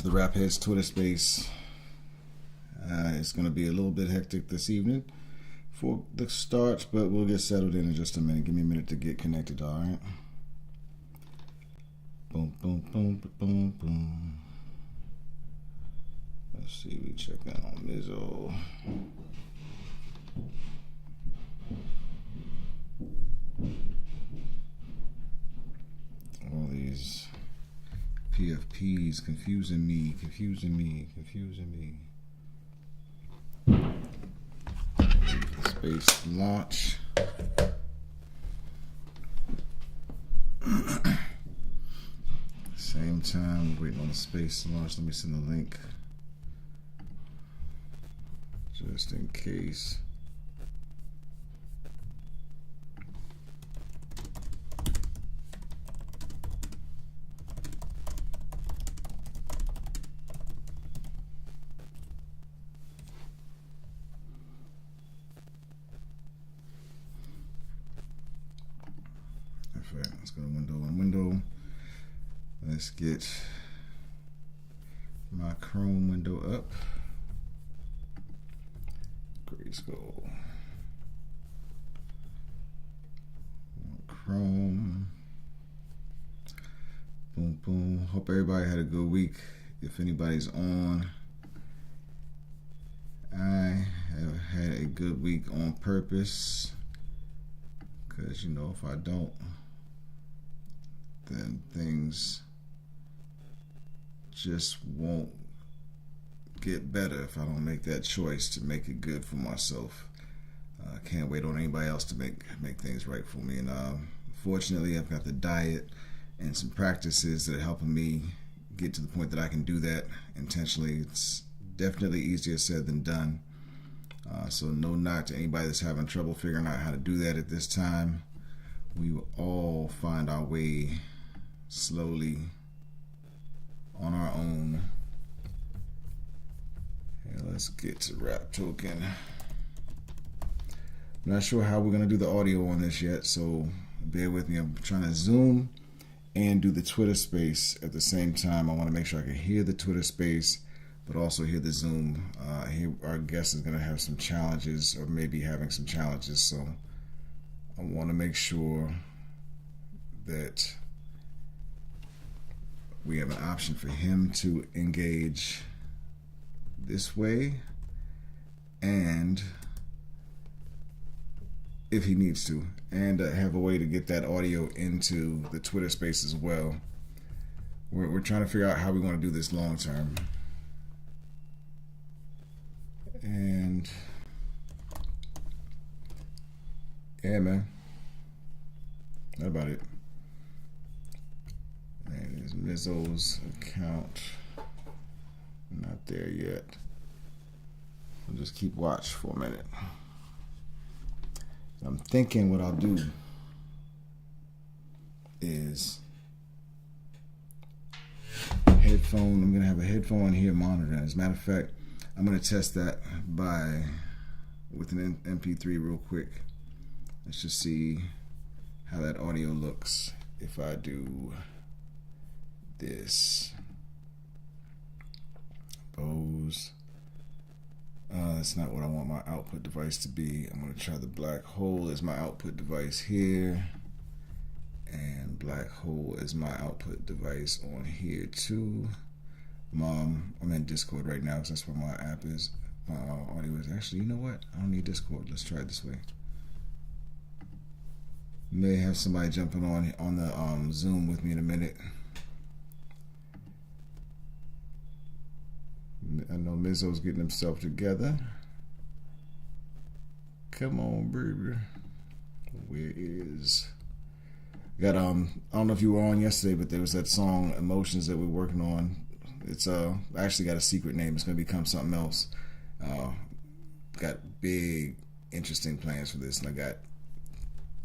the Rap HEADZ Twitter space. It's going to be a little bit hectic this evening for the start, but we'll get settled in just a minute. Give me a minute to get connected, all right? Boom, boom, boom, boom, boom. Let's see, we check in on Mizzo. All these PFPs confusing me. Space launch. Same time, waiting on the space launch. Let me send the link just in case. Let's go to window. Let's get my Chrome window up. GRYSKLL. Chrome. Boom, boom. Hope everybody had a good week. If anybody's on, I have had a good week on purpose. Because, you know, if I don't, then things just won't get better if I don't make that choice to make it good for myself. I can't wait on anybody else to make things right for me. And fortunately, I've got the diet and some practices that are helping me get to the point that I can do that intentionally. It's definitely easier said than done. So no knock to anybody that's having trouble figuring out how to do that at this time. We will all find our way slowly on our own. And let's get to Rap Token. I'm not sure how we're going to do the audio on this yet, so bear with me. I'm trying to Zoom and do the Twitter space at the same time. I want to make sure I can hear the Twitter space, but also hear the Zoom. Our guest is going to have some challenges, or maybe having some challenges, so I want to make sure that we have an option for him to engage this way, and if he needs to, and have a way to get that audio into the Twitter space as well. We're trying to figure out how we want to do this long term. And yeah, man, that's about it. And there's Mizzo's account, not there yet. I'll just keep watch for a minute. I'm thinking what I'll do is headphone. I'm gonna have a headphone here monitoring. As a matter of fact, I'm gonna test that with an MP3 real quick. Let's just see how that audio looks if I do this. Bose. That's not what I want my output device to be. I'm going to try the Black Hole as my output device here. And Black Hole is my output device on here too. I'm in Discord right now because that's where my app is. My audio is. Actually, you know what? I don't need Discord. Let's try it this way. May have somebody jumping on the Zoom with me in a minute. I know Mizzo's getting himself together. Come on, baby. Where is? Got I don't know if you were on yesterday, but there was that song Emotions that we're working on. It's I actually got a secret name. It's gonna become something else. Got big, interesting plans for this, and I got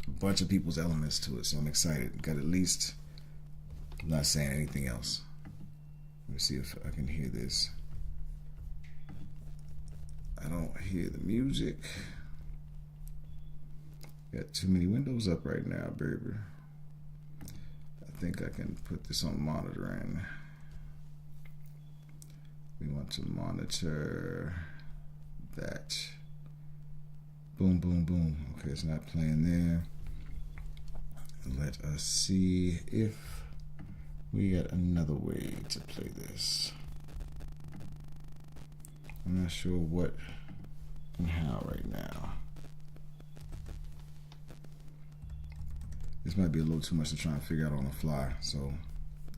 a bunch of people's elements to it, so I'm excited. Got at least. I'm not saying anything else. Let me see if I can hear this. I don't hear the music. Got too many windows up right now, baby. I think I can put this on monitoring. to monitor that. Boom, boom, boom. Okay, it's not playing there. Let us see if we got another way to play this. I'm not sure what and how right now. This might be a little too much to try and figure out on the fly, so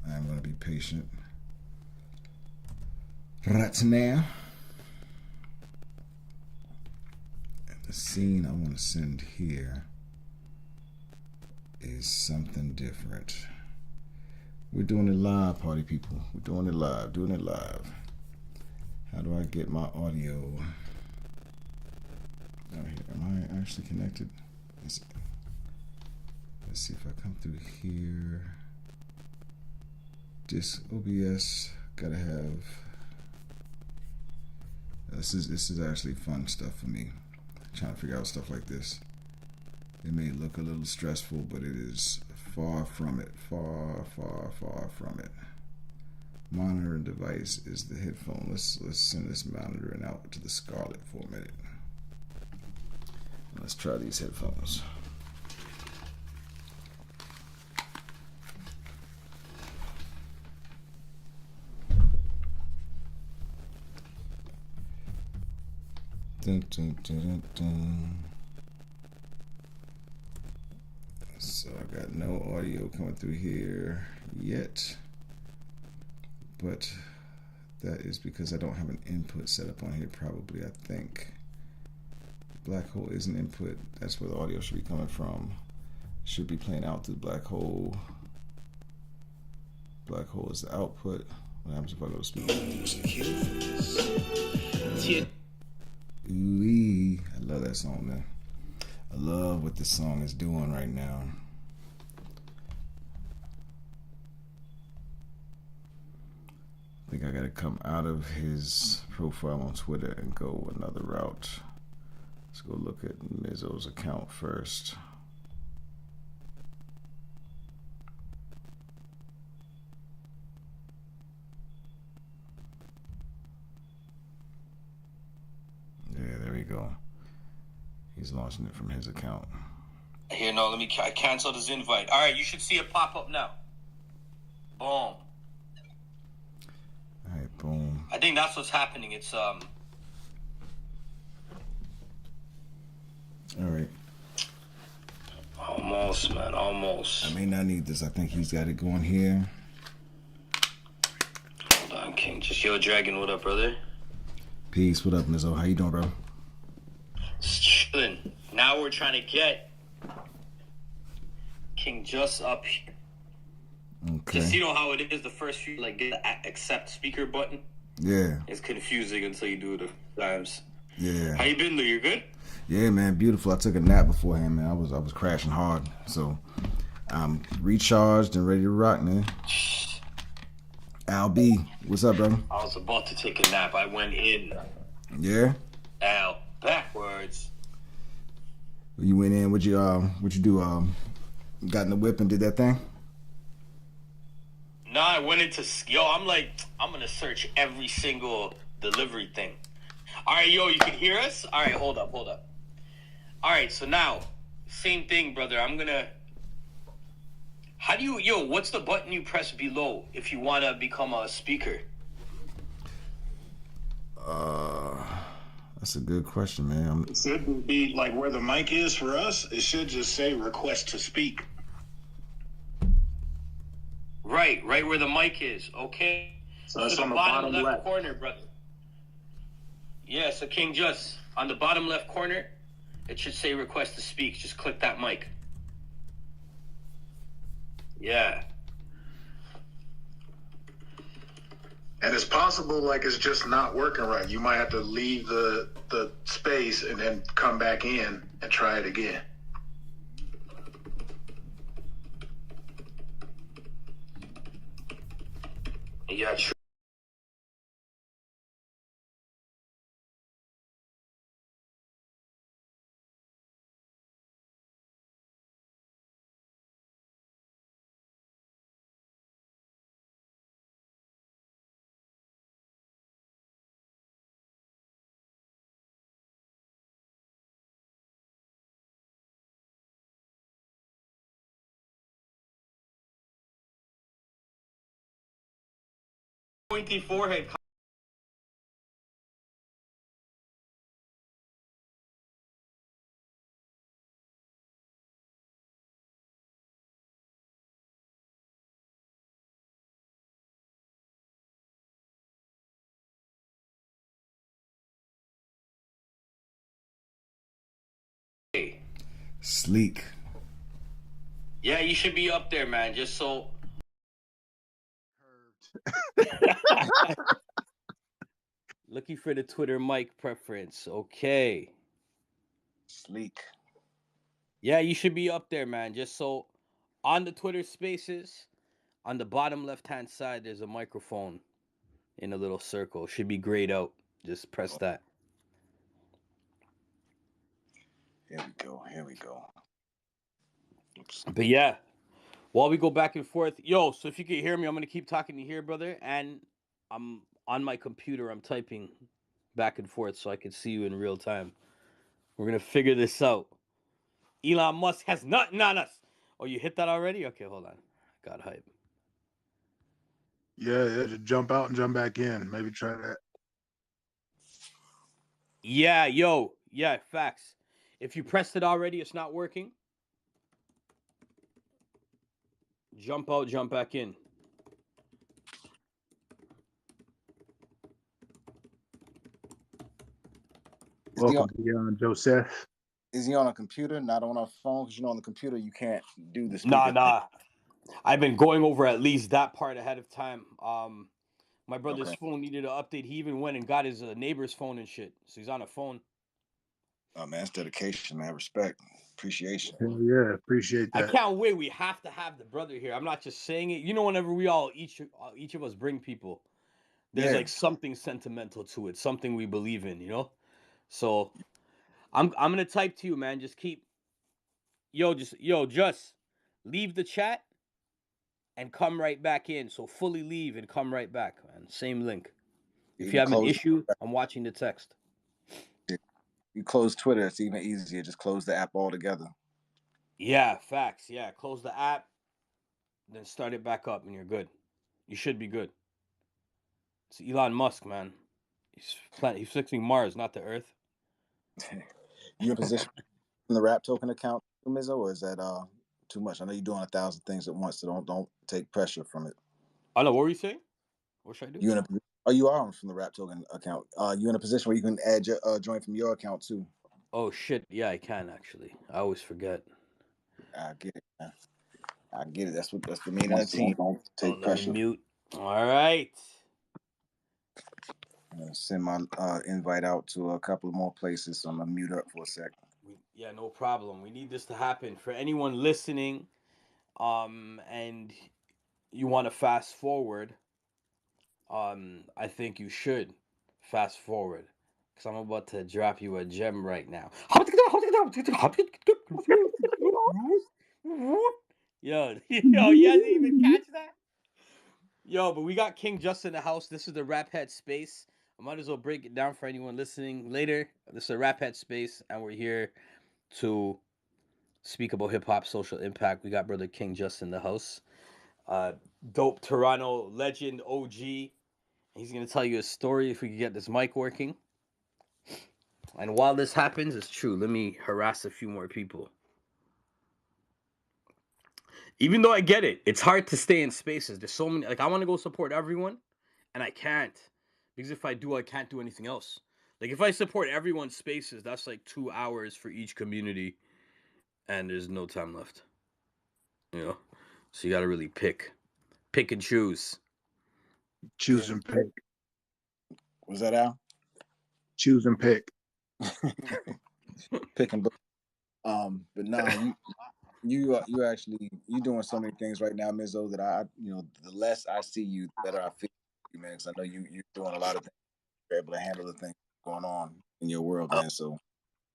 I am going to be patient. Right now, the scene I want to send here is something different. We're doing it live, party people. We're doing it live, doing it live. How do I get my audio? Oh, here. Am I actually connected? Let's see if I come through here. Disk OBS. Gotta have. This is actually fun stuff for me. Trying to figure out stuff like this. It may look a little stressful, but it is far from it. Far, far, far from it. Monitoring device is the headphone. Let's send this monitoring out to the Scarlet for a minute. Let's try these headphones. Dun, dun, dun, dun, dun. So I got no audio coming through here yet, but that is because I don't have an input set up on here probably, I think. Black hole is an input. That's where the audio should be coming from. Should be playing out through black hole. Black hole is the output. What happens if I go to speaker? Ooh-wee. I love that song, man. I love what this song is doing right now. I think I gotta come out of his profile on Twitter and go another route. Let's go look at Mizzo's account first. Yeah, there we go. He's launching it from his account. Here, no, I canceled his invite. All right, you should see it pop up now. Boom. All right, boom. I think that's what's happening. It's All right. Almost, man, almost. I may not need this. I think he's got it going here. Hold on, King. Just yo, Dragon. What up, brother? Peace. What up, Mizzo? How you doing, bro? Just chilling. Now we're trying to get King Jus up here. Okay. Just, you know how it is, the first few, like, get the accept speaker button. Yeah. It's confusing until you do it a times. Yeah. How you been, though? You good? Yeah, man, beautiful. I took a nap beforehand, man. I was crashing hard, so I'm recharged and ready to rock, man. Al B, what's up, brother? I was about to take a nap. I went in. Yeah. Al, backwards. You went in. What you do? Got in the whip and did that thing? No, I went into I'm gonna search every single delivery thing. All right, yo, you can hear us? All right, hold up. All right, so now, same thing, brother. What's the button you press below if you want to become a speaker? That's a good question, man. It should be like where the mic is for us. It should just say request to speak. Right where the mic is. Okay. So that's to on the the bottom bottom left corner, brother. Yeah, so King Jus, on the bottom left corner, it should say request to speak. Just click that mic. Yeah. And it's possible like it's just not working right. You might have to leave the space and then come back in and try it again. Yeah, true. pointy forehead. Sleek. Yeah, you should be up there, man. Just so. Looking for the Twitter mic preference. Okay. Sleek. Yeah, you should be up there, man. Just so on the Twitter Spaces, on the bottom left-hand side, there's a microphone in a little circle. Should be grayed out. Just press that. Here we go. Here we go. Oops. But yeah, while we go back and forth, yo, so if you can hear me, I'm going to keep talking to here, brother. And I'm on my computer. I'm typing back and forth so I can see you in real time. We're going to figure this out. Elon Musk has nothing on us. Oh, you hit that already? Okay, hold on. Got hype. Yeah, just jump out and jump back in. Maybe try that. Yeah, yo. Yeah, facts. If you pressed it already, it's not working. Jump out, jump back in. Welcome to Joseph. Is he on a computer, not on a phone? Because on the computer you can't do the speaker. Nah. I've been going over at least that part ahead of time. My brother's phone needed an update. He even went and got his neighbor's phone and shit. So he's on a phone. Oh man, it's dedication, man. Respect, appreciation. Yeah, appreciate that. I can't wait. We have to have the brother here. I'm not just saying it. You know, whenever we all each of us bring people, there's like something sentimental to it, something we believe in. You know, so I'm gonna type to you, man. Just keep, just leave the chat and come right back in. So fully leave and come right back, man. Same link. If you have an issue, I'm watching the text. You close Twitter, it's even easier. Just close the app altogether. Yeah, facts. Yeah, close the app, then start it back up, and you're good. You should be good. It's Elon Musk, man. He's fixing Mars, not the Earth. You in position in the Rap Token account, Mizzo, or is that too much? I know you're doing 1,000 things at once, so don't take pressure from it. I know. What were you saying? What should I do? You are from the Rap Token account. You in a position where you can add your join from your account too. Oh shit! Yeah, I can actually. I always forget. I get it, man. I get it. That's the meaning of the team. Don't take pressure. Mute. All right. I'm gonna send my invite out to a couple more places, so I'm gonna mute up for a sec. Yeah, no problem. We need this to happen for anyone listening. And you want to fast forward. I think you should fast forward because I'm about to drop you a gem right now. Yo, you guys didn't even catch that? Yo, but we got King Jus in the house. This is the Rap Head Space. I might as well break it down for anyone listening later. This is a Rap Head Space, and we're here to speak about hip-hop social impact. We got brother King Jus in the house. Dope Toronto legend OG. He's going to tell you a story if we can get this mic working. And while this happens, it's true. Let me harass a few more people. Even though I get it, it's hard to stay in spaces. There's so many. Like, I want to go support everyone, and I can't. Because if I do, I can't do anything else. Like, if I support everyone's spaces, that's like 2 hours for each community, and there's no time left. You know? So you got to really pick and choose. Choose and pick. Was that Al? Choose and pick. Pick and book. But no, you actually doing so many things right now, Mizzo, that the less I see you, the better I feel, man. Because I know you're doing a lot of things. You're able to handle the things going on in your world, man. So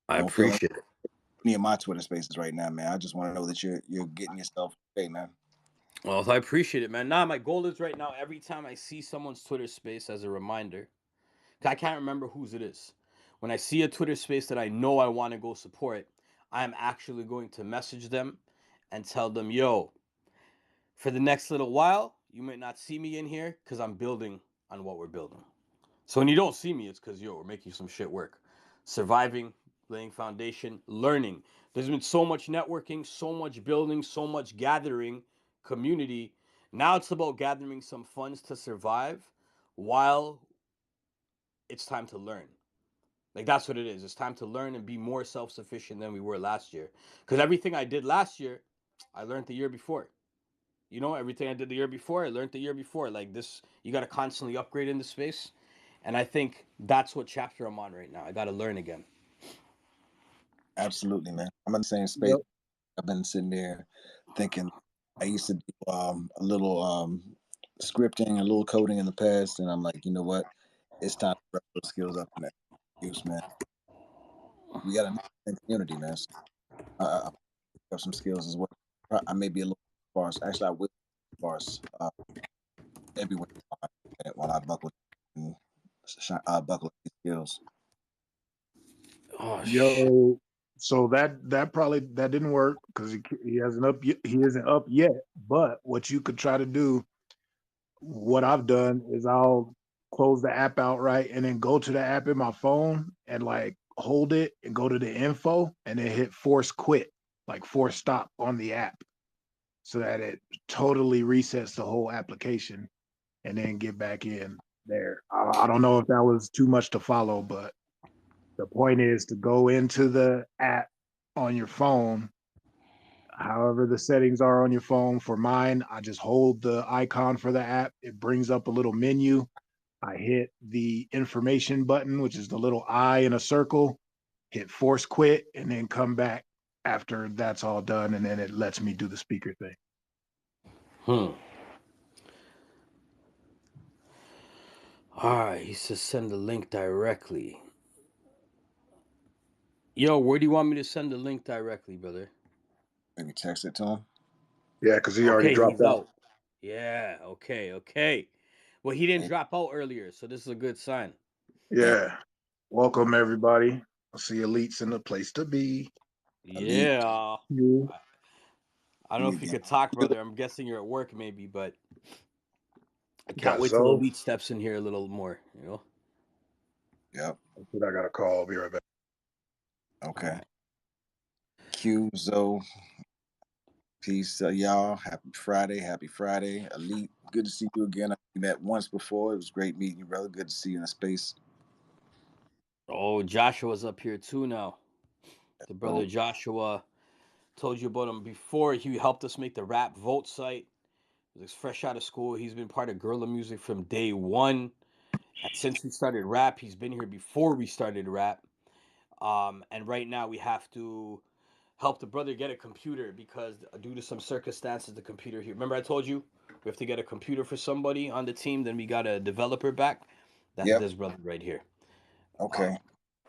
I appreciate it. Any of my Twitter spaces right now, man. I just want to know that you're getting yourself okay, man. Well, I appreciate it, man. Nah, my goal is right now, every time I see someone's Twitter space as a reminder, I can't remember whose it is. When I see a Twitter space that I know I want to go support, I'm actually going to message them and tell them, yo, for the next little while, you might not see me in here because I'm building on what we're building. So when you don't see me, it's because we're making some shit work, surviving, laying foundation, learning. There's been so much networking, so much building, so much gathering, community. Now it's about gathering some funds to survive while it's time to learn. Like that's what it is. It's time to learn and be more self-sufficient than we were last year. Because everything I did last year, I learned the year before. You know, everything I did the year before, I learned the year before. Like this, you got to constantly upgrade in the space. And I think that's what chapter I'm on right now. I got to learn again. Absolutely, man. I'm in the same space. Yep. I've been sitting there thinking. I used to do a little scripting, a little coding in the past, and I'm like, you know what? It's time to brush those skills up in that use, man. We got a community, man. So, I have some skills as well. I may be a little sparse. Actually, I will be sparse everywhere while I buckle and buckle these skills. Oh shit. Yo, so that probably that didn't work because he isn't up yet. But what you could try to do, what I've done is I'll close the app outright and then go to the app in my phone and like hold it and go to the info and then hit force quit, like force stop on the app, so that it totally resets the whole application and then get back in there. I don't know if that was too much to follow, but the point is to go into the app on your phone, however the settings are on your phone. For mine, I just hold the icon for the app. It brings up a little menu. I hit the information button, which is the little eye in a circle, hit force quit, and then come back after that's all done. And then it lets me do the speaker thing. All right. He says send the link directly. Yo, where do you want me to send the link directly, brother? Maybe text it to him. Yeah, because he already Okay, dropped he's out. out. Yeah, okay. Well, he didn't drop out earlier, so this is a good sign. Yeah. Welcome, everybody. I see elites in the place to be. Yeah. You. I don't know if you could talk, brother. I'm guessing you're at work, maybe, but I can't Got wait till so. Elite steps in here a little more. You know. Yep. That's what I got to call. I'll be right back. Okay. Right. Q Zo. Peace, y'all. Happy Friday. Happy Friday. Elite. Good to see you again. We met once before. It was great meeting you, brother. Good to see you in the space. Oh, Joshua's up here too now. The brother So, Joshua, told you about him before. He helped us make the rap vote site. He's fresh out of school. He's been part of Guerrilla Music from day one. And since we started rap, he's been here before we started rap. And right now we have to help the brother get a computer because due to some circumstances, the computer here. Remember I told you we have to get a computer for somebody on the team. Then we got a developer back. That's yep. this brother right here. Okay.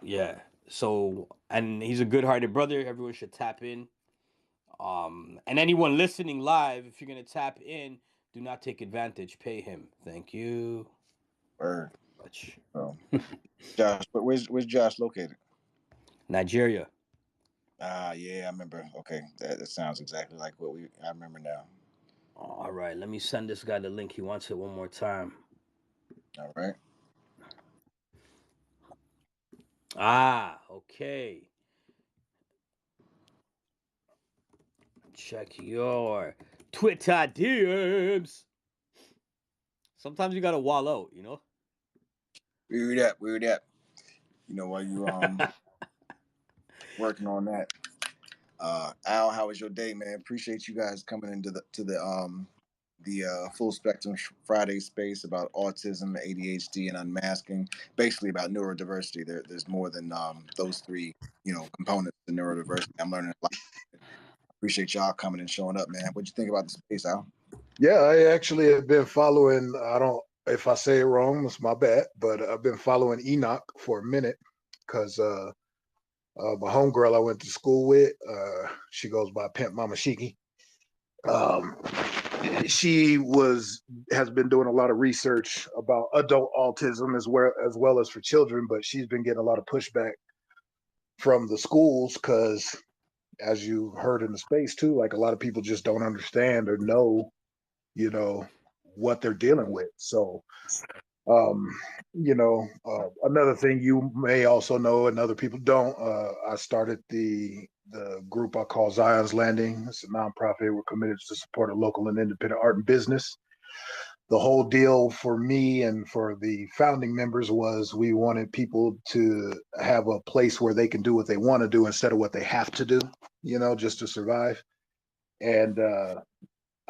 Yeah. So, and he's a good-hearted brother. Everyone should tap in. And anyone listening live, if you're gonna tap in, do not take advantage. Pay him. Thank you. Word. Much. So, Josh, but where's Josh located? Nigeria. Yeah, I remember. Okay, that sounds exactly like what I remember now. All right, let me send this guy the link. He wants it one more time. All right. Okay. Check your Twitter DMs. Sometimes you gotta wall out, you know. Weird that. You know, while you working on that. Al, how was your day, man? Appreciate you guys coming into the full spectrum Friday space about autism, ADHD, and unmasking. Basically about neurodiversity. There's more than those three, components of neurodiversity. I'm learning a lot. Appreciate y'all coming and showing up, man. What'd you think about the space, Al? Yeah, I actually have been following. I don't, if I say it wrong, it's my bad, but I've been following Enoch for a minute because my homegirl I went to school with, she goes by Pimp Mama Shiki. She has been doing a lot of research about adult autism as well as for children, but she's been getting a lot of pushback from the schools because, as you heard in the space too, like a lot of people just don't understand or know, what they're dealing with. So Um, another thing you may also know and other people don't, I started the group I call Zion's Landing. It's a nonprofit. We're committed to support a local and independent art and business. The whole deal for me and for the founding members was we wanted people to have a place where they can do what they want to do instead of what they have to do, just to survive. And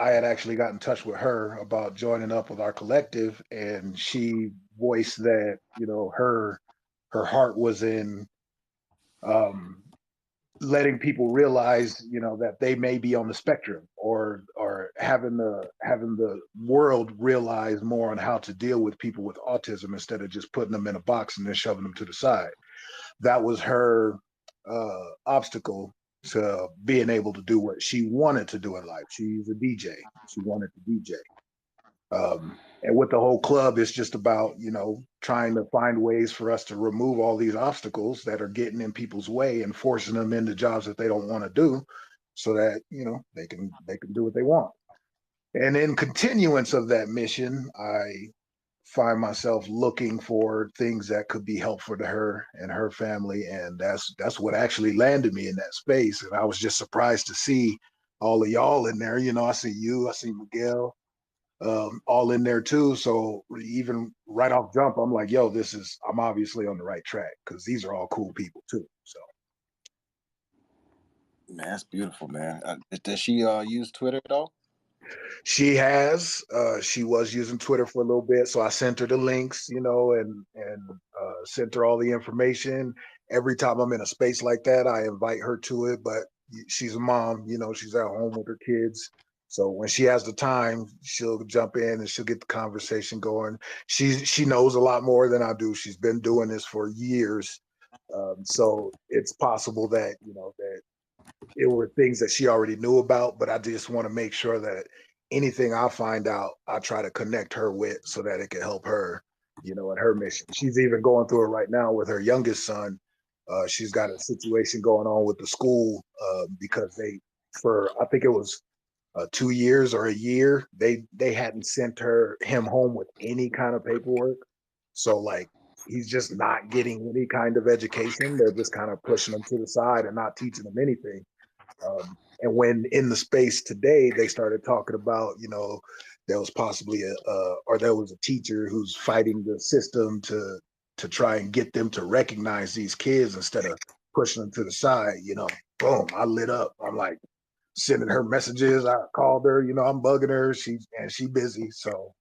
I had actually got in touch with her about joining up with our collective, and she voiced that her heart was in um, letting people realize that they may be on the spectrum, or having the world realize more on how to deal with people with autism instead of just putting them in a box and then shoving them to the side. That was her obstacle to being able to do what she wanted to do in life. She's a DJ. She wanted to DJ. And with the whole club, it's just about, trying to find ways for us to remove all these obstacles that are getting in people's way and forcing them into jobs that they don't want to do, so that, they can do what they want. And in continuance of that mission, I find myself looking for things that could be helpful to her and her family. And that's what actually landed me in that space. And I was just surprised to see all of y'all in there. I see you, I see Miguel, all in there too. So even right off jump, I'm like, yo, I'm obviously on the right track, because these are all cool people too. So, man, that's beautiful, man. Does she use Twitter at all? She was using Twitter for a little bit, so I sent her the links, and sent her all the information. Every time I'm in a space like that, I invite her to it, but she's a mom, she's at home with her kids. So when she has the time, she'll jump in and she'll get the conversation going. She knows a lot more than I do. She's been doing this for years. So it's possible that, that it were things that she already knew about, but I just want to make sure that anything I find out, I try to connect her with, so that it can help her, in her mission. She's even going through it right now with her youngest son. She's got a situation going on with the school, because I think it was 2 years or a year, they hadn't sent him home with any kind of paperwork. So like, he's just not getting any kind of education. They're just kind of pushing him to the side and not teaching him anything. And when in the space today, they started talking about, there was possibly there was a teacher who's fighting the system to try and get them to recognize these kids instead of pushing them to the side, boom, I lit up. I'm like sending her messages. I called her, I'm bugging her. She busy. So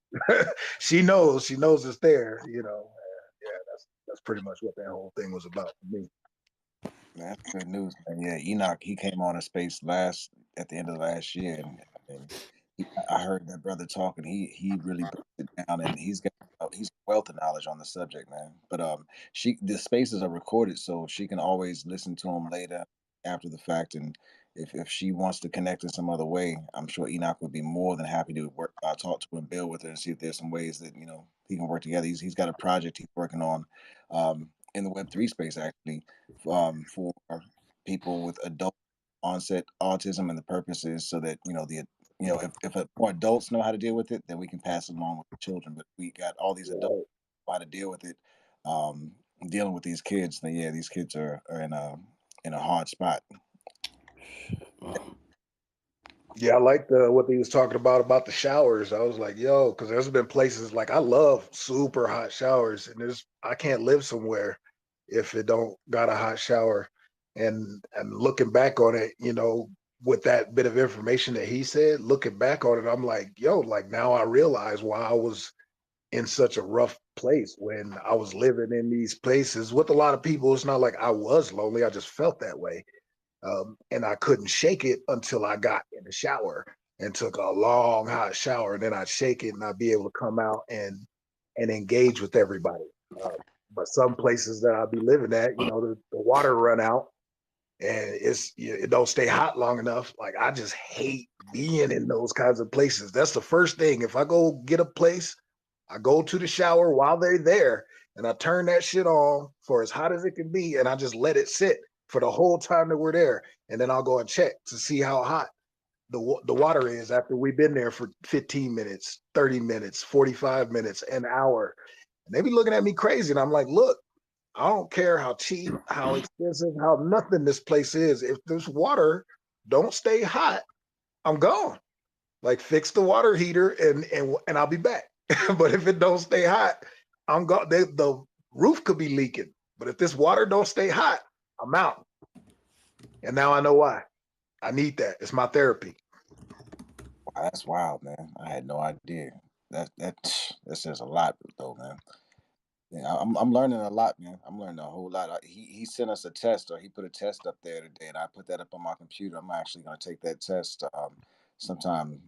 she knows it's there, Yeah, that's pretty much what that whole thing was about for me. Man, that's good news, man. Yeah, Enoch, he came on a space at the end of last year, and I heard that brother talking. He really broke it down, and he's a wealth of knowledge on the subject, man. But the spaces are recorded, so she can always listen to them later after the fact. And if she wants to connect in some other way, I'm sure Enoch would be more than happy to talk to her and build with her and see if there's some ways that he can work together. He's got a project he's working on in the Web3 space, actually, for people with adult onset autism, and the purpose is so that if more adults know how to deal with it, then we can pass it along with the children. But we got all these adults know how to deal with it, dealing with these kids. Then yeah, these kids are in a hard spot. Yeah, I like what he was talking about the showers. I was like, yo, because there's been places like, I love super hot showers, and I can't live somewhere if it don't got a hot shower. And looking back on it, with that bit of information that he said, looking back on it, I'm like, yo, like now I realize why I was in such a rough place when I was living in these places with a lot of people. It's not like I was lonely, I just felt that way. And I couldn't shake it until I got in the shower and took a long hot shower. And then I'd shake it and I'd be able to come out and engage with everybody. But some places that I'd be living at, the water run out and it don't stay hot long enough. Like, I just hate being in those kinds of places. That's the first thing. If I go get a place, I go to the shower while they're there and I turn that shit on for as hot as it can be, and I just let it sit for the whole time that we're there. And then I'll go and check to see how hot the water is after we've been there for 15 minutes, 30 minutes, 45 minutes, an hour. And they be looking at me crazy. And I'm like, look, I don't care how cheap, how expensive, how nothing this place is. If this water don't stay hot, I'm gone. Like, fix the water heater and I'll be back. But if it don't stay hot, I'm gone. The roof could be leaking, but if this water don't stay hot, I'm out. And now I know why. I need that. It's my therapy. Wow, that's wild, man. I had no idea. That says a lot, though, man. Yeah, I'm learning a lot, man. I'm learning a whole lot. He sent us a test, or he put a test up there today, and I put that up on my computer. I'm actually going to take that test sometime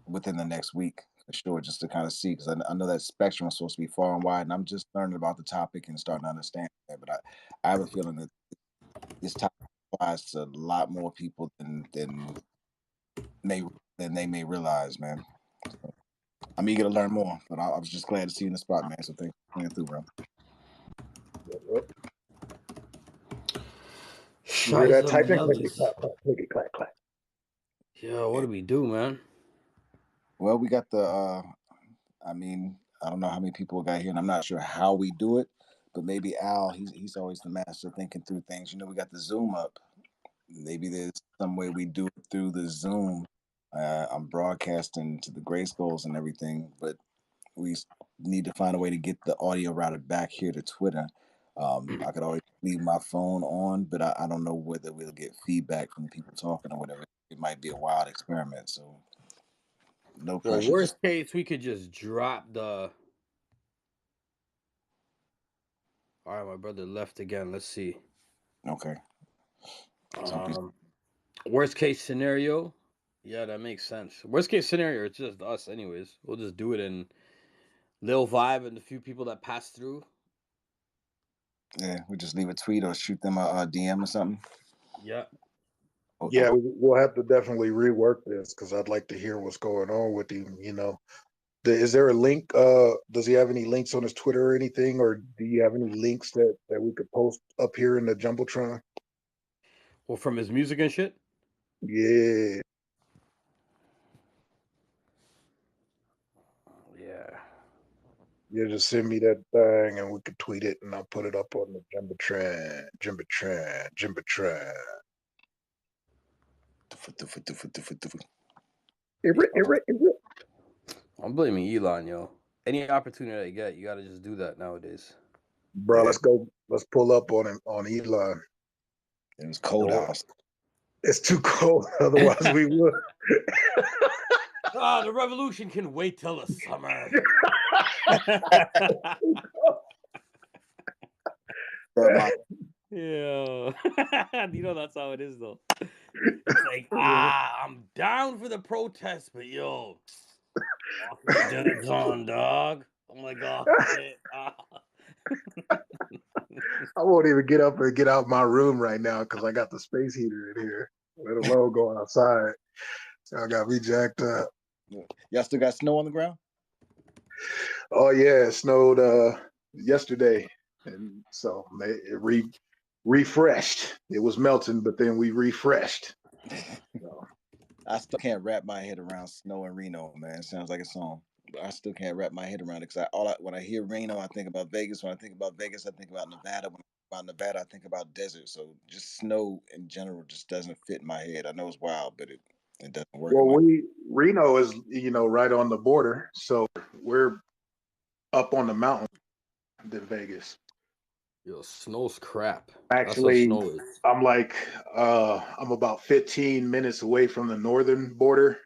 within the next week for sure, just to kind of see, because I know that spectrum is supposed to be far and wide, and I'm just learning about the topic and starting to understand that. But I have a feeling that this topic applies to a lot more people than they may realize, man. So, I'm eager to learn more, but I was just glad to see you in the spot, man. So thanks for coming through, bro. You hear that typing? Click it, clack, clack. Yeah, what do we do, man? Well, we got the, I don't know how many people got here, and I'm not sure how we do it, but maybe Al, he's always the master thinking through things. We got the Zoom up. Maybe there's some way we do it through the Zoom. I'm broadcasting to the GRYSKLLs and everything, but we need to find a way to get the audio routed back here to Twitter. I could always leave my phone on, but I don't know whether we'll get feedback from people talking or whatever. It might be a wild experiment, so no Well, pressure. worst case, we could just drop the. All right, my brother left again. Let's see. Okay. Worst case scenario, yeah, that makes sense. Worst case scenario, it's just us, anyways. We'll just do it in Lil Vibe and the few people that pass through. Yeah, we just leave a tweet or shoot them a DM or something. Yeah. Okay. Yeah, we'll have to definitely rework this because I'd like to hear what's going on with him. Is there a link? Does he have any links on his Twitter or anything, or do you have any links that we could post up here in the Jumbotron? Well, from his music and shit? Yeah. Yeah. Yeah, just send me that thing and we could tweet it and I'll put it up on the Jumbotron. I'm blaming Elon, yo. Any opportunity I get, you gotta just do that nowadays. Bro, let's go. Let's pull up on him, on Elon. It was cold out. It's too cold, otherwise we would. The revolution can wait till the summer. Yeah. That's how it is, though. It's like, I'm down for the protest, but yo, Walking on, dog. I'm like, oh, shit. I won't even get up and get out my room right now because I got the space heater in here. Let alone go outside. Y'all got me jacked up. Y'all still got snow on the ground? Oh yeah, it snowed yesterday, and so it refreshed. It was melting, but then we refreshed. So. I still can't wrap my head around snow in Reno, man. It sounds like a song, but I still can't wrap my head around it because when I hear Reno, I think about Vegas. When I think about Vegas, I think about Nevada. When I think about Nevada, I think about desert. So just snow in general just doesn't fit in my head. I know it's wild, but it doesn't work. Well, Reno is right on the border, so we're up on the mountain than Vegas. Yo, snow's crap. Actually, snow is. I'm I'm about 15 minutes away from the northern border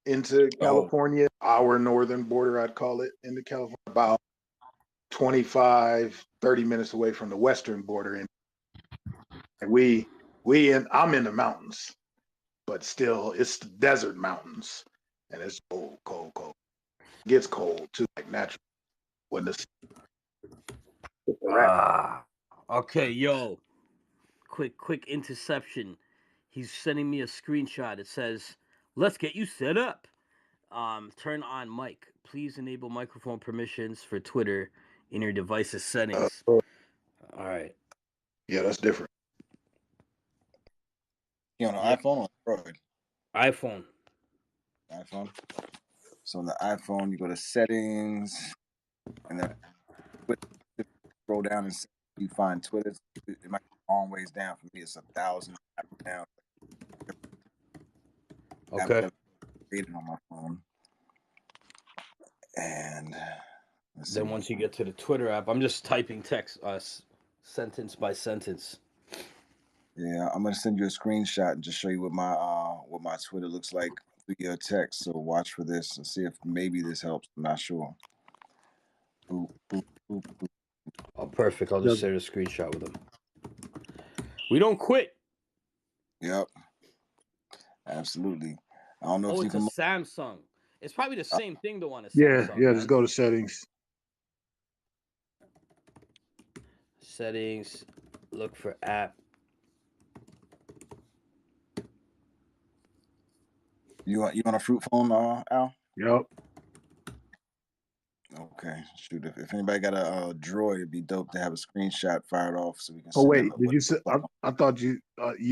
into California. Our northern border, I'd call it, into California. About 25, 30 minutes away from the western border. And I'm in the mountains, but still it's the desert mountains. And it's cold. It gets cold too, like natural. When Okay, yo. Quick interception. He's sending me a screenshot. It says, "Let's get you set up. Turn on mic. Please enable microphone permissions for Twitter in your device's settings." All right. Yeah, that's different. You on an iPhone or Android? iPhone. So on the iPhone, you go to settings, and then scroll down and see, you find Twitter. It might be a long ways down. For me, it's 1,000 down. Okay. I've created on my phone. And Then once you get to the Twitter app, I'm just typing text sentence by sentence. Yeah, I'm gonna send you a screenshot and just show you what my Twitter looks like via text. So watch for this and see if maybe this helps. I'm not sure. Boop, boop, boop, boop. Oh, perfect. I'll just share a screenshot with them. We don't quit. Yep. Absolutely. I don't know if you it's can. a Samsung. It's probably the same thing though on a Samsung. Yeah. Just go to settings. Settings. Look for app. You on a fruit phone, Al? Yep. Okay. Shoot. If anybody got a Droid, it'd be dope to have a screenshot fired off so we can. Oh wait, did you say? I thought you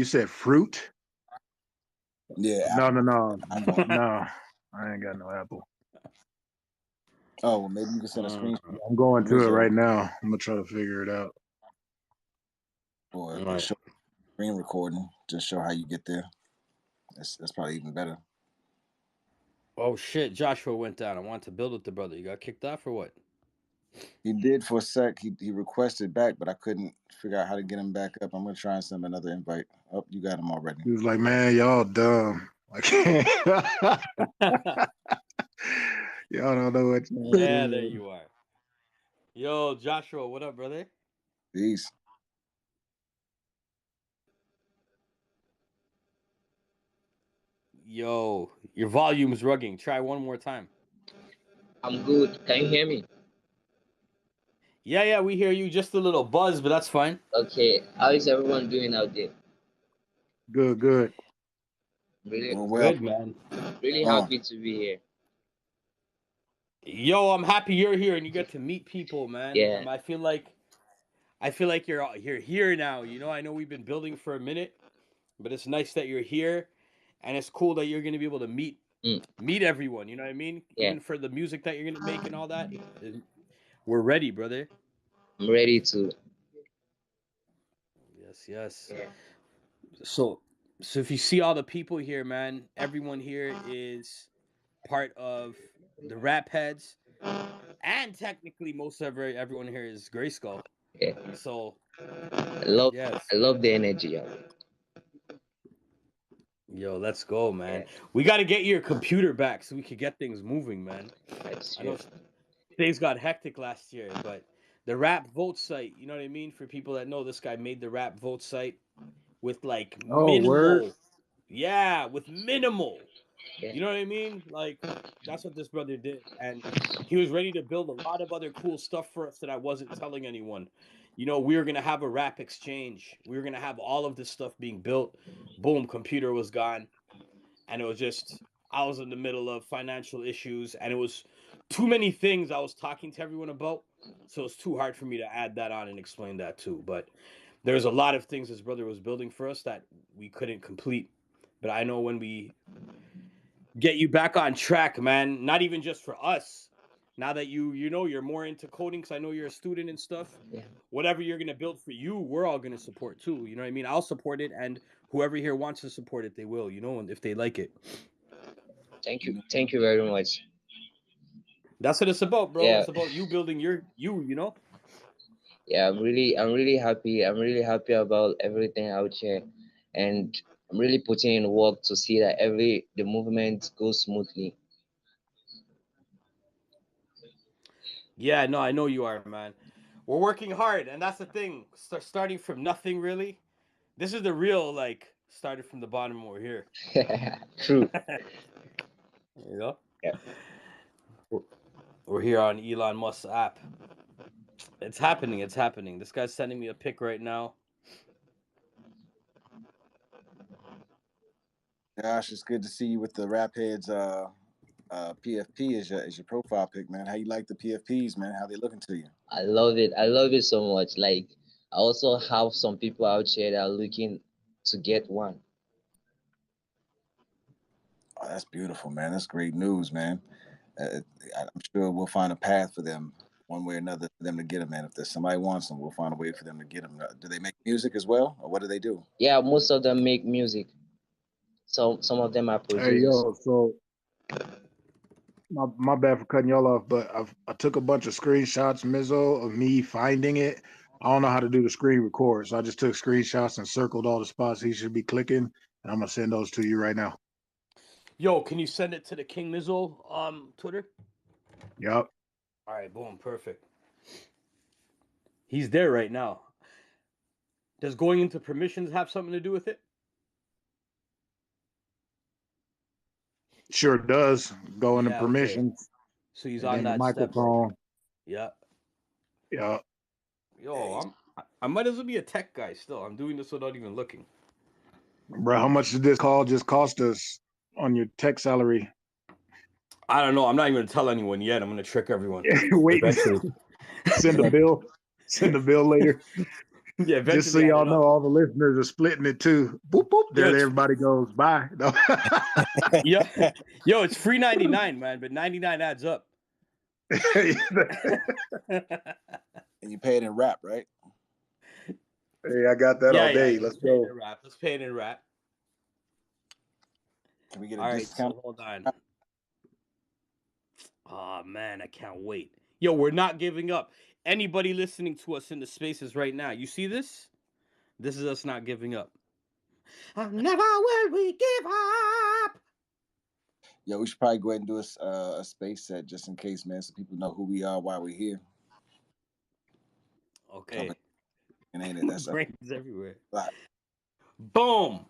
said fruit. Yeah. No. No. I ain't got no Apple. Oh, well, maybe you can send a screenshot. I'm going to it right now. I'm gonna try to figure it out. Or show screen recording. Just show how you get there. That's probably even better. Oh shit! Joshua went down. I wanted to build with the brother. You got kicked off or what? He did for a sec. He requested back, but I couldn't figure out how to get him back up. I'm gonna try and send him another invite. Oh, you got him already. He was like, "Man, y'all dumb. I can't. Y'all don't know what." Yeah, there you are. Yo, Joshua, what up, brother? Peace. Yo, your volume's rugging. Try one more time. I'm good. Can you hear me? Yeah, we hear you. Just a little buzz, but that's fine. Okay. How is everyone doing out there? Good. Really, good, man. Really happy to be here. Yo, I'm happy you're here and you get to meet people, man. Yeah. I feel like you're here now. You know, I know we've been building for a minute, but it's nice that you're here, and it's cool that you're gonna be able to meet everyone. You know what I mean? Yeah. Even for the music that you're gonna make and all that. We're ready, brother. I'm ready to. Yes. Yeah. So if you see all the people here, man, everyone here is part of the Rap Heads, and technically most of everyone here is GRYSKLL. Yeah. So I love the energy. Yo, let's go, man. Yeah. We got to get your computer back so we could get things moving, man. That's true. I know things got hectic last year, but the Rap Vote site, you know what I mean? For people that know, this guy made the Rap Vote site with like minimal. Word. Yeah, with minimal. Yeah. You know what I mean? Like, that's what this brother did. And he was ready to build a lot of other cool stuff for us that I wasn't telling anyone. You know, we were going to have a rap exchange. We were going to have all of this stuff being built. Boom, computer was gone. And it was just, I was in the middle of financial issues. And it was too many things I was talking to everyone about. So it's too hard for me to add that on and explain that too. But there's a lot of things this brother was building for us that we couldn't complete. But I know when we get you back on track, man, not even just for us. Now that you know you're more into coding, because I know you're a student and stuff. Yeah. Whatever you're gonna build for you, we're all gonna support too. You know what I mean? I'll support it, and whoever here wants to support it, they will. You know, and if they like it. Thank you very much. That's what it's about, bro. Yeah. It's about you building you. You know. Yeah, I'm really happy. I'm really happy about everything out here, and I'm really putting in work to see that the movement goes smoothly. Yeah, no, I know you are, man. We're working hard, and that's the thing. Starting from nothing, really. This is the real, like, started from the bottom. We're here. True. You know? Yeah. We're here on Elon Musk's app. It's happening. This guy's sending me a pic right now. Josh, it's good to see you with the Rap Heads PFP as your profile pic, man. How you like the PFPs, man? How they looking to you? I love it so much. Like, I also have some people out here that are looking to get one. Oh, that's beautiful, man. That's great news, man. I'm sure we'll find a path for them one way or another for them to get them. And if there's somebody wants them, we'll find a way for them to get them. Do they make music as well, or what do they do? Yeah, most of them make music. Some of them are Hey producers. yo, so my bad for cutting y'all off, but I took a bunch of screenshots, Mizzo, of me finding it. I don't know how to do the screen record, so I just took screenshots and circled all the spots he should be clicking, and I'm gonna send those to you right now. Yo, can you send it to the King Mizzle Twitter? Yep. All right, boom, perfect. He's there right now. Does going into permissions have something to do with it? Sure does. Go into Yeah, okay. permissions. So he's And on then the that step. microphone. Yeah. Yeah. Yo, I might as well be a tech guy still. I'm doing this without even looking. Bro, how much did this call just cost us on your tech salary? I don't know. I'm not even gonna tell anyone yet. I'm gonna trick everyone. Wait. Eventually. Send a bill. Send a bill later. Yeah, eventually. Just so y'all know, all the listeners are splitting it too. Boop boop. There, everybody goes. Bye. No. Yo, it's free 99, man, but 99 adds up. And you pay it in rap, right? Hey, I got that all day. Let's go. Let's pay it in rap. Can we get a discount? So hold on. Oh man, I can't wait. Yo, we're not giving up. Anybody listening to us in the spaces right now, you see this? This is us not giving up. Never will we give up. Yeah, we should probably go ahead and do a space set just in case, man, so people know who we are while we're here. Okay. And ain't it? That's brains everywhere. Right. Boom.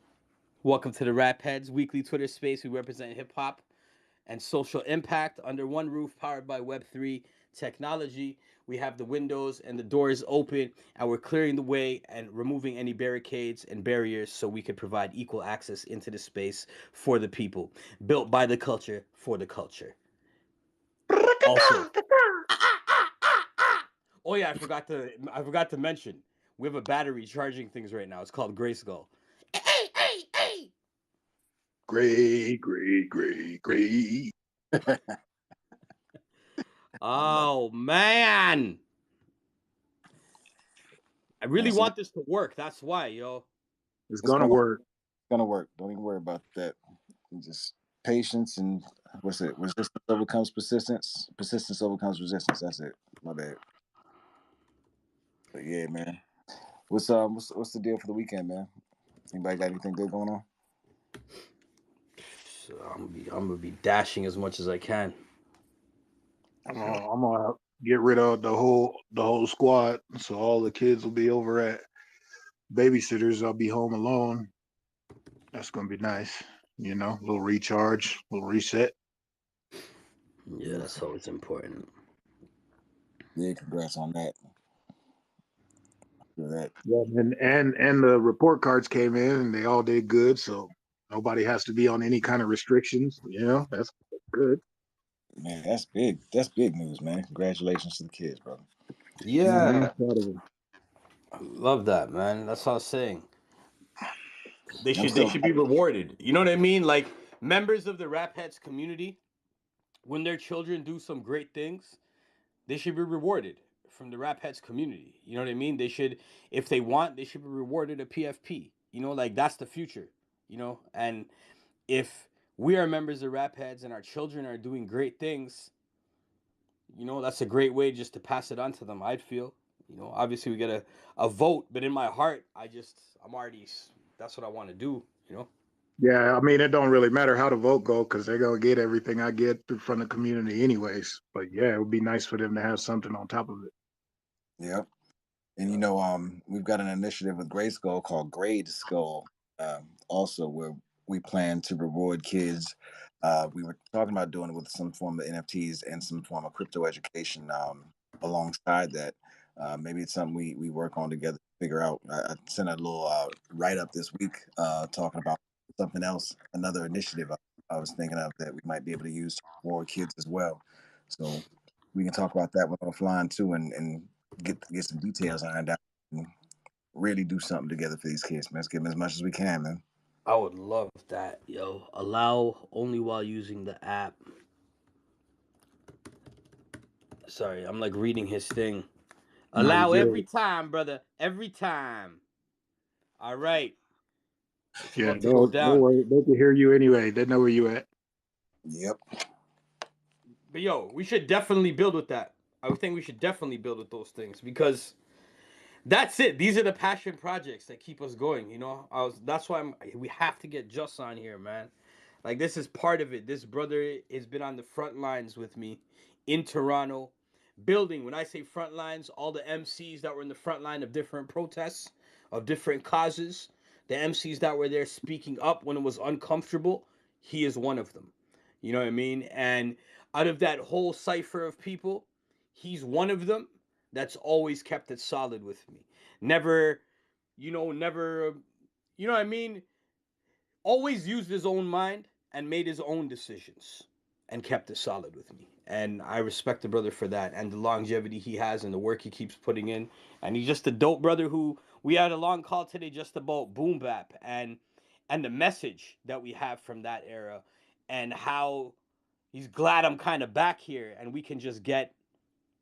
Welcome to the Rap Heads weekly Twitter space. We represent hip hop and social impact under one roof, powered by Web3 technology. We have the windows and the doors open, and we're clearing the way and removing any barricades and barriers so we can provide equal access into the space for the people. Built by the culture for the culture. Also, oh yeah, I forgot to mention, we have a battery charging things right now. It's called GRYSKLL. Great. Oh man, I really want this to work. That's why, yo. It's gonna work. It's gonna work. Don't even worry about that. Just patience and what's it? Resistance overcomes persistence. Persistence overcomes resistance. That's it. My bad. But yeah, man. What's the deal for the weekend, man? Anybody got anything good going on? So I'm gonna be dashing as much as I can. I'm gonna get rid of the whole squad, so all the kids will be over at babysitters. I'll be home alone. That's gonna be nice, you know. A little recharge, a little reset. Yeah, that's always important. Yeah, congrats on that. Yeah, and the report cards came in and they all did good, so nobody has to be on any kind of restrictions. You know, that's good. Man, that's big. That's big news, man. Congratulations to the kids, brother. Yeah, I love that, man. That's what I was saying. They should be rewarded. You know what I mean? Like members of the Rap Heads community, when their children do some great things, they should be rewarded from the Rap Heads community. You know what I mean? They should, if they want, they should be rewarded a PFP. You know, like that's the future. You know, and if we are members of Rap Heads and our children are doing great things, you know, that's a great way just to pass it on to them. I'd feel. You know, obviously we get a vote, but in my heart, I'm already. That's what I want to do. You know. Yeah, I mean, it don't really matter how the vote go because they're gonna get everything I get from the community anyways. But yeah, it would be nice for them to have something on top of it. Yep. And you know, we've got an initiative with GRYSKLL called GRYSKLL, also where we plan to reward kids. We were talking about doing it with some form of NFTs and some form of crypto education alongside that. Maybe it's something we work on together to figure out. I sent a little write-up this week talking about something else, another initiative I was thinking of that we might be able to use to reward kids as well. So we can talk about that one offline too and get some details ironed out and really do something together for these kids, man. Let's give them as much as we can, man. I would love that, yo. Allow only while using the app. Sorry, I'm like reading his thing. No, Allow you every good. time, brother. Every time. All right. It's Yeah, about to go don't down. worry. They can hear you anyway. They know where you at. Yep. But yo, we should definitely build with that. I think we should definitely build with those things because that's it. These are the passion projects that keep us going. You know, That's why we have to get Just on here, man. Like this is part of it. This brother has been on the front lines with me in Toronto, building. When I say front lines, all the MCs that were in the front line of different protests, of different causes, the MCs that were there speaking up when it was uncomfortable. He is one of them. You know what I mean? And out of that whole cipher of people, he's one of them that's always kept it solid with me. Never, never, you know what I mean? Always used his own mind and made his own decisions and kept it solid with me. And I respect the brother for that and the longevity he has and the work he keeps putting in. And he's just a dope brother who we had a long call today just about boom bap and the message that we have from that era and how he's glad I'm kind of back here and we can just get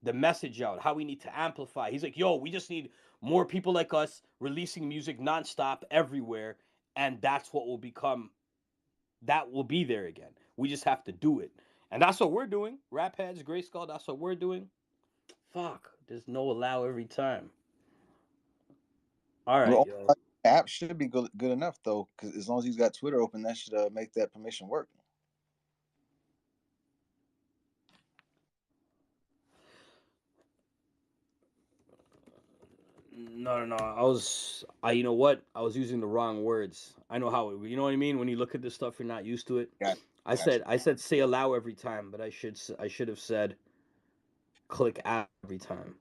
the message out, how we need to amplify. He's like, yo, we just need more people like us releasing music nonstop everywhere, and that's what will become, that will be there again. We just have to do it. And that's what we're doing. Rap Heads, GRYSKLL, that's what we're doing. Fuck, there's no allow every time. All right, Well, yo. app should be good enough though, because as long as he's got Twitter open, that should make that permission work. No. You know what? I was using the wrong words. I know how you know what I mean? When you look at this stuff, you're not used to it. Got, I said say allow every time, but I should have said click out every time.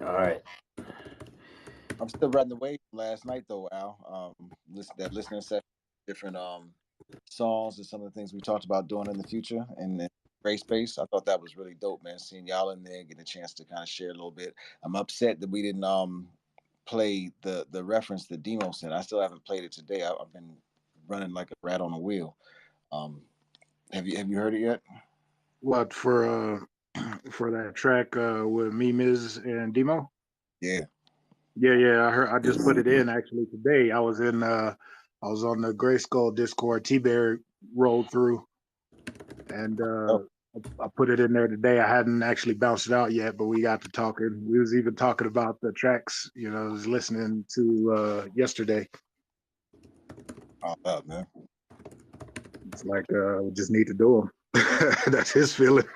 All right. I'm still riding the wave from last night though, Al. That listening session, different songs and some of the things we talked about doing in the future and Gray Space. I thought that was really dope, man. Seeing y'all in there, getting a chance to kind of share a little bit. I'm upset that we didn't play the reference that Demo sent. I still haven't played it today. I've been running like a rat on a wheel. Have you heard it yet? What for that track with me, Miz, and Demo? Yeah. Yeah. I just put it in actually today. I was on the GRYSKLL Discord. T-Bear rolled through, and I put it in there today. I hadn't actually bounced it out yet, but we got to talking. We was even talking about the tracks. You know, I was listening to yesterday. Oh, man. It's like we just need to do them. That's his feeling.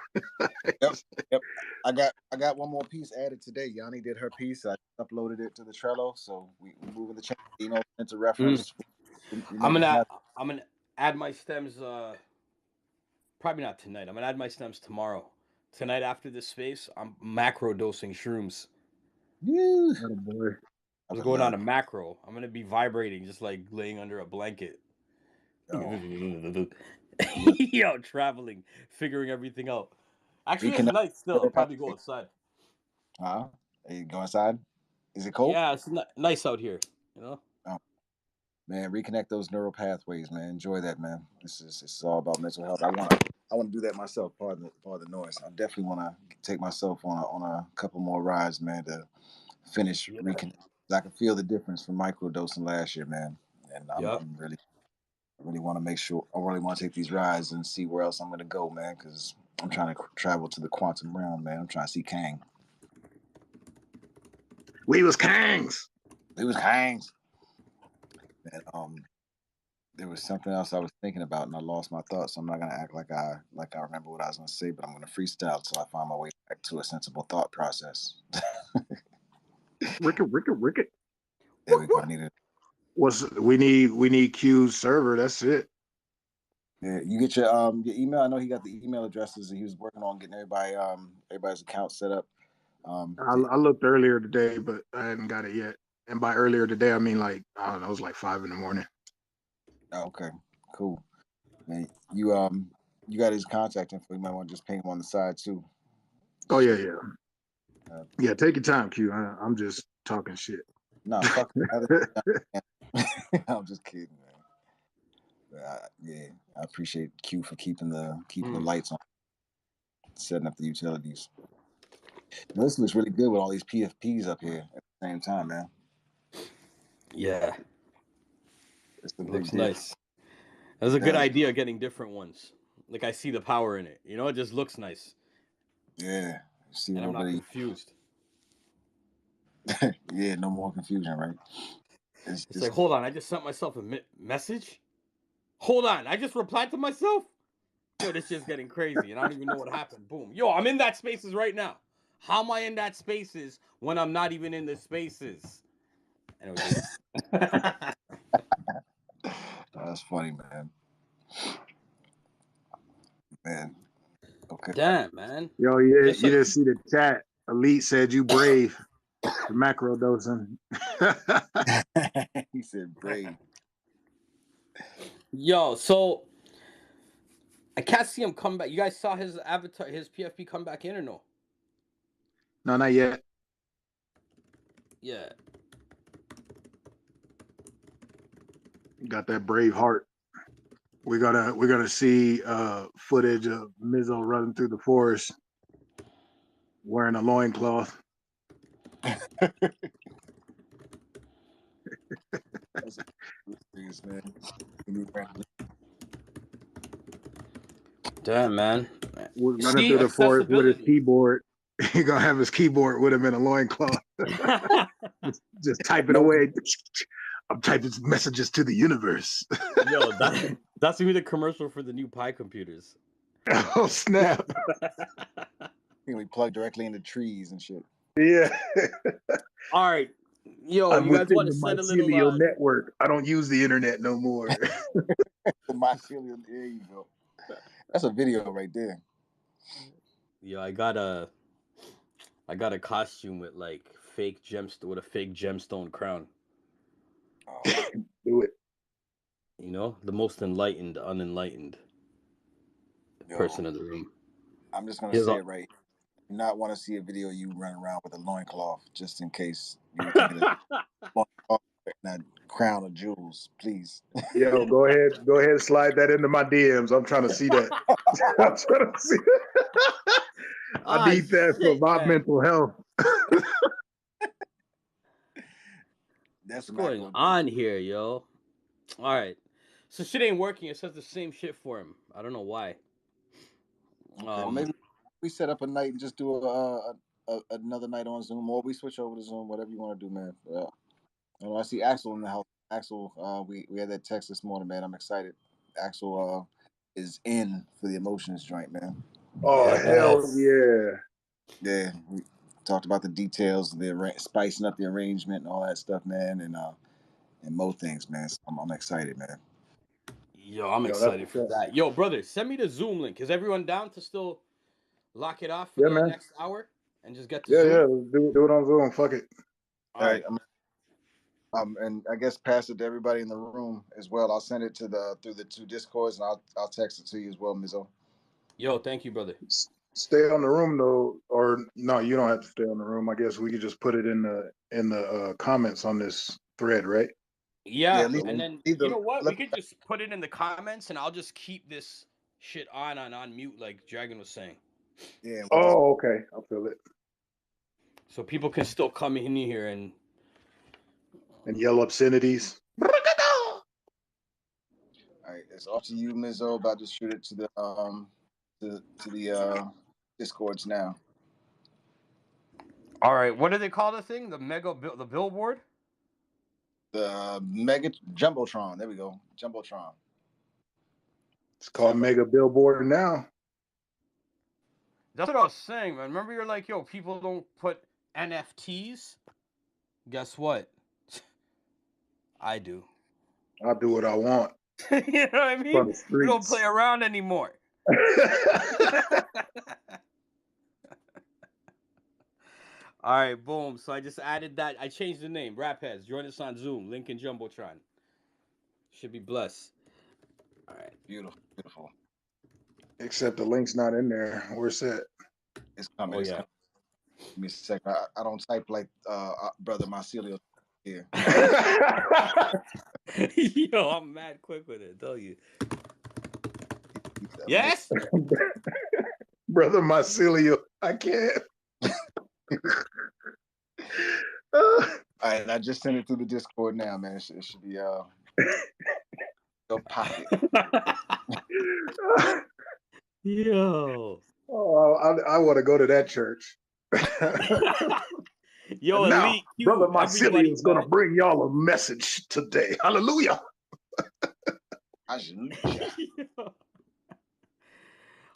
Yep. I got one more piece added today. Yanni did her piece. I uploaded it to the Trello, so we moving the change. Into reference. I'm gonna add my stems. Probably not tonight. I'm gonna add my stems tomorrow. Tonight after this space, I'm macro dosing shrooms. Yeah. Oh, boy. I was going on a macro. I'm gonna be vibrating, just like laying under a blanket. Yo, traveling, figuring everything out. Actually, it's nice still. I'll probably go outside. Are you going outside? Is it cold? Yeah, it's nice out here. You know. Oh, man, reconnect those neural pathways, man. Enjoy that, man. It's all about mental health. I want to do that myself. Pardon the noise. I definitely want to take myself on a couple more rides, man, to finish reconnect. I can feel the difference from microdosing last year, man. And I'm really want to make sure. I really want to take these rides and see where else I'm going to go, man. Because I'm trying to travel to the quantum realm, man. I'm trying to see Kang. We was Kangs. And there was something else I was thinking about, and I lost my thoughts. So I'm not gonna act like I remember what I was gonna say, but I'm gonna freestyle till I find my way back to a sensible thought process. Ricket. There we go. I need it. We need Q's server. That's it. Yeah, you get your email. I know he got the email addresses, and he was working on getting everybody's account set up. I looked earlier today, but I hadn't got it yet. And by earlier today, I mean like I don't know, it was like 5 a.m. Oh, okay, cool. Man, you got his contact info. You might want to just ping him on the side too. Oh yeah. Yeah, take your time, Q. I'm just talking shit. No, fuck. I'm just kidding, man. Yeah, I appreciate Q for keeping the lights on, setting up the utilities. This looks really good with all these PFPs up here at the same time, man. Yeah, It's the looks big deal. nice. That's a good idea, getting different ones. Like, I see the power in it. You know, it just looks nice. Yeah. See a And I'm little not bit confused. yeah, no more confusion, right? It's like, hold on, I just sent myself a message? Hold on, I just replied to myself? Yo, this shit's getting crazy, and I don't even know what happened. Boom. Yo, I'm in that spaces right now. How am I in that spaces when I'm not even in the spaces? Anyway. That's funny, man. Man. Okay. Damn, man. Yo, you didn't see the chat. Elite said you brave. The macro dosing. He said brave. Yo, so I can't see him come back. You guys saw his avatar, his PFP come back in or no? No, not yet. Yeah. Got that brave heart. We're gonna see footage of Mizzo running through the forest wearing a loincloth. That's man. Damn, man. We're running through the forest with his keyboard. He's gonna have his keyboard with him in a loincloth. just type it away. I'm typing messages to the universe. Yo, that's gonna be the commercial for the new Pi computers. Oh snap! We plug directly into trees and shit. Yeah. All right, yo, I'm you guys want to the send a mycelial little network. I don't use the internet no more. The mycelial. There you go. That's a video right there. Yo, I got a costume with like a fake gemstone crown. Oh. Do it. You know, the most enlightened, unenlightened person in the room. I'm just gonna say it right. You not want to see a video you run around with a loincloth just in case you get a loincloth and that crown of jewels, please. Yo, go ahead, slide that into my DMs. I'm trying to see that. I'm trying to see. I need that for my mental health. That's what's going on here, yo. All right, so shit ain't working. It says the same shit for him. I don't know why. Well, maybe we set up a night and just do another night on Zoom, or we switch over to Zoom, whatever you want to do, man. I see Axel in the house. Axel, we had that text this morning, man. I'm excited. Axel is in for the emotions joint, man. Oh, hell yeah. Yeah, we talked about the details, the spicing up the arrangement and all that stuff, man, and more things, man. So I'm excited, man. Yo, I'm excited for that. Yo, brother, send me the Zoom link. Is everyone down to still lock it off for the next hour and just get to Zoom? Yeah, do it on Zoom. Fuck it. All right. And I guess pass it to everybody in the room as well. I'll send it through the two Discords, and I'll text it to you as well, Mizzo. Yo, thank you, brother. Stay on the room though, or no, you don't have to stay on the room. I guess we could just put it in the comments on this thread, right? Yeah, and then you know what? We could just put it in the comments, and I'll just keep this shit on mute, like Dragon was saying. Yeah. Oh, okay. I feel it. So people can still come in here and yell obscenities. All right, it's up to you, Mizzo. About to shoot it to the Discords now. All right, what do they call the thing? The billboard? The mega jumbotron. There we go, jumbotron. It's called Mega Billboard now. That's what I was saying, man. Remember, you're like, yo, people don't put NFTs. Guess what? I do. I'll do what I want. You know what I mean? We don't play around anymore. All right, boom. So I just added that. I changed the name. Rap Heads. Join us on Zoom. Link in Jumbotron. Should be blessed. All right. Beautiful. Except the link's not in there. We're set. It's coming. Oh, yeah. Give me a second. I don't type like brother mycelial here. Yo, I'm mad quick with it. Tell you. Yes. Brother Mycelial, I can't. All right, I just sent it through the Discord now, man. It should be your pocket. Yo. Oh, I want to go to that church. Yo, Now, Elite Q, Brother everybody, Mycelial is going to bring y'all a message today. Hallelujah.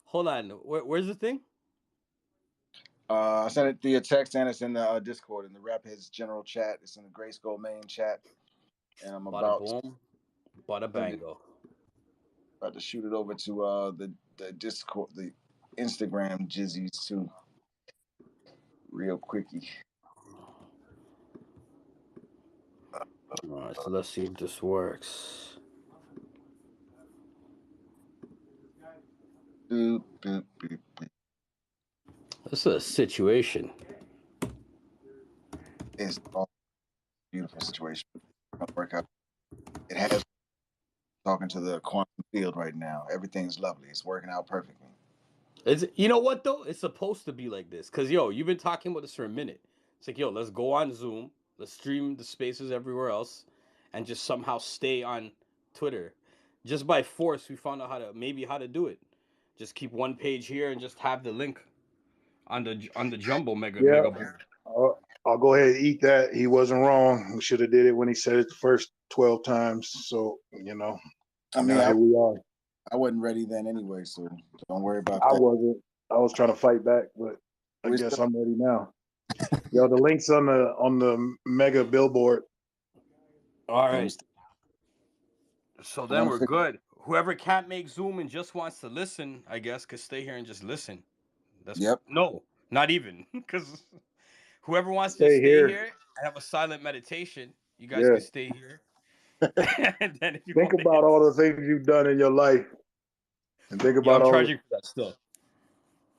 Hold on. Where's the thing? I sent it via text and it's in the Discord in the Rap Heads general chat. It's in the GRYSKLL main chat, and I'm Bada boom, bada bango. About to shoot it over to the Discord, the Instagram jizzies too, real quickie. All right, so let's see if this works. Boop, boop, boop, boop. This is a situation. It's a beautiful situation. Work out. It has talking to the quantum field right now. Everything's lovely. It's working out perfectly. You know what though? It's supposed to be like this. Cause yo, you've been talking about this for a minute. It's like, yo, let's go on Zoom, let's stream the spaces everywhere else, and just somehow stay on Twitter. Just by force, we found out how to do it. Just keep one page here and just have the link on the jumbo mega board. I'll go ahead and eat that. He wasn't wrong. We should have did it when he said it the first 12 times. So, you know, I mean, here we are. I wasn't ready then anyway, so don't worry about I that. wasn't. I was trying to fight back, but I guess I'm ready now. Yo, the link's on the mega billboard. All right. So then we're good. Whoever can't make Zoom and just wants to listen, I guess, could stay here and just listen. No, not even. Because whoever wants to stay here and have a silent meditation, you guys can stay here. And then if you think about all the things you've done in your life, and think about I'm charging for that still.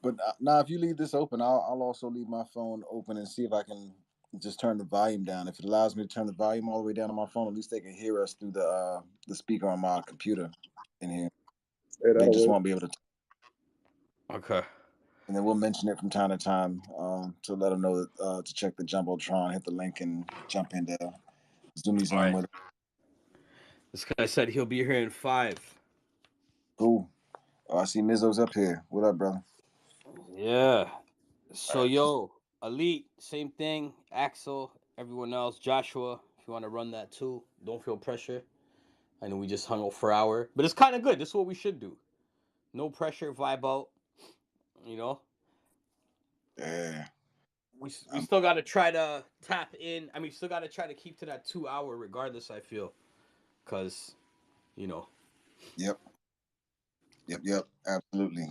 But now, if you leave this open, I'll also leave my phone open and see if I can just turn the volume down. If it allows me to turn the volume all the way down on my phone, at least they can hear us through the speaker on my computer in here. They just won't be able to. Okay. And then we'll mention it from time to time to let them know that, to check the Jumbotron, hit the link, and jump into Zoomy Zoom with it. This guy said he'll be here in 5. Cool. Oh, I see Mizzo's up here. What up, brother? Yeah. So, yo, Elite, same thing. Axel, everyone else. Joshua, if you want to run that too, don't feel pressure. I know we just hung out for an hour, but it's kind of good. This is what we should do. No pressure, vibe out. You know? Yeah. We still got to try to tap in. I mean, still got to try to keep to that 2 hour regardless, I feel. Because, you know. Yep. Absolutely.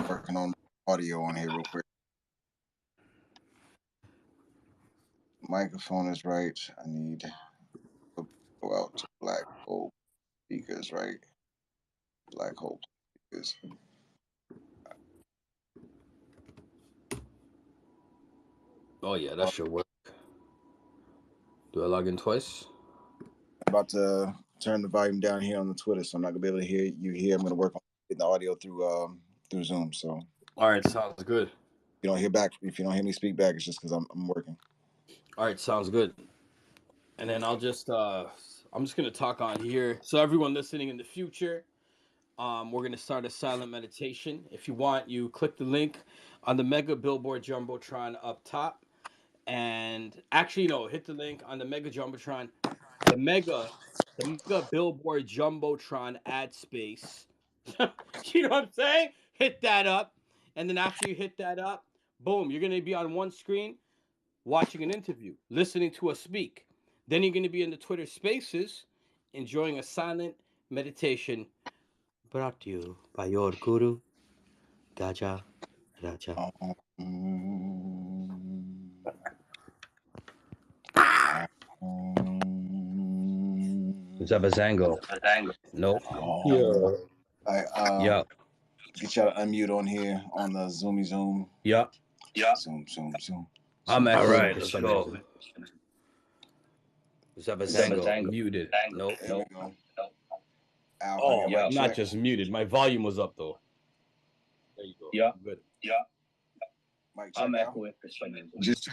Working on audio on here real quick. Microphone is right. I need to go out to black hole speakers, right? Black hole speakers. Oh, yeah, that should work. Do I log in twice? I'm about to turn the volume down here on the Twitter, so I'm not going to be able to hear you here. I'm going to work on getting the audio through Zoom. So, all right, sounds good. If you don't hear me speak back, it's just because I'm working. All right, sounds good. And then I'm just gonna talk on here. So everyone listening in the future, we're gonna start a silent meditation. If you want, you click the link on the Mega Billboard Jumbotron up top, and actually no, hit the link on the Mega Jumbotron, the Mega Billboard Jumbotron ad space. You know what I'm saying? Hit that up, and then after you hit that up, boom, you're gonna be on one screen watching an interview, listening to us speak. Then you're going to be in the Twitter Spaces, enjoying a silent meditation brought to you by your guru, Gaja Raja. Zabazango. No. Yeah. Get y'all to unmute on here on the Zoomy Zoom. Yeah. Zoom. I'm at all right. Let's go. Zabazango muted. Nope. Al, Oh, yeah, I'm not just muted. My volume was up though. There you go. Yeah. Good. Yeah. Mic check. I'm echoing for some reason. Just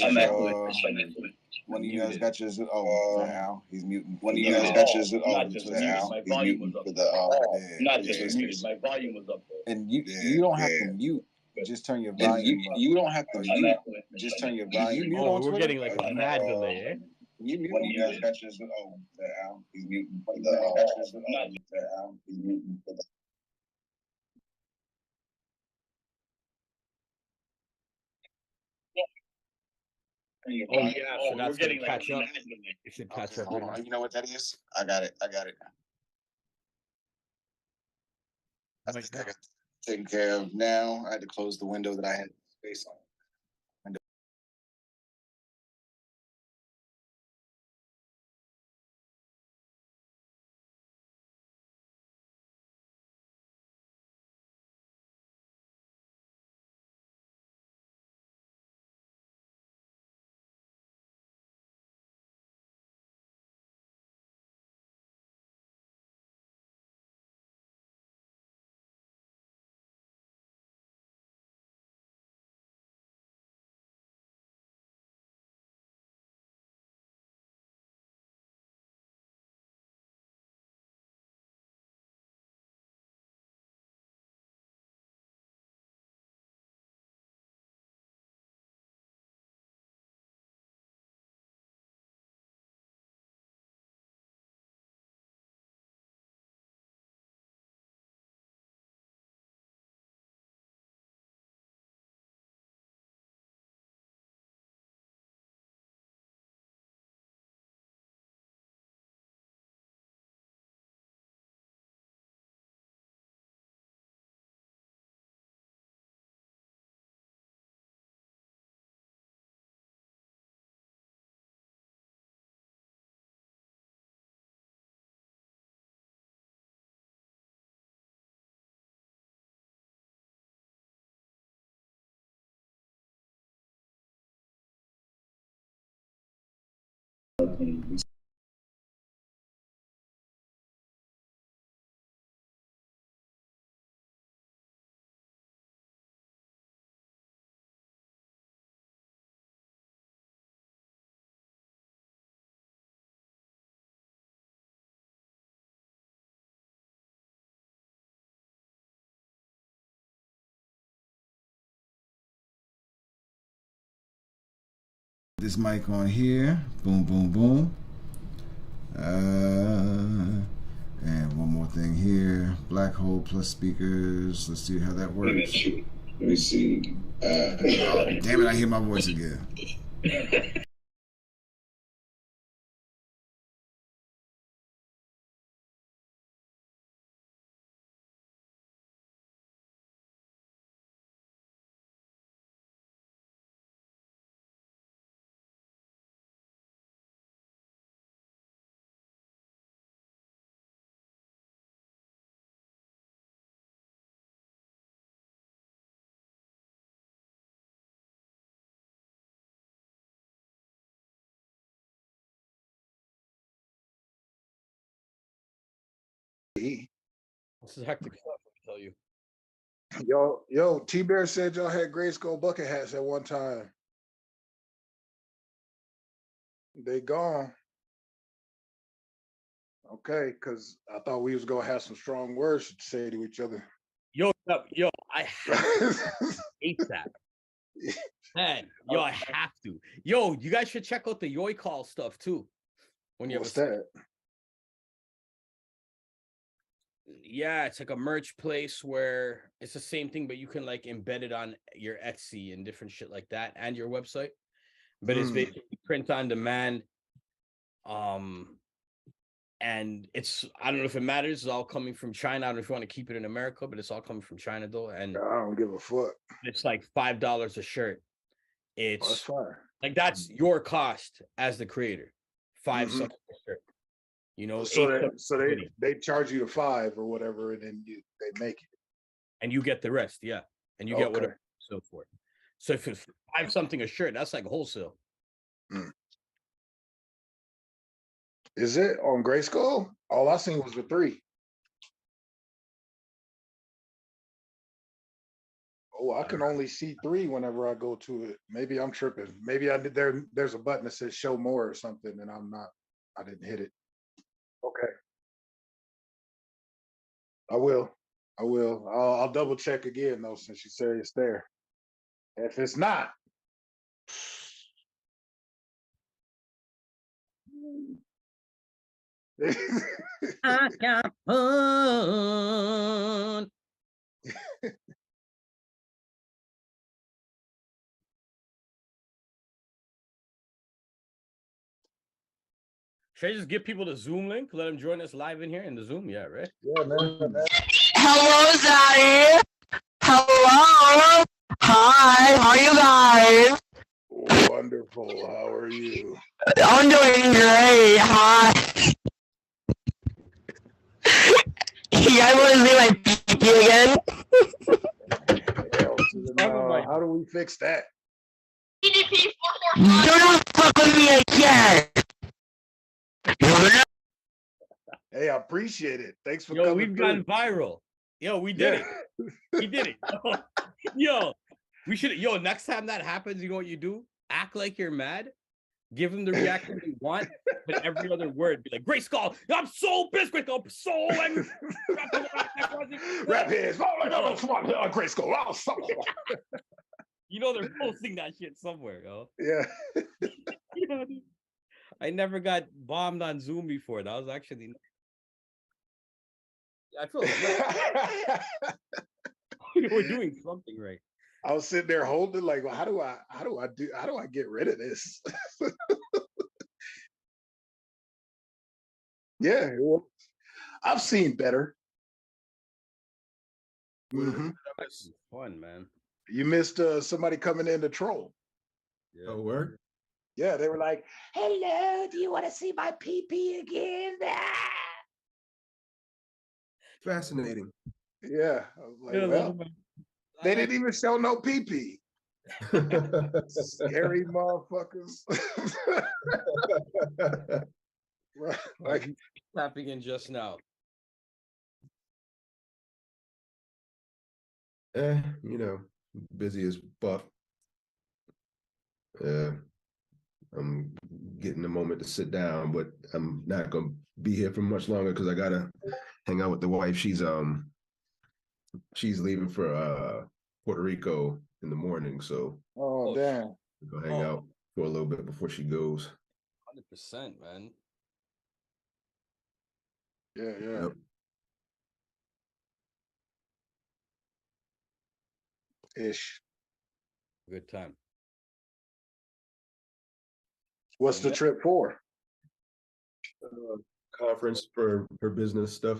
I'm echoing for some reason. one of you guys got yours. Oh, Al, he's muting. One of you guys got yours. Not just muted. Al, My he's volume muting was up. for the Not just muted. My volume was up. And you don't have to mute. Just turn your volume up. You don't have to mute. Just turn your volume. Oh, we're getting like a mad delay, eh? One of you guys got yours. Al, he's muting for the. Al, he's muting for the. Oh yeah, so that's gonna catch up. It should catch up. Hold on. You know what that is? I got it. I think I got it taken care of now. I had to close the window that I had space on. This mic on here, boom, boom, boom. And one more thing here, black hole plus speakers. Let's see how that works. Let me see. Damn it, I hear my voice again. This is hectic stuff, let me tell you. Yo, T-Bear said y'all had GRYSKLL bucket hats at one time. They gone. Okay, because I thought we was gonna have some strong words to say to each other. Yo, I hate that. Man, yo, I have to. Yo, you guys should check out the Yoi Call stuff too. When you What's that? Yeah, it's like a merch place where it's the same thing, but you can like embed it on your Etsy and different shit like that and your website. But it's basically print on demand. And it's, I don't know if it matters, it's all coming from China. I don't know if you want to keep it in America, but it's all coming from China though. And I don't give a fuck. It's like $5 a shirt. It's that's fine. Like that's your cost as the creator. $5 a shirt. You know, so they charge you the $5 or whatever, and then they make it, and you get the rest, yeah, and you get whatever so for it. So if it's $5 something a shirt, that's like wholesale. Is it on GRYSKLL? All I seen was the 3. Oh, I can only see 3 whenever I go to it. Maybe I'm tripping. Maybe I did there's a button that says show more or something, and I didn't hit it. Okay. I will. I'll double check again though, since you say it's there. If it's not, I got fun. Should I just give people the Zoom link? Let them join us live in here in the Zoom? Yeah, right? yeah, man. Hello, Zaddy. Hello. Hi. How are you guys? Wonderful. How are you? I'm doing great. Hi. You guys want to see my pee again? Hell to the no. How do we fix that? Do not fuck with me again. Hey, I appreciate it. Thanks for Yo, coming we've through. gone viral. Yo, we did it. We did it. Yo, we should. Yo, next time that happens, you know what you do? Act like you're mad. Give them the reaction they want, but every other word be like, GRYSKLL, I'm so pissed, GRYSKLL, I'm so angry. Rap heads. No, come on, GRYSKLL. Oh, You know they're posting that shit somewhere, yo. yeah. I never got bombed on Zoom before. That was actually. I feel like we're doing something right. I was sitting there holding like, how do I get rid of this? Yeah, well, I've seen better. Mm-hmm. This is fun, man. You missed somebody coming in to troll. Yeah. Oh, word? Yeah, they were like, hello, do you want to see my PP again? Fascinating. Yeah, I was like, well, they didn't even show no PP. Scary motherfuckers. Like tapping in just now. You know, busy as fuck. I'm getting a moment to sit down, but I'm not gonna be here for much longer because I gotta hang out with the wife. She's leaving for Puerto Rico in the morning, so oh damn, we'll hang out for a little bit before she goes. 100%, man. Yeah. Yep. Ish. Good time. What's the trip for? Conference for her business stuff.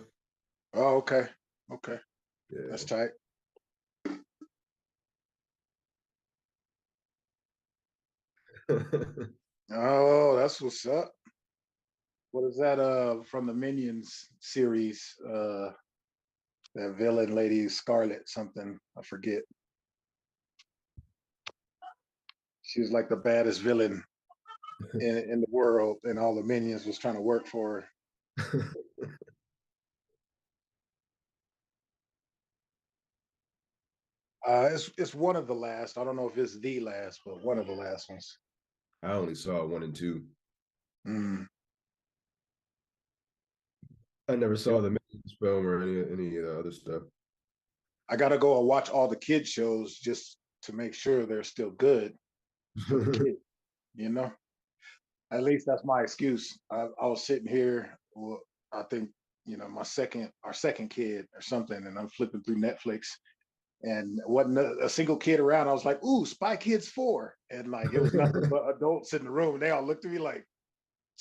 Oh, okay. Yeah. That's tight. Oh, that's what's up. What is that from the Minions series? That villain lady, Scarlet something, I forget. She was like the baddest villain in the world, and all the Minions was trying to work for her. It's one of the last. I don't know if it's the last, but one of the last ones. I only saw 1 and 2. I never saw the Minions film or any of the other stuff. I gotta go and watch all the kid shows just to make sure they're still good for the kid. You know, at least that's my excuse. I was sitting here. Well, I think our second kid or something, and I'm flipping through Netflix, and wasn't a single kid around. I was like, "Ooh, Spy Kids 4," and like it was nothing but adults in the room. And they all looked at me like,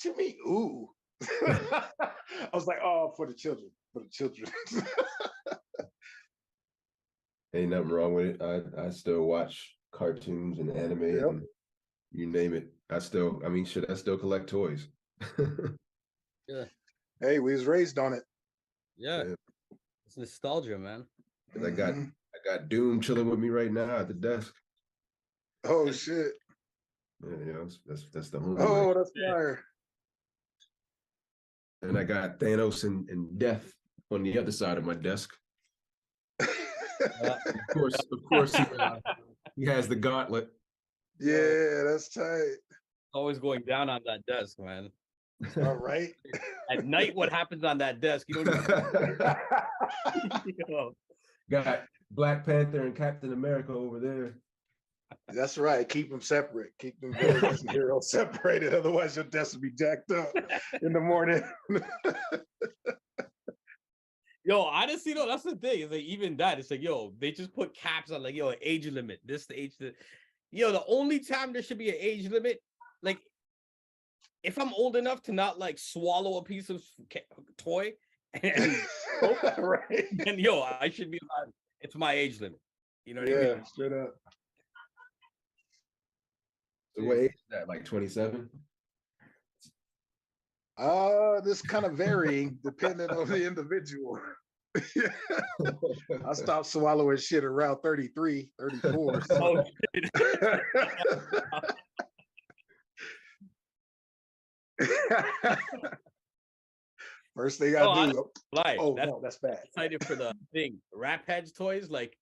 "What you mean, ooh?" I was like, "Oh, for the children." Ain't nothing wrong with it. I still watch cartoons and anime and you name it. I still collect toys. Yeah. Hey, we was raised on it. Yeah. It's nostalgia, man. I got Doom chilling with me right now at the desk. Oh shit. Yeah, that's the home. Oh, that's fire. And I got Thanos and Death on the other side of my desk. Of course, he has the gauntlet. Yeah, that's tight. Always going down on that desk, man. All right. At night, what happens on that desk? You don't even... Got Black Panther and Captain America over there. That's right. Keep them separate. Keep them villains and heroes separated. Otherwise, your desk will be jacked up in the morning. Yo, honestly, though, that's the thing. It's like even that. It's like, yo, they just put caps on like, yo, age limit. This the age that. Yo, the only time there should be an age limit, like, if I'm old enough to not like swallow a piece of toy, and right, then yo, I should be allowed. It's my age limit. You know what I mean? Yeah, straight up. So what age is that? Like 27? This kind of varying depending on the individual. I stopped swallowing shit around 33, 34. So. First thing I do. That's bad. Excited for the thing. Rap Heads toys, like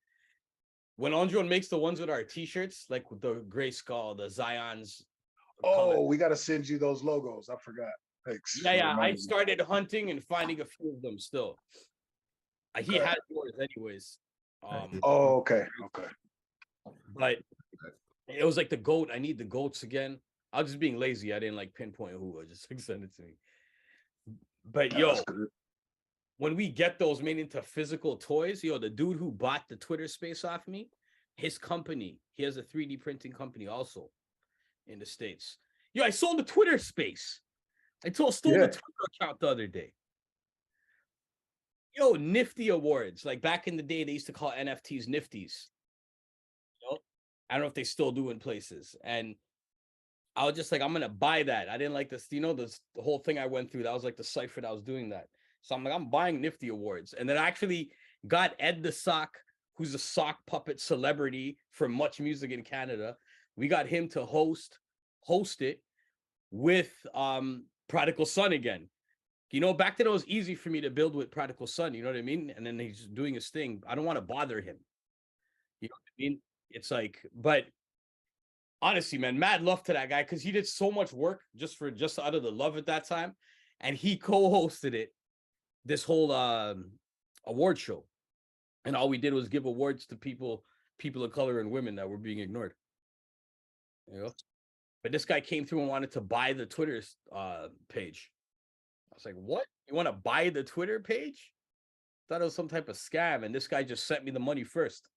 when Andron makes the ones with our t-shirts, like with the GRYSKLL, the Zion's. Oh, we got to send you those logos. I forgot. Thanks. Yeah. I started hunting and finding a few of them still. He had yours anyways. Okay. But it was like the goat. I need the goats again. I was just being lazy. I didn't like pinpoint who. I just like send it to me. But yo, when we get those made into physical toys, yo, the dude who bought the Twitter space off me, his company, he has a 3D printing company also in the States. Yo, I sold the Twitter space. I stole the Twitter account the other day. Yo, Nifty Awards. Like back in the day, they used to call NFTs Nifties. You know? I don't know if they still do in places. And I was just like, I'm gonna buy that. I didn't like this, the whole thing I went through. That was like the cipher that I was doing that. So I'm like, I'm buying Nifty Awards. And then I actually got Ed the Sock, who's a sock puppet celebrity for Much Music in Canada. We got him to host it with Prodigal Son again. You know, back then it was easy for me to build with Prodigal Son, you know what I mean? And then he's doing his thing. I don't want to bother him. You know what I mean? It's like, but honestly, man, mad love to that guy because he did so much work just out of the love at that time. And he co-hosted it, this whole award show. And all we did was give awards to people of color and women that were being ignored. You know? But this guy came through and wanted to buy the Twitter page. I was like, what? You want to buy the Twitter page? Thought it was some type of scam. And this guy just sent me the money first.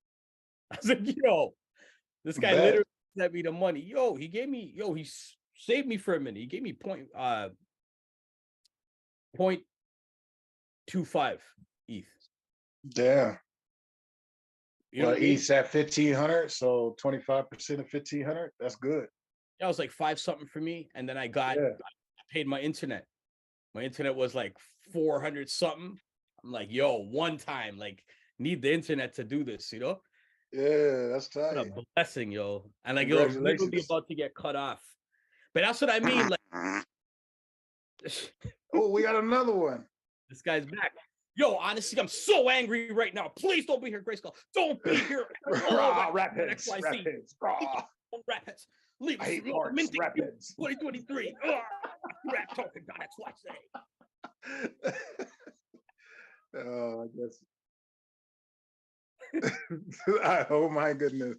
I was like, yo, this guy literally sent me the money. Yo, he saved me for a minute. He gave me 0.25 ETH. Damn. You know, ETH's at 1,500, so 25% of 1,500. That's good. That was like 5 something for me. And then I paid my internet. My internet was like 400 something. I'm like, yo, one time, like, need the internet to do this, you know? Yeah, that's tight. What a blessing, yo. And like, yo, literally about to get cut off. But that's what I mean. Like, oh, we got another one. This guy's back. Yo, honestly, I'm so angry right now. Please don't be here, GRYSKLL. Don't be here. Rap Heads. Rap Heads. Leave I hate parts. Rap Heads. 2023. Rap talking. That's what I say. Oh, I guess. Oh my goodness.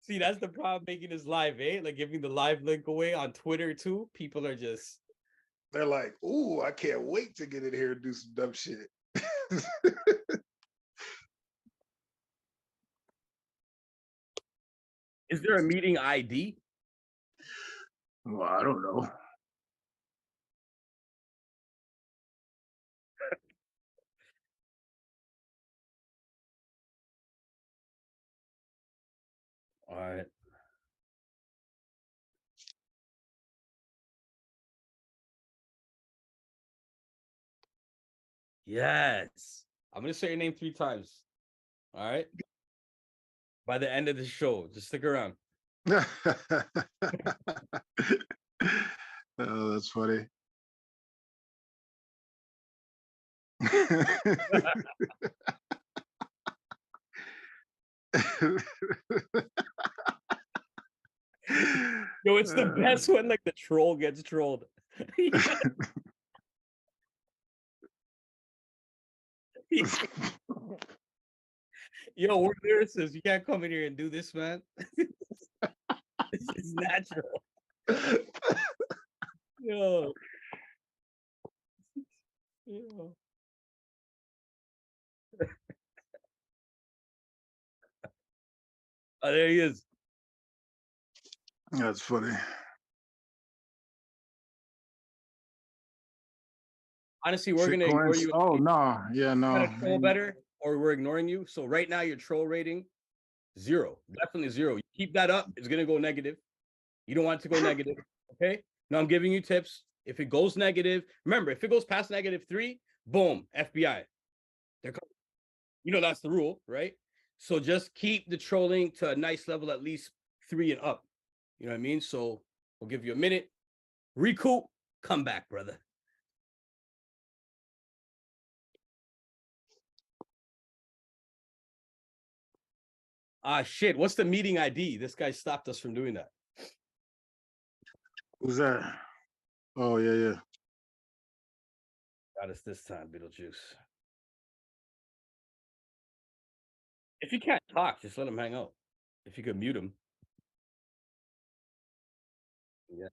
See, that's the problem making this live, eh? Like giving the live link away on Twitter too. People are just, they're like, ooh, I can't wait to get in here and do some dumb shit. Is there a meeting ID? Well, I don't know. All right. Yes. I'm going to say your name 3 times. All right. By the end of the show, just stick around. Oh, that's funny. Yo, it's the best when like the troll gets trolled. Yo, we're lyricists. You can't come in here and do this, man. This is natural. Yo. Yo. Oh, there he is. That's funny. Honestly, we're gonna ignore you. Oh no, yeah, no. Gonna troll better, or we're ignoring you. So right now, your troll rating 0, definitely 0. You keep that up, it's gonna go negative. You don't want it to go negative. Okay. Now I'm giving you tips. If it goes negative, remember, if it goes past -3, boom, FBI. They're coming. You know that's the rule, right? So just keep the trolling to a nice level, at least 3 and up. You know what I mean? So we'll give you a minute, recoup, come back, brother. Ah, shit. What's the meeting ID? This guy stopped us from doing that. Who's that? Oh, yeah. Got us this time, Beetlejuice. If you can't talk, just let him hang out. If you could mute him. Yeah.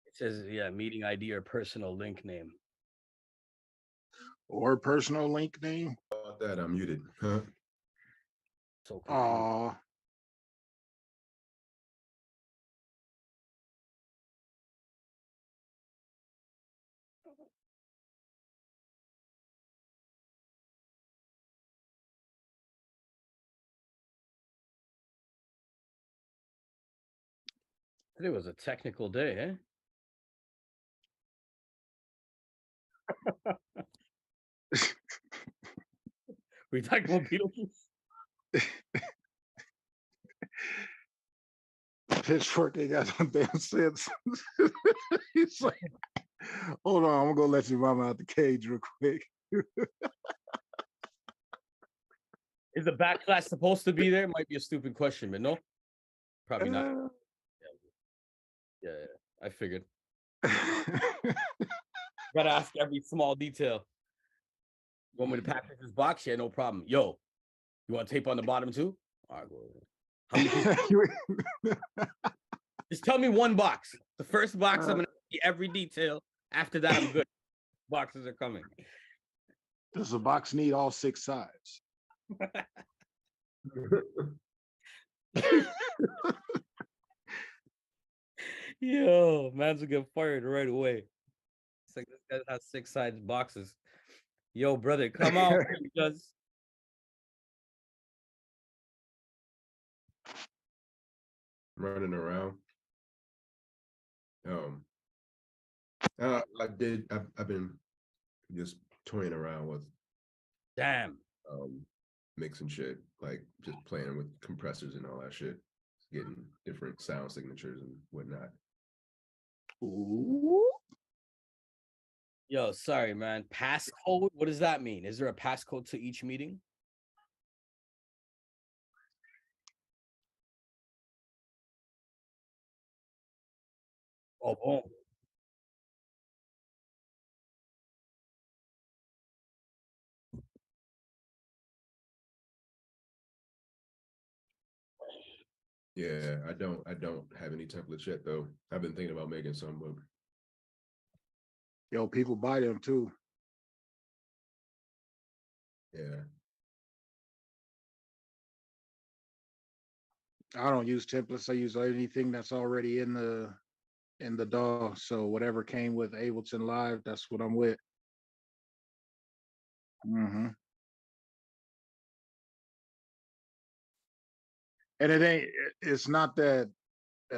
It says, yeah, meeting ID or personal link name. Or personal link name. About that, I'm muted. Huh? So Aw. Today was a technical day, eh? We talking about Beetlejuice? Pitchfork ain't got no damn sense. He's like, hold on, I'm gonna go let your mama out the cage real quick. Is the backlash supposed to be there? Might be a stupid question, but no, probably not. Yeah, I figured. Gotta ask every small detail. You want me to package this box? Yeah, no problem. Yo, you want tape on the bottom too? All right, go ahead. How many Just tell me one box. The first box, I'm gonna see every detail. After that, I'm good. Boxes are coming. Does the box need all 6 sides? Yo, man's gonna get fired right away. It's like this guy has 6 sides boxes. Yo, brother, come on, because Running around. I've been just toying around with mixing shit, like just playing with compressors and all that shit, getting different sound signatures and whatnot. Ooh. Yo, sorry, man. Passcode? What does that mean? Is there a passcode to each meeting? Oh, boom. Yeah, I don't have any templates yet though. I've been thinking about making some, but Yo, people buy them too. yeah. I don't use templates. I use anything that's already in the DAW. So whatever came with Ableton Live, that's what I'm with. Mm-hmm. And it's not that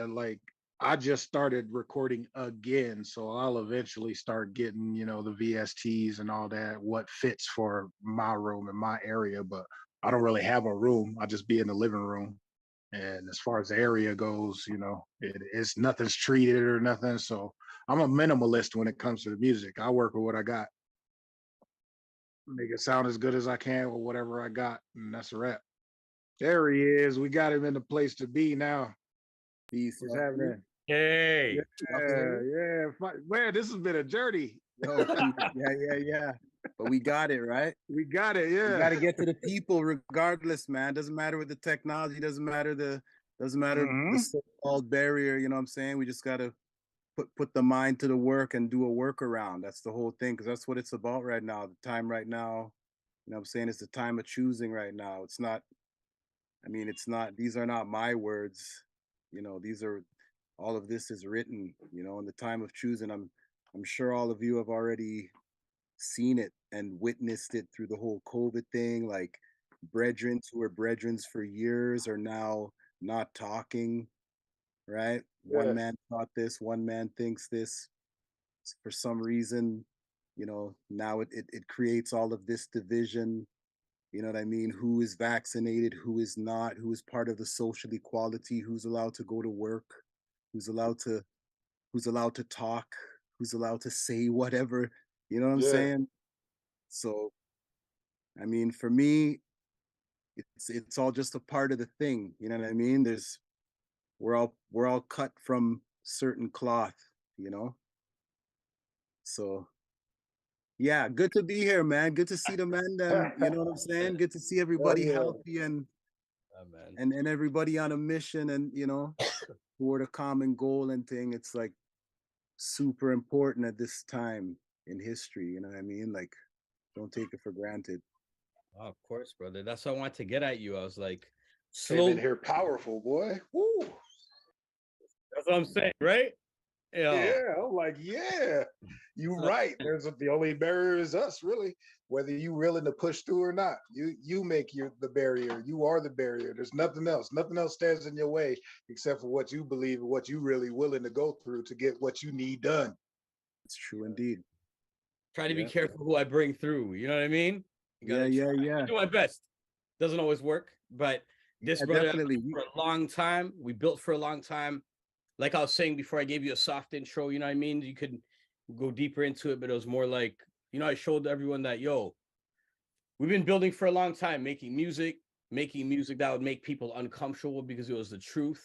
like I just started recording again, so I'll eventually start getting, the VSTs and all that, what fits for my room and my area, but I don't really have a room. I just be in the living room. And as far as the area goes, it's nothing's treated or nothing. So I'm a minimalist when it comes to the music. I work with what I got, make it sound as good as I can with whatever I got, and that's a wrap. There he is. We got him in the place to be now. Peace. What's happening? Hey. Yeah. Man, this has been a journey. Yo, yeah. But we got it, right? We got it, yeah. We got to get to the people regardless, man. Doesn't matter with the technology, doesn't matter the so-called barrier, you know what I'm saying? We just got to put the mind to the work and do a workaround. That's the whole thing, because that's what it's about right now. The time right now, you know what I'm saying? It's the time of choosing right now. It's not, these are not my words. You know, all of this is written, you know, in the time of choosing. I'm sure all of you have already seen it and witnessed it through the whole COVID thing. Like, brethren who were brethren for years are now not talking, right? Yeah. One man thought this, one man thinks this. For some reason, you know, now it creates all of this division. You know what I mean? Who is vaccinated, who is not, who is part of the social equality, who's allowed to go to work, who's allowed to talk, who's allowed to say whatever, you know what I'm saying? So, I mean, for me, it's all just a part of the thing, you know what I mean? We're all cut from certain cloth, you know? So yeah, good to be here, man. Good to see the man, you know what I'm saying? Good to see everybody healthy and everybody on a mission, and you know, toward a common goal and thing. It's like super important at this time in history, you know what I mean? Like, don't take it for granted. Oh, of course, brother. That's what I wanted to get at you. I was like, Came in here powerful, boy. Woo. That's what I'm saying, right? Yeah, I'm like, yeah, you're right. The only barrier is us, really. Whether you willing to push through or not, you make the barrier. You are the barrier. There's nothing else. Nothing else stands in your way except for what you believe and what you really willing to go through to get what you need done. It's true indeed. Try to be careful who I bring through. You know what I mean? Yeah. I do my best. Doesn't always work, but this brother definitely for a long time. We built for a long time. Like I was saying before, I gave you a soft intro, you know what I mean? You could go deeper into it, but it was more like, you know, I showed everyone that, yo, we've been building for a long time, making music that would make people uncomfortable because it was the truth,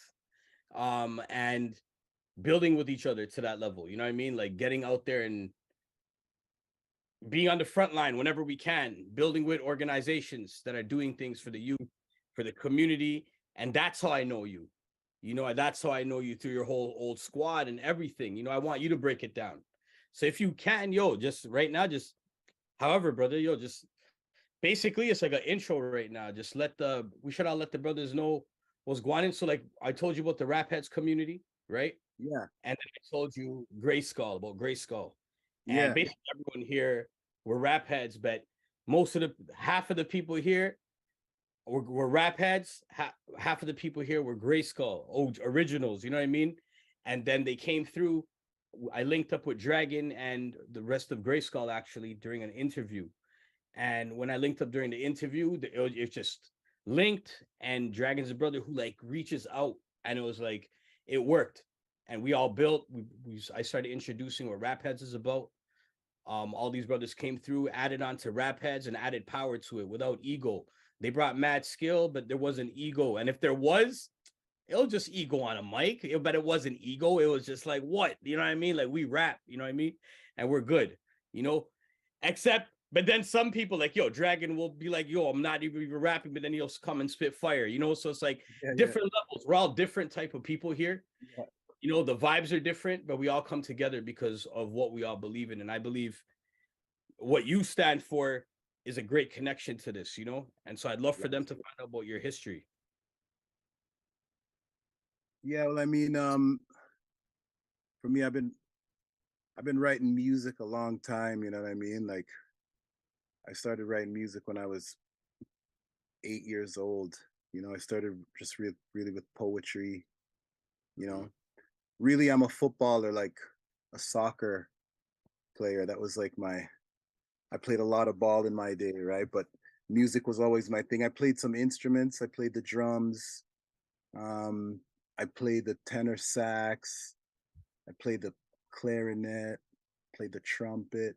and building with each other to that level, you know what I mean? Like getting out there and being on the front line whenever we can, building with organizations that are doing things for the youth, for the community, and that's how I know you. You know, that's how I know you through your whole old squad and everything. You know, I want you to break it down. So if you can, yo, just right now, just however, brother, yo, just basically it's like an intro right now. Just we should all let the brothers know what's going on. So like I told you about the Rap HEADZ community, right? Yeah. And then I told you about GRYSKLL. Yeah. And basically everyone here, we're Rap HEADZ, but half of the people here, we're Rap HEADZ. Half of the people here were GRYSKLL, originals, you know what I mean? And then they came through. I linked up with Dragon and the rest of GRYSKLL actually during an interview. And when I linked up during the interview, it just linked, and Dragon's a brother who like reaches out, and it was like, it worked. And we all built, I started introducing what Rap HEADZ is about. All these brothers came through, added on to Rap HEADZ and added power to it without ego. They brought mad skill, but there wasn't ego. And if there was, it was just ego on a mic, but it wasn't ego. It was just like, what? You know what I mean? Like, we rap, you know what I mean? And we're good, you know? But then some people like, yo, Dragon will be like, yo, I'm not even rapping, but then he'll come and spit fire, you know? So it's like different levels. We're all different type of people here. Yeah. You know, the vibes are different, but we all come together because of what we all believe in. And I believe what you stand for is a great connection to this, you know? And so I'd love for them to find out about your history. Yeah, well, I mean, for me, I've been writing music a long time, you know what I mean? Like, I started writing music when I was 8 years old. You know, I started just really with poetry, you know. Really, I'm a footballer, like a soccer player. That was like I played a lot of ball in my day, right? But music was always my thing. I played some instruments. I played the drums. I played the tenor sax. I played the clarinet, played the trumpet.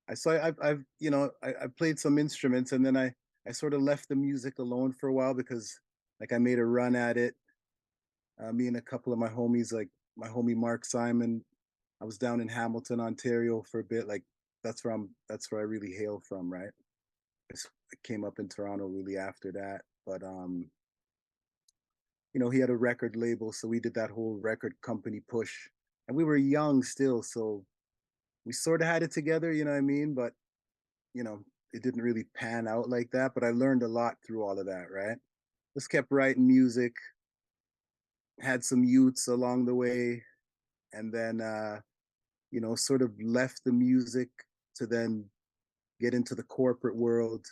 I've you know I played some instruments, and then I sort of left the music alone for a while because like I made a run at it. Me and a couple of my homies, like my homie Mark Simon, I was down in Hamilton, Ontario for a bit. Like that's where I really hail from, right? I came up in Toronto really after that, but you know, he had a record label, so we did that whole record company push, and we were young still, so we sort of had it together, you know what I mean? But you know, it didn't really pan out like that. But I learned a lot through all of that, right? Just kept writing music, had some youths along the way, and then you know, sort of left the music to then get into the corporate world,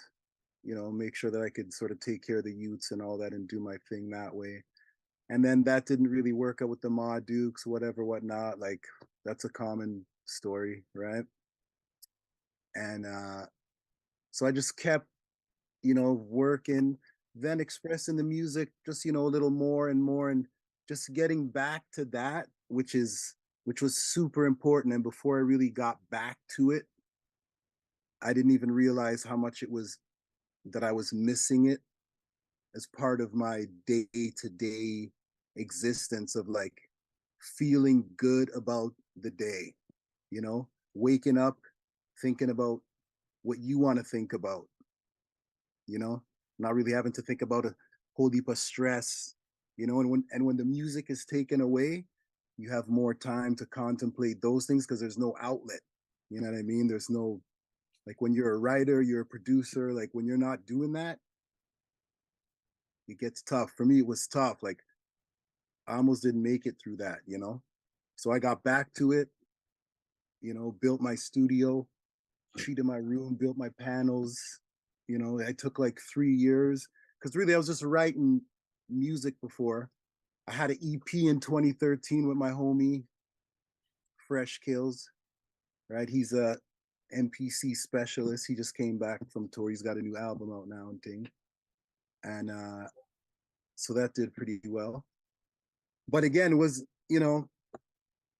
you know, make sure that I could sort of take care of the youths and all that and do my thing that way. And then that didn't really work out with the Ma Dukes, whatever, whatnot. Like that's a common story, right? And so I just kept, you know, working, then expressing the music just, you know, a little more and more, and just getting back to that, which was super important. And before I really got back to it, I didn't even realize how much it was that I was missing it as part of my day-to-day existence of like feeling good about the day, you know, waking up thinking about what you want to think about, you know, not really having to think about a whole heap of stress, you know, and when the music is taken away, you have more time to contemplate those things because there's no outlet. You know what I mean? There's no, like when you're a writer, you're a producer, like when you're not doing that, it gets tough. For me, it was tough. Like I almost didn't make it through that, you know? So I got back to it, you know, built my studio, treated my room, built my panels. You know, I took like 3 years because really I was just writing music before. I had an EP in 2013 with my homie, Fresh Kills, right? He's a NPC specialist. He just came back from tour. He's got a new album out now and thing. And so that did pretty well. But again, it was, you know,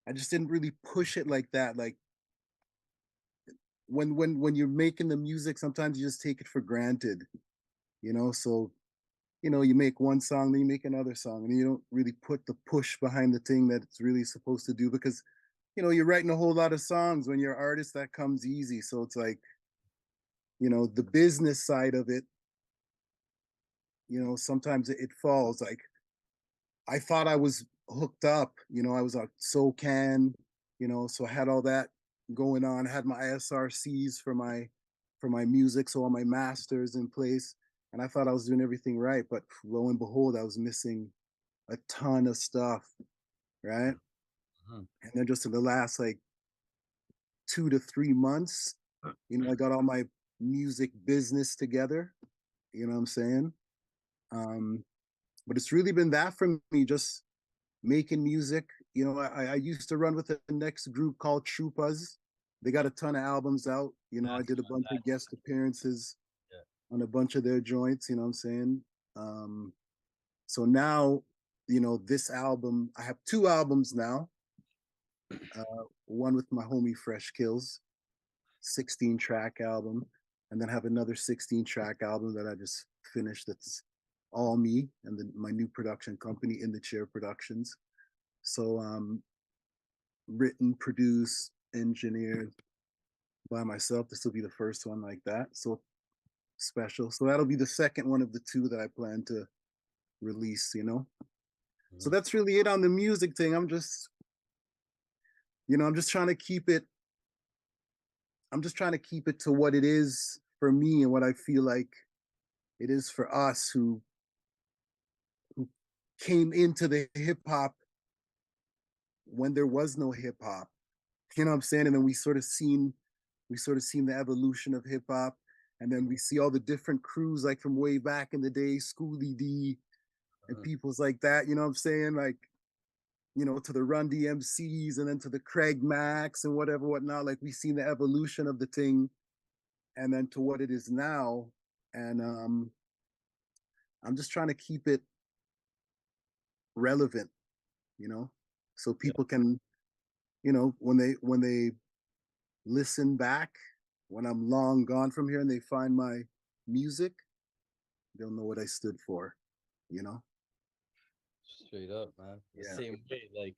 I just didn't really push it like that. Like when you're making the music, sometimes you just take it for granted, you know. So, you know, you make one song, then you make another song, and you don't really put the push behind the thing that it's really supposed to do because, you know, you're writing a whole lot of songs. When you're an artist, that comes easy. So it's like, you know, the business side of it, you know, sometimes it falls. Like I thought I was hooked up, you know, I was on SoCan, you know, so I had all that going on. I had my ISRCs for my music, so all my masters in place, and I thought I was doing everything right. But lo and behold, I was missing a ton of stuff, right? And then just in the last like 2 to 3 months, you know, I got all my music business together. You know what I'm saying? Um, but it's really been that for me, just making music. You know, I used to run with the next group called Troupas. They got a ton of albums out. You know, I did a bunch of guest appearances on a bunch of their joints. You know what I'm saying? So now, you know, this album, I have 2 albums now. One with my homie Fresh Kills, 16-track album, and then have another 16-track album that I just finished. That's all me and my new production company, In the Chair Productions. So written, produced, engineered by myself. This will be the first one like that. So special. So that'll be the second one of the 2 that I plan to release, you know. So that's really it on the music thing. I'm just, you know, I'm just trying to keep it to what it is for me and what I feel like it is for us who came into the hip hop when there was no hip hop. You know what I'm saying? And then we sort of seen the evolution of hip hop, and then we see all the different crews like from way back in the day, Schoolie D and people's like that. You know what I'm saying? Like, you know, to the Run DMCs and then to the Craig Max and whatever, whatnot. Like we seen the evolution of the thing, and then to what it is now. And I'm just trying to keep it relevant, you know, so people can you know, when they listen back, when I'm long gone from here and they find my music, they'll know what I stood for, you know? Straight up, man. The Yeah. same way, like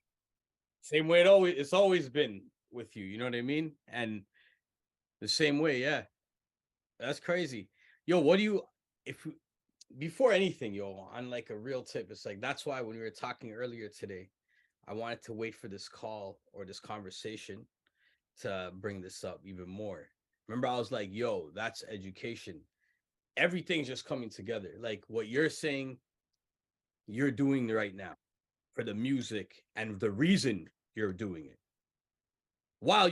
same way it's always been with you. You know what I mean? And the same way, yeah. That's crazy. Yo, what do you if before anything, yo, on like a real tip, it's like that's why when we were talking earlier today, I wanted to wait for this call or this conversation to bring this up even more. Remember, I was like, yo, that's education. Everything's just coming together. Like what you're saying, you're doing right now for the music and the reason you're doing it. While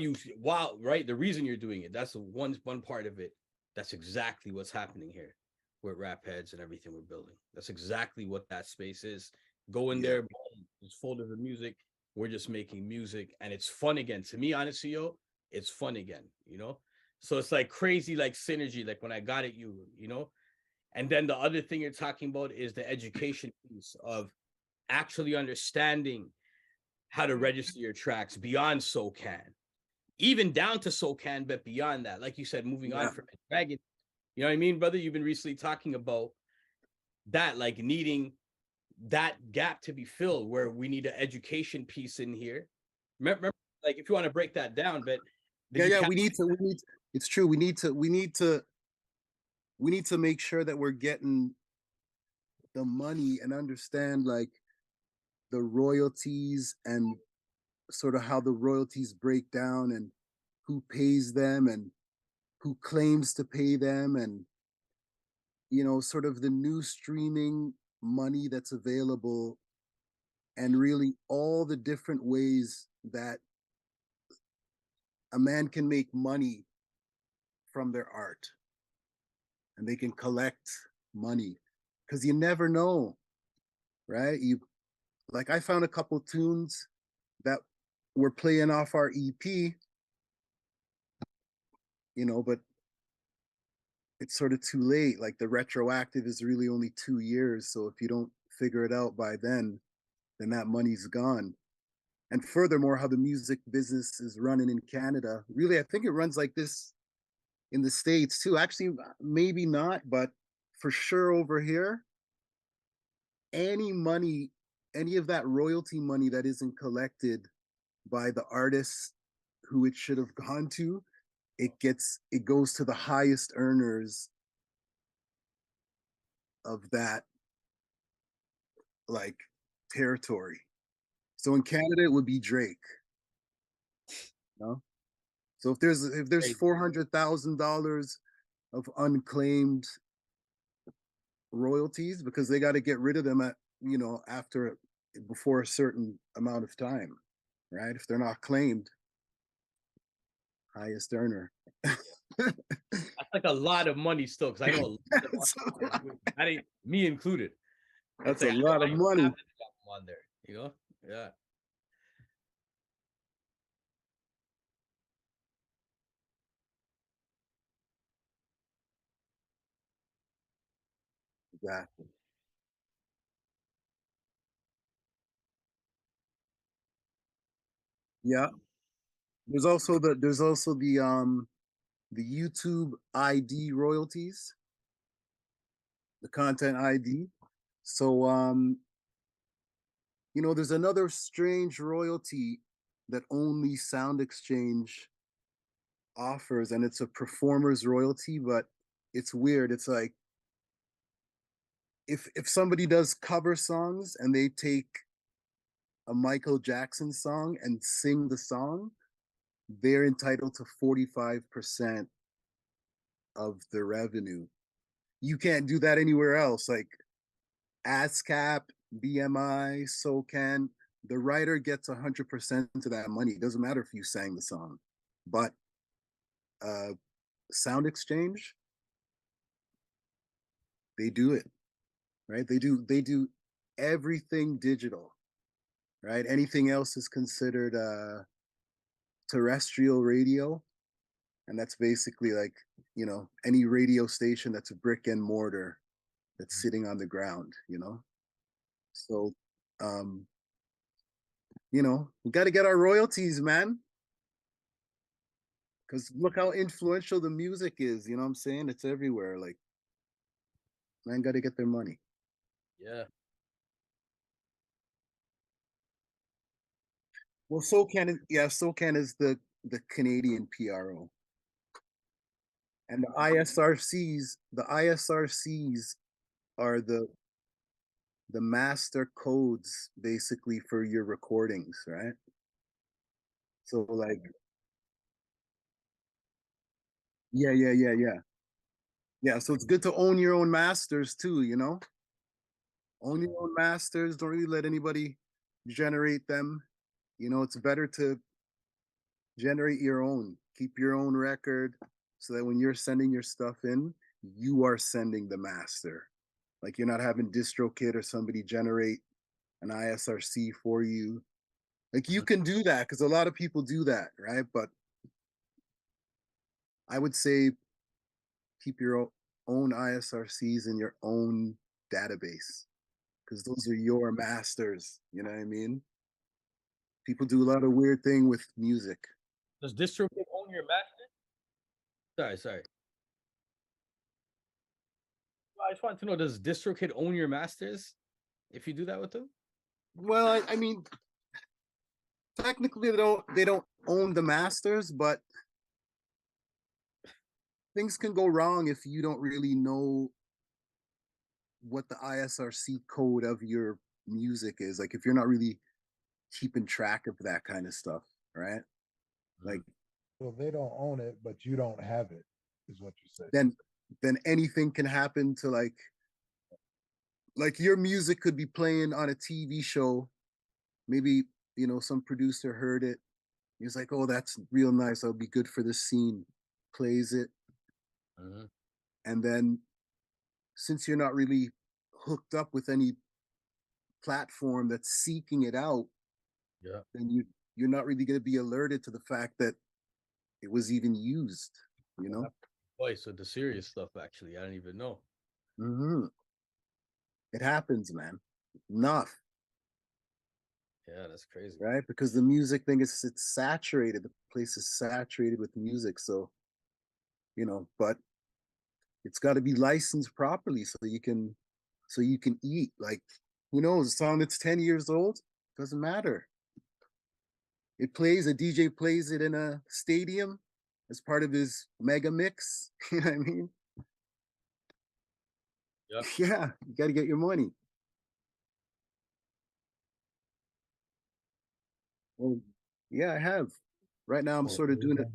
right, the reason you're doing it, that's one part of it. That's exactly what's happening here with Rap Heads and everything we're building. That's exactly what that space is. Go in there, boom, it's folders of music. We're just making music and it's fun again. To me, honestly, yo, it's fun again, you know? So it's like crazy, like synergy, like when I got at you, you know? And then the other thing you're talking about is the education piece of actually understanding how to register your tracks beyond SoCan, even down to SoCan, but beyond that, like you said, moving on from Dragon. You know what I mean, brother? You've been recently talking about that, like needing that gap to be filled, where we need an education piece in here. Remember, like if you want to break that down, but yeah, we need to. It's true. We need to make sure that we're getting the money and understand like the royalties and sort of how the royalties break down and who pays them and who claims to pay them, and you know, sort of the new streaming money that's available, and really all the different ways that a man can make money from their art, and they can collect money, because you never know, right? You like, I found a couple tunes that were playing off our EP, you know, but it's sort of too late. Like the retroactive is really only 2 years. So if you don't figure it out by then that money's gone. And furthermore, how the music business is running in Canada, really, I think it runs like this in the States too. Actually, maybe not, but for sure over here, any money, any of that royalty money that isn't collected by the artists who it should have gone to, it goes to the highest earners of that like territory. So in Canada, it would be Drake. You know? So if there's $400,000 of unclaimed royalties, because they got to get rid of them at, you know, before a certain amount of time, right? If they're not claimed, highest earner. That's like a lot of money still, because I know that ain't me included. That's like, a lot of money on there, you know? Yeah. Exactly. Yeah. There's also the YouTube ID royalties, the content ID. So you know, there's another strange royalty that only Sound Exchange offers, and it's a performer's royalty, but it's weird. It's like if somebody does cover songs and they take a Michael Jackson song and sing the song, they're entitled to 45% of the revenue. You can't do that anywhere else. Like ASCAP, BMI, SOCAN, the writer gets 100% of that money. It doesn't matter if you sang the song. But Sound Exchange, they do it, right? They do everything digital, right? Anything else is considered terrestrial radio, and that's basically like, you know, any radio station that's a brick and mortar that's sitting on the ground, you know. So you know, we got to get our royalties, man. Because look how influential the music is. You know what I'm saying? It's everywhere. Like, man, got to get their money. Yeah. Well, SOCAN is the Canadian PRO, and the ISRCs are the master codes basically for your recordings, right? So like, yeah. So it's good to own your own masters too, you know. Own your own masters. Don't really let anybody generate them. You know, it's better to generate your own. Keep your own record so that when you're sending your stuff in, you are sending the master. Like you're not having DistroKid or somebody generate an ISRC for you. Like you can do that because a lot of people do that, right? But I would say keep your own ISRCs in your own database because those are your masters. You know what I mean? People do a lot of weird thing with music. Does DistroKid own your master? Sorry. I just wanted to know, does DistroKid own your masters if you do that with them? Well, I mean, technically they don't own the masters, but things can go wrong if you don't really know what the ISRC code of your music is. Like if you're not really keeping track of that kind of stuff, right? Like, so they don't own it, but you don't have it, is what you say. Then anything can happen to like your music could be playing on a TV show. Maybe, you know, some producer heard it. He's like, oh, that's real nice. That'll be good for this scene. Plays it. And then since you're not really hooked up with any platform that's seeking it out, then you're not really going to be alerted to the fact that it was even used, you know? Boy, so the serious stuff, actually, I didn't even know. It happens, man. Enough. Yeah, that's crazy. Right? Because the music thing it's saturated. The place is saturated with music. So, you know, but it's got to be licensed properly so you can eat. Like, who knows? A song that's 10 years old doesn't matter. A DJ plays it in a stadium as part of his mega mix. You know what I mean? Yeah, you got to get your money. Well, yeah, I have. Right now, I'm sort of doing it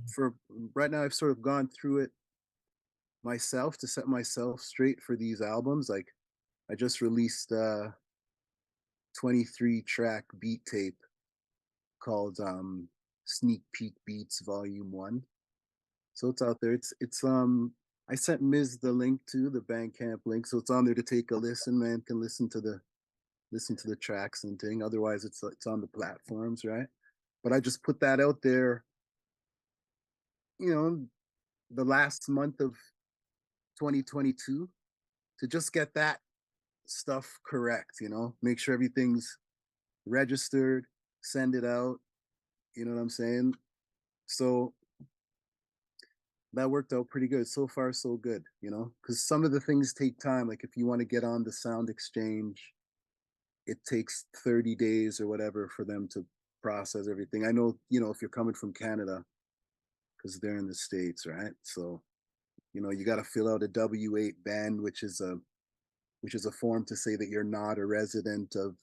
right now. I've sort of gone through it myself to set myself straight for these albums. Like, I just released a 23 track beat tape called Sneak Peek Beats Volume 1. So it's out there. It's I sent Ms. the link to the Bandcamp link, so it's on there to take a listen. Man can listen to the tracks and thing. Otherwise, it's on the platforms, right? But I just put that out there, you know, the last month of 2022 to just get that stuff correct, you know, make sure everything's registered, send it out, you know what I'm saying? So that worked out pretty good. So far, so good, you know, because some of the things take time. Like if you want to get on the Sound Exchange, it takes 30 days or whatever for them to process everything. I know, you know, if you're coming from Canada, because they're in the States, right? So, you know, you got to fill out a W-8 band, which is a form to say that you're not a resident of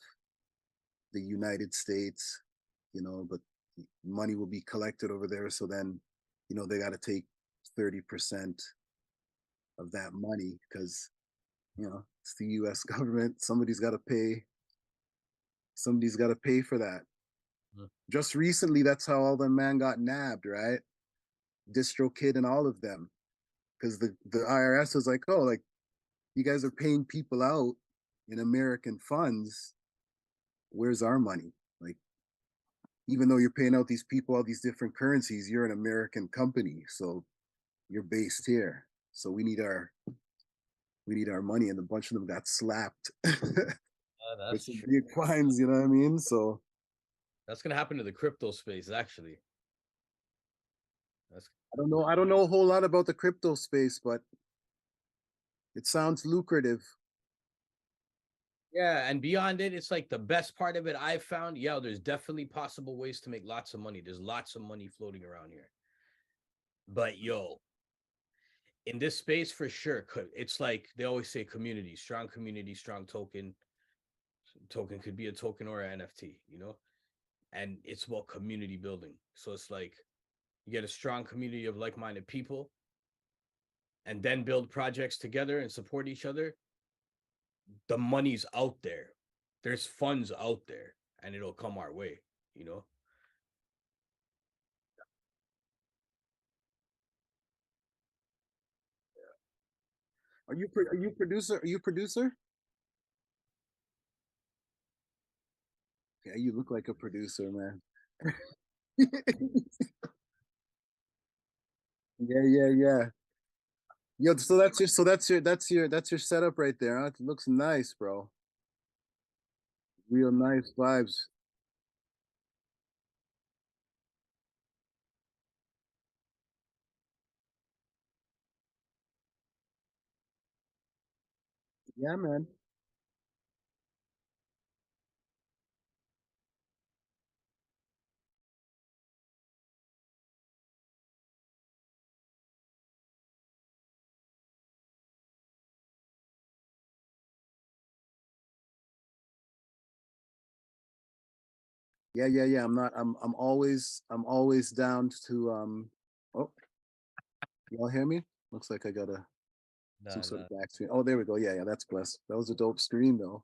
the United States, you know, but money will be collected over there. So then, you know, they got to take 30% of that money because, you know, it's the US government. Somebody's got to pay for that. Just recently, that's how all the man got nabbed, right? DistroKid and all of them. Because the IRS was like, oh, like, you guys are paying people out in American funds. Where's our money? Like, even though you're paying out these people all these different currencies, you're an American company, so you're based here. So we need our money, and a bunch of them got slapped with some big fines. You know what I mean? So That's gonna happen to the crypto space, actually. That's I don't know. I don't know a whole lot about the crypto space, but it sounds lucrative. yeah, and beyond it, it's like the best part of it I've found. Yeah, there's definitely possible ways to make lots of money. There's lots of money floating around here. But yo, in this space for sure, it's like they always say community, strong token. Token could be a token or an NFT, you know, and it's about community building. So it's like you get a strong community of like-minded people and then build projects together and support each other. The money's out there. There's funds out there and it'll come our way, you know. Are you producer? Are you producer? Yeah, you look like a producer, man. Yeah, yeah, yeah. Yo, so that's your setup right there, huh? It looks nice, bro. Real nice vibes. Yeah, man. Yeah, yeah, yeah. I'm always down to oh, y'all hear me? Looks like I got some sort of back screen. Oh, there we go. Yeah, yeah, that's blessed. That was a dope stream though.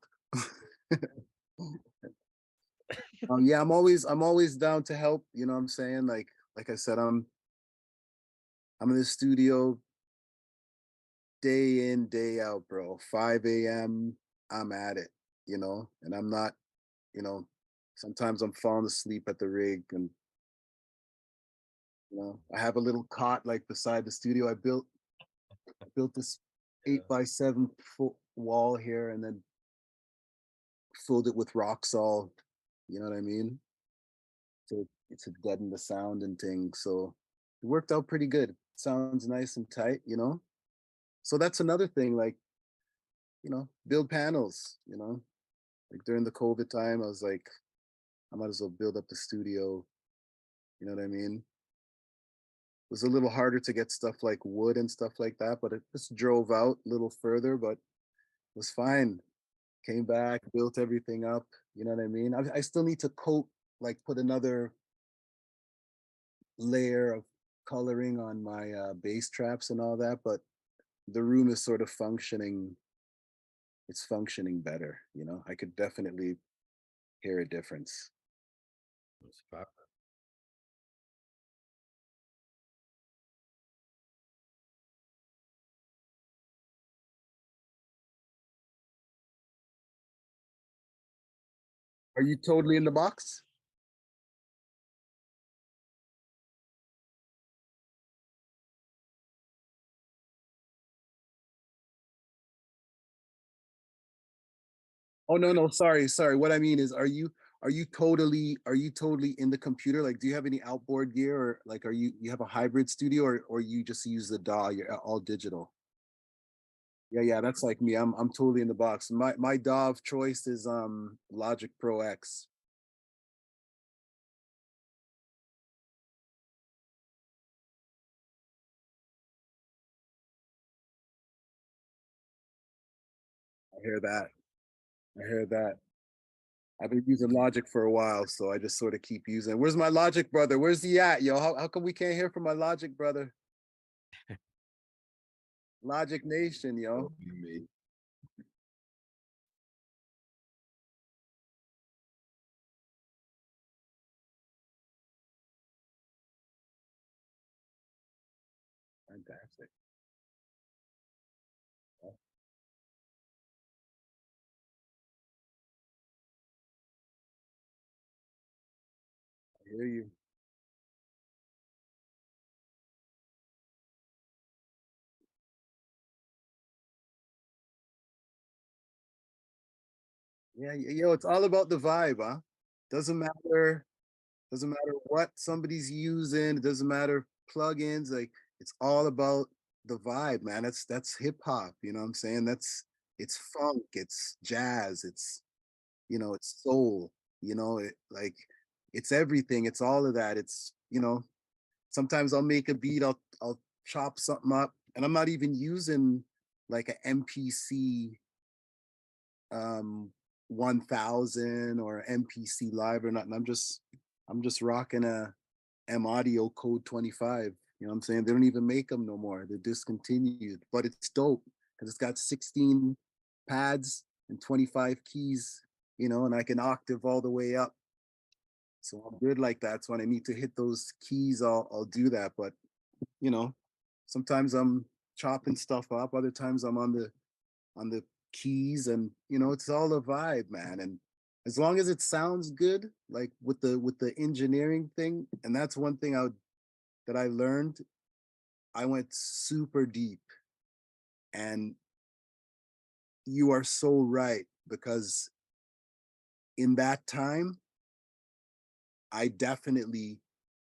Yeah, I'm always down to help, you know what I'm saying? Like I said, I'm in the studio day in, day out, bro. 5 a.m. I'm at it, you know, and I'm not, you know, sometimes I'm falling asleep at the rig and I have a little cot like beside the studio. I built this 8 by 7 foot wall here and then filled it with rock salt. You know what I mean? So it's to deaden the sound and things. So it worked out pretty good. Sounds nice and tight, you know? So that's another thing, like, build panels, Like during the COVID time, I was like, I might as well build up the studio. You know what I mean? It was a little harder to get stuff like wood and stuff like that, but it just drove out a little further, but it was fine. Came back, built everything up. You know what I mean? I still need to like put another layer of coloring on my bass traps and all that, but the room is sort of functioning. It's functioning better. I could definitely hear a difference. Are you totally in the box? Oh no, no, sorry. What I mean is, are you totally in the computer? Like, do you have any outboard gear, or like, you have a hybrid studio, or you just use the DAW? You're all digital. Yeah, yeah, that's like me. I'm totally in the box. My DAW of choice is Logic Pro X. I hear that. I hear that. I've been using Logic for a while, so I just sort of keep using. Where's my Logic brother? Where's he at, yo? How come we can't hear from my Logic brother? Logic Nation, yo. Me. Fantastic. I hear you. Yeah, yo, it's all about the vibe, huh? Doesn't matter. Doesn't matter what somebody's using. It doesn't matter plugins. Like it's all about the vibe, man. That's hip hop. You know what I'm saying? It's funk. It's jazz. It's it's soul. Like it's everything. It's all of that. It's sometimes I'll make a beat. I'll chop something up, and I'm not even using like an MPC 1000 or MPC Live or nothing. I'm just rocking a M Audio Code 25. You know what I'm saying? They don't even make them no more. They're discontinued, but it's dope because it's got 16 pads and 25 keys, and I can octave all the way up. So I'm good like that. So when I need to hit those keys, I'll do that. But sometimes I'm chopping stuff up. Other times I'm on the keys, and it's all a vibe, man. And as long as it sounds good, like with the engineering thing, and that's one thing that I learned. I went super deep, and you are so right, because in that time I definitely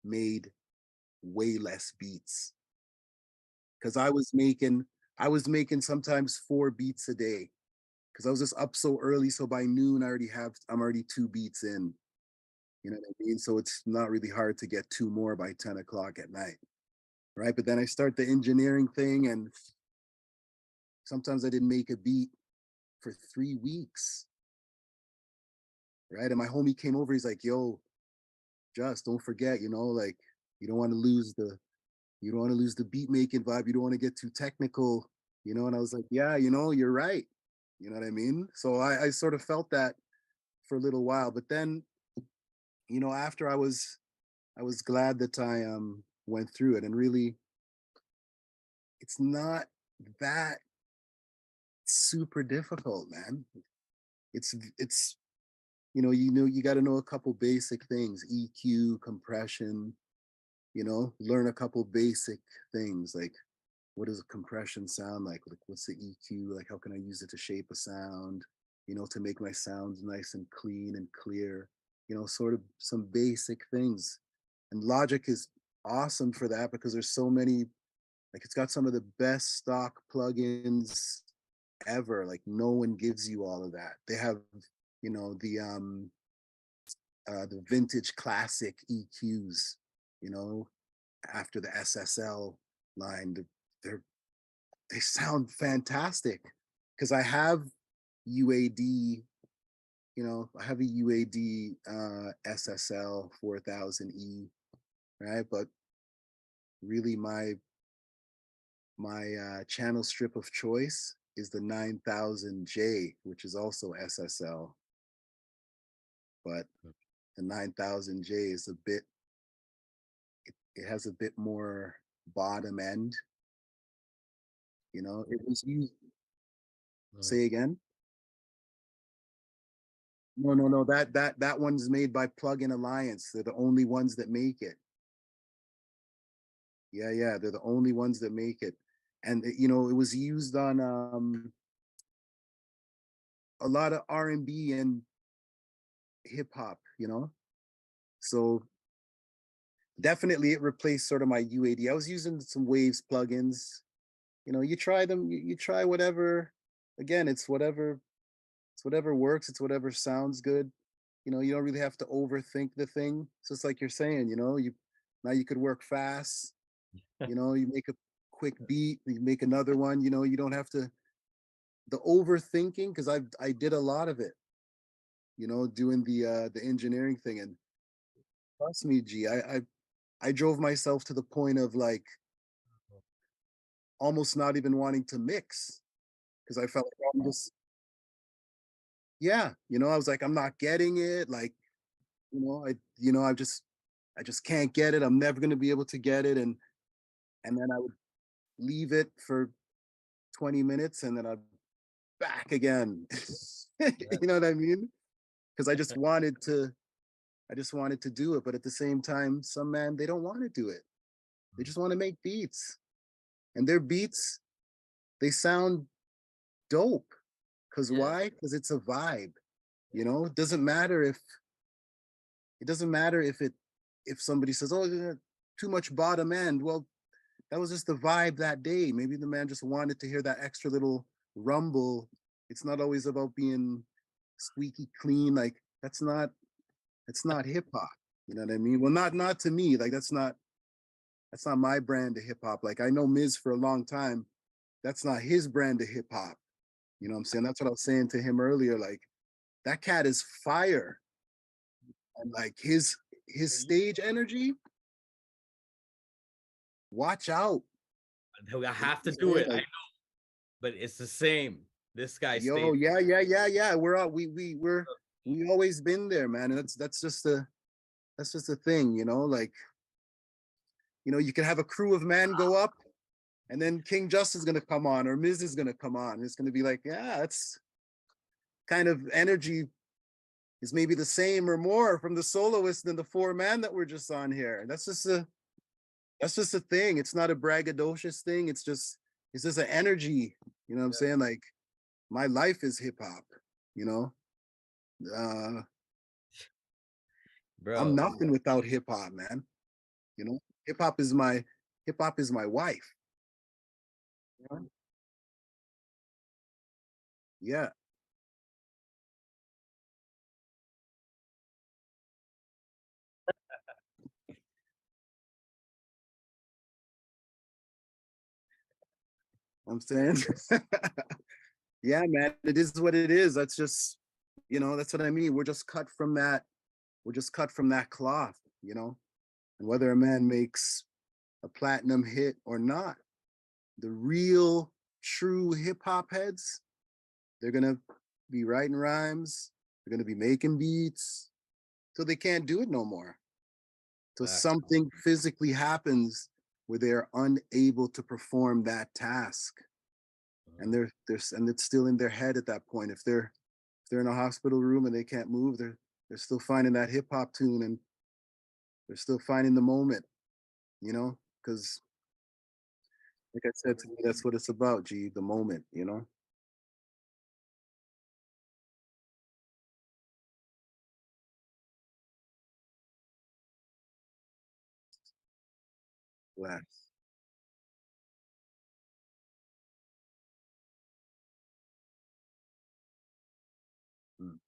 made way less beats, because I was making sometimes 4 beats a day, because I was just up so early. So by noon I'm already 2 beats in. You know what I mean? So it's not really hard to get 2 more by 10 o'clock at night. Right. But then I start the engineering thing, and sometimes I didn't make a beat for 3 weeks. Right. And my homie came over, he's like, yo, just don't forget, like you don't want to lose the beat making vibe. You don't want to get too technical, and I was like, yeah, you're right. You know what I mean? So I sort of felt that for a little while, but then, after I was glad that I went through it, and really it's not that super difficult, man. It's you got to know a couple basic things: EQ, compression, learn a couple basic things, like what does a compression sound like what's the EQ, like how can I use it to shape a sound, to make my sounds nice and clean and clear, sort of some basic things. And Logic is awesome for that, because there's so many, like it's got some of the best stock plugins ever. Like no one gives you all of that. They have the vintage classic EQs, after the SSL line. They're they sound fantastic, because I have UAD, I have a UAD SSL 4000E, right? But really my channel strip of choice is the 9000J, which is also SSL. But the 9000J is it has a bit more bottom end. It was used. Say again? No. That one's made by Plugin Alliance. They're the only ones that make it. Yeah. They're the only ones that make it. And it was used on a lot of R&B and hip hop. So definitely it replaced sort of my UAD. I was using some Waves plugins. You try them. You try whatever. Again, it's whatever works. It's whatever sounds good. You don't really have to overthink the thing. So it's like you're saying, you could work fast. You make a quick beat, you make another one. You don't have to the overthinking, because I did a lot of it. Doing the engineering thing, and trust me, G, I drove myself to the point of like almost not even wanting to mix, because I felt like I'm just yeah. I was like, I'm not getting it. Like, I just can't get it. I'm never gonna be able to get it. And then I would leave it for 20 minutes, and then I'd back again. You know what I mean? Because I just wanted to do it. But at the same time, some man, they don't want to do it. They just want to make beats. And their beats, they sound dope. Because why? Because it's a vibe. It doesn't matter if it if somebody says, "Oh, too much bottom end," well, that was just the vibe that day. Maybe the man just wanted to hear that extra little rumble. It's not always about being squeaky clean. Like that's not hip hop. You know what I mean? Well, not to me. Like that's not my brand of hip hop. Like I know Miz for a long time. That's not his brand of hip hop. You know what I'm saying? That's what I was saying to him earlier. Like that cat is fire. And like his stage energy, watch out. I have to do it. I know, but it's the same. This guy Yo, stayed. yeah. We're out. We always been there, man. And that's just a thing, you know. Like, you know, you can have a crew of men go up, and then King Jus is gonna come on, or Miz is gonna come on. It's gonna be like, yeah, that's kind of energy is maybe the same or more from the soloist than the four man that we're just on here. And that's just a thing. It's not a braggadocious thing. It's just an energy. You know what I'm saying? Like my life is hip hop, you know. Bro, I'm nothing without hip hop, man. You know, hip hop is my wife. You know? Yeah. I'm saying, yeah, man, it is what it is. That's just, you know, that's what I mean. We're just cut from that. We're just cut from that cloth, you know. And whether a man makes a platinum hit or not, the real, true hip hop heads, they're gonna be writing rhymes. They're gonna be making beats till they can't do it no more. So something physically happens where they are unable to perform that task, and and it's still in their head at that point. If they're in a hospital room and they can't move, they're still finding that hip hop tune, and they're still finding the moment, you know, because like I said to me, that's what it's about, G, the moment, you know. Bless. Mm.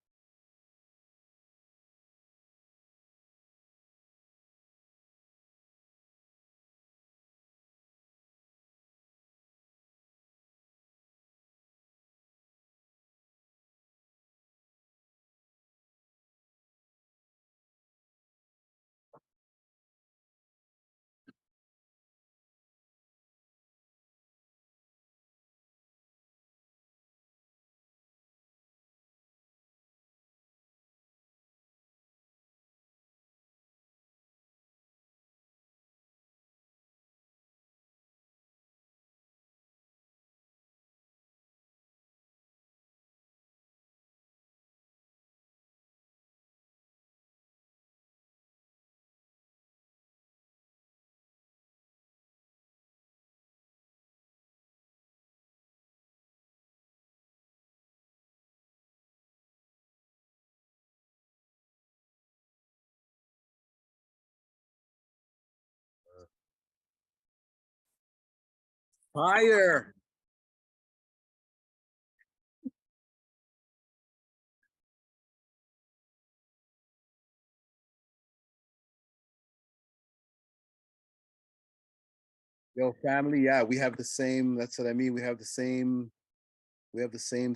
Fire. Yo, family, yeah, we have the same, that's what I mean. We have the same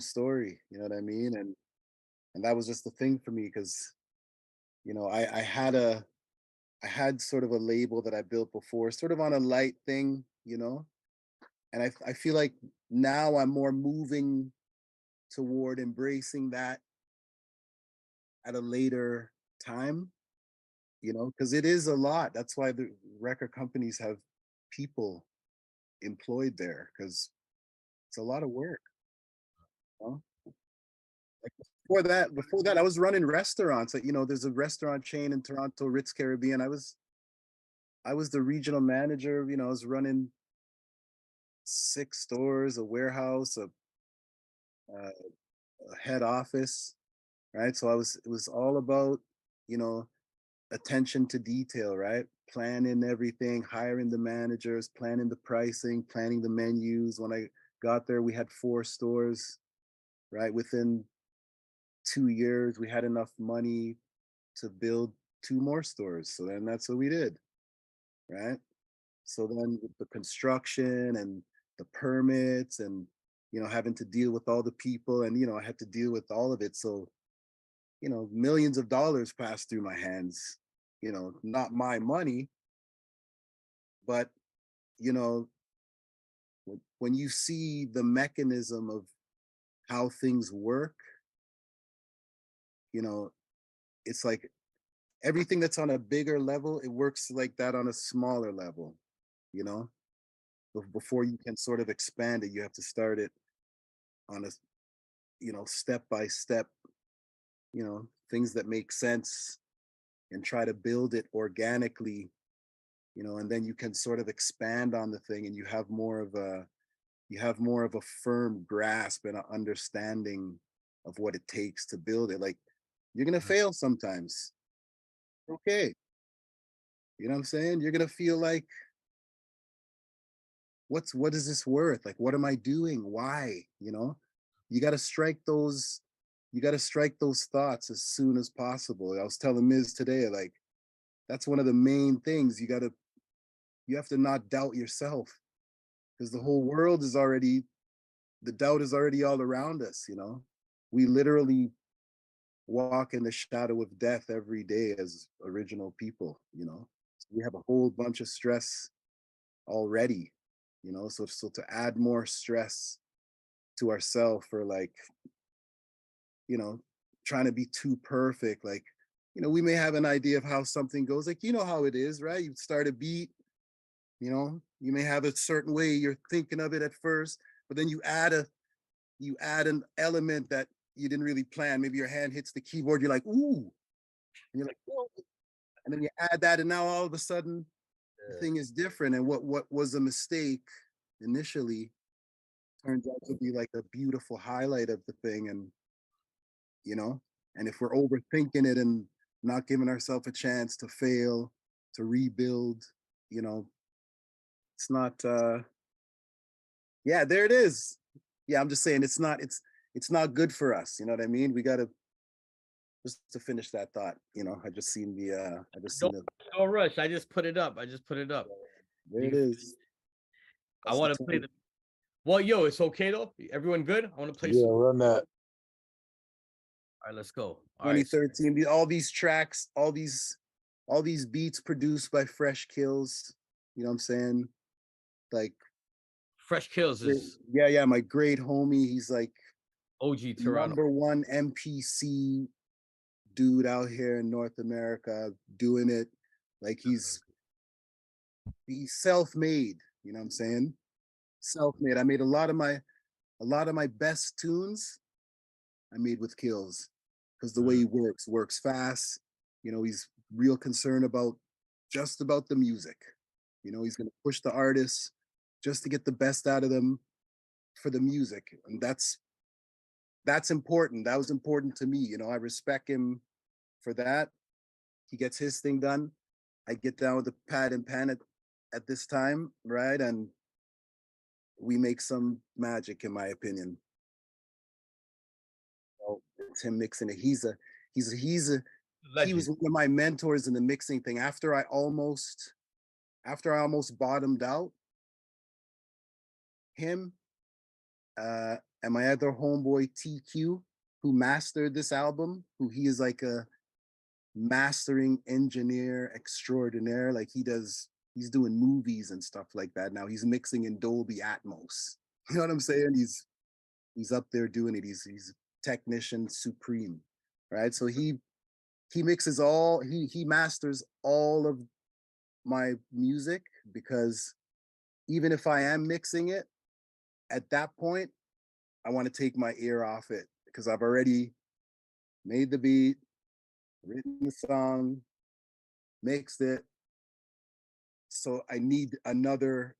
story, you know what I mean? And that was just the thing for me because, you know, I had sort of a label that I built before, sort of on a light thing, you know. And I feel like now I'm more moving toward embracing that at a later time, you know, because it is a lot. That's why the record companies have people employed there because it's a lot of work. You know? Like before that, I was running restaurants. Like, you know, there's a restaurant chain in Toronto, Ritz Caribbean. I was the regional manager. You know, I was running 6 stores, a warehouse, a head office, right? So it was all about, you know, attention to detail, right? Planning everything, hiring the managers, planning the pricing, planning the menus. When I got there, we had 4 stores, right? Within 2 years, we had enough money to build 2 more stores. So then that's what we did, right? So then with the construction and the permits and, having to deal with all the people and, I had to deal with all of it. So, millions of dollars passed through my hands, not my money, but, you know, when you see the mechanism of how things work, it's like everything that's on a bigger level, it works like that on a smaller level, you know? Before you can sort of expand it, you have to start it on a, step by step, things that make sense and try to build it organically, and then you can sort of expand on the thing and you have more of a firm grasp and an understanding of what it takes to build it. Like you're gonna fail sometimes. Okay. You know what I'm saying? You're gonna feel like, what is this worth? Like, what am I doing? Why? You gotta strike those, thoughts as soon as possible. I was telling Miz today, like, that's one of the main things. You have to not doubt yourself because the whole world is already, the doubt is already all around us. We literally walk in the shadow of death every day as original people. So we have a whole bunch of stress already, so to add more stress to ourselves for like, trying to be too perfect, like, we may have an idea of how something goes, like, how it is, right? You start a beat, you may have a certain way you're thinking of it at first, but then you add an element that you didn't really plan. Maybe your hand hits the keyboard, you're like, ooh, and you're like, whoa. And then you add that, and now all of a sudden the thing is different. And what was a mistake initially turns out to be like a beautiful highlight of the thing. And and if we're overthinking it and not giving ourselves a chance to fail, to rebuild, it's not yeah, there it is. Yeah, I'm just saying it's not good for us. You know what I mean? We gotta, just to finish that thought, I just seen the Don't rush. I just put it up. there it is. I want to play the. Well, yo, it's okay though. Everyone good? I want to play. Yeah, run that. All right, let's go. All 2013. Right. All these tracks, all these beats produced by Fresh Kills. You know what I'm saying? Like Fresh Kills is yeah, my great homie. He's like OG Toronto. #1 MPC dude out here in North America doing it. Like he's self-made, you know what I'm saying? Self-made. I made a lot of my best tunes I made with Kills because the way he works fast. He's real concerned about just about the music. He's gonna push the artists just to get the best out of them for the music. And that's important. That was important to me. I respect him for that. He gets his thing done. I get down with the pad and pen at this time, right? And we make some magic, in my opinion. So it's him mixing it. He was one of my mentors in the mixing thing. After I almost bottomed out, him and my other homeboy TQ, who mastered this album, who he is like a mastering engineer extraordinaire. Like he's doing movies and stuff like that now. He's mixing in Dolby Atmos. You know what I'm saying? He's up there doing it. He's technician supreme, right? So he mixes he masters all of my music, because even if I am mixing it, at that point, I want to take my ear off it because I've already made the beat, written the song, mixed it. So I need another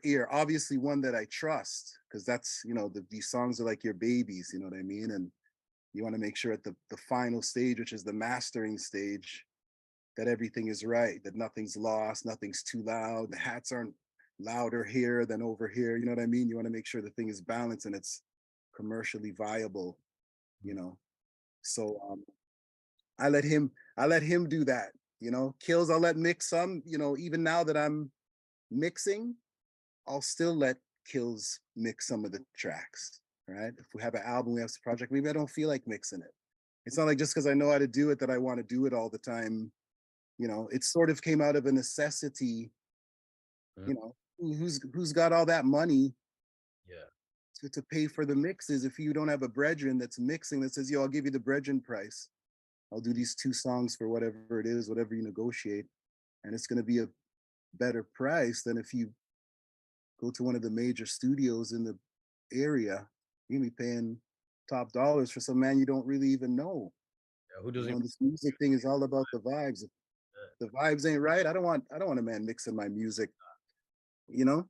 ear, obviously one that I trust, because that's, these songs are like your babies, you know what I mean? And you want to make sure at the final stage, which is the mastering stage, that everything is right, that nothing's lost, nothing's too loud, the hats aren't louder here than over here. You know what I mean? You want to make sure the thing is balanced and it's commercially viable, you know. So I let him do that, you know. Kills, I'll let mix some, you know, even now that I'm mixing, I'll still let Kills mix some of the tracks, right? If we have an album, we have a project, maybe I don't feel like mixing it. It's not like just because I know how to do it that I want to do it all the time. You know, it sort of came out of a necessity. You know, who's got all that money to pay for the mixes if you don't have a brethren that's mixing that says, yo, I'll give you the brethren price. I'll do these 2 songs for whatever it is, whatever you negotiate. And it's going to be a better price than if you go to one of the major studios in the area. You're going to be paying top dollars for some man you don't really even know. Yeah, who doesn't? You know, this music thing is all about the vibes. If the vibes ain't right, I don't want a man mixing my music, you know?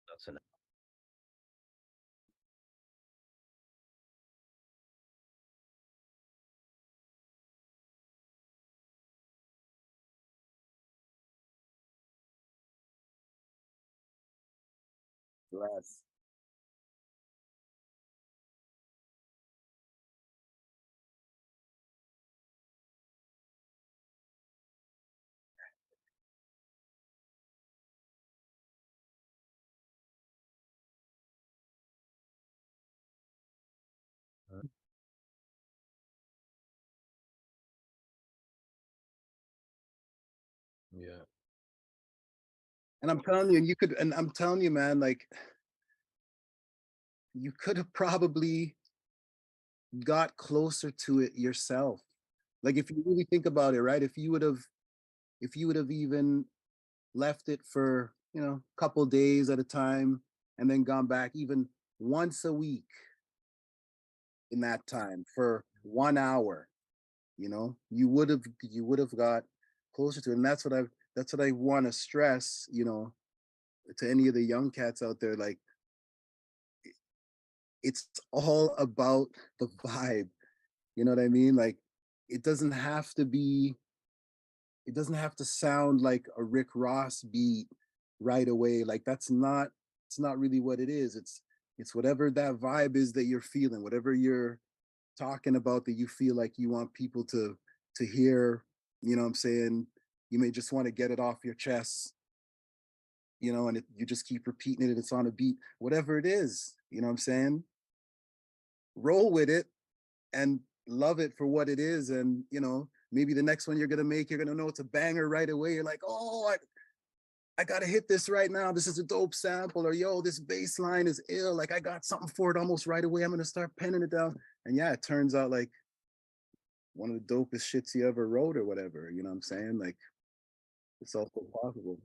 That's enough. Less. Yeah. And I'm telling you, I'm telling you, man, like you could have probably got closer to it yourself. Like if you really think about it, right? If you would have even left it for, you know, a couple days at a time and then gone back even once a week in that time for 1 hour, you know, you would have got closer to it. And that's what I want to stress, you know, to any of the young cats out there. Like it's all about the vibe. You know what I mean? Like it doesn't have to be, it doesn't have to sound like a Rick Ross beat right away. Like it's not really what it is. It's whatever that vibe is that you're feeling, whatever you're talking about that you feel like you want people to hear, you know what I'm saying? You may just want to get it off your chest, you know, and you just keep repeating it. It's on a beat, whatever it is, you know what I'm saying? Roll with it and love it for what it is. And, you know, maybe the next one you're going to make, you're going to know it's a banger right away. You're like, oh, I got to hit this right now. This is a dope sample. Or, yo, this bass line is ill. Like, I got something for it almost right away. I'm going to start penning it down. And yeah, it turns out like one of the dopest shits you ever wrote or whatever. You know what I'm saying? Like, it's also possible.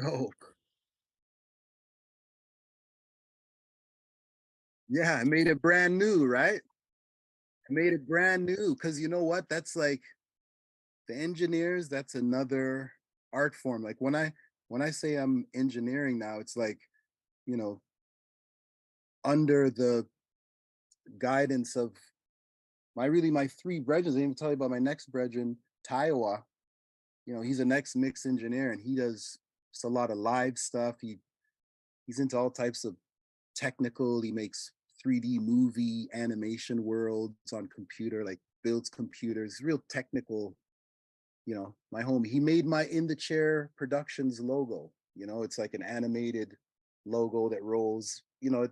Oh, yeah, I made it brand new, right? I made it brand new because you know what? That's like the engineers, that's another art form. Like when I say I'm engineering now, it's like, you know, under the guidance of my 3 brethren. I didn't even tell you about my next brethren, Taiwa. You know, he's a next mix engineer and he does just a lot of live stuff. He's into all types of technical. He makes 3D movie animation worlds on computer, like builds computers, real technical. You know, my homie, he made my In the Chair Productions logo. You know, it's like an animated logo that rolls, you know,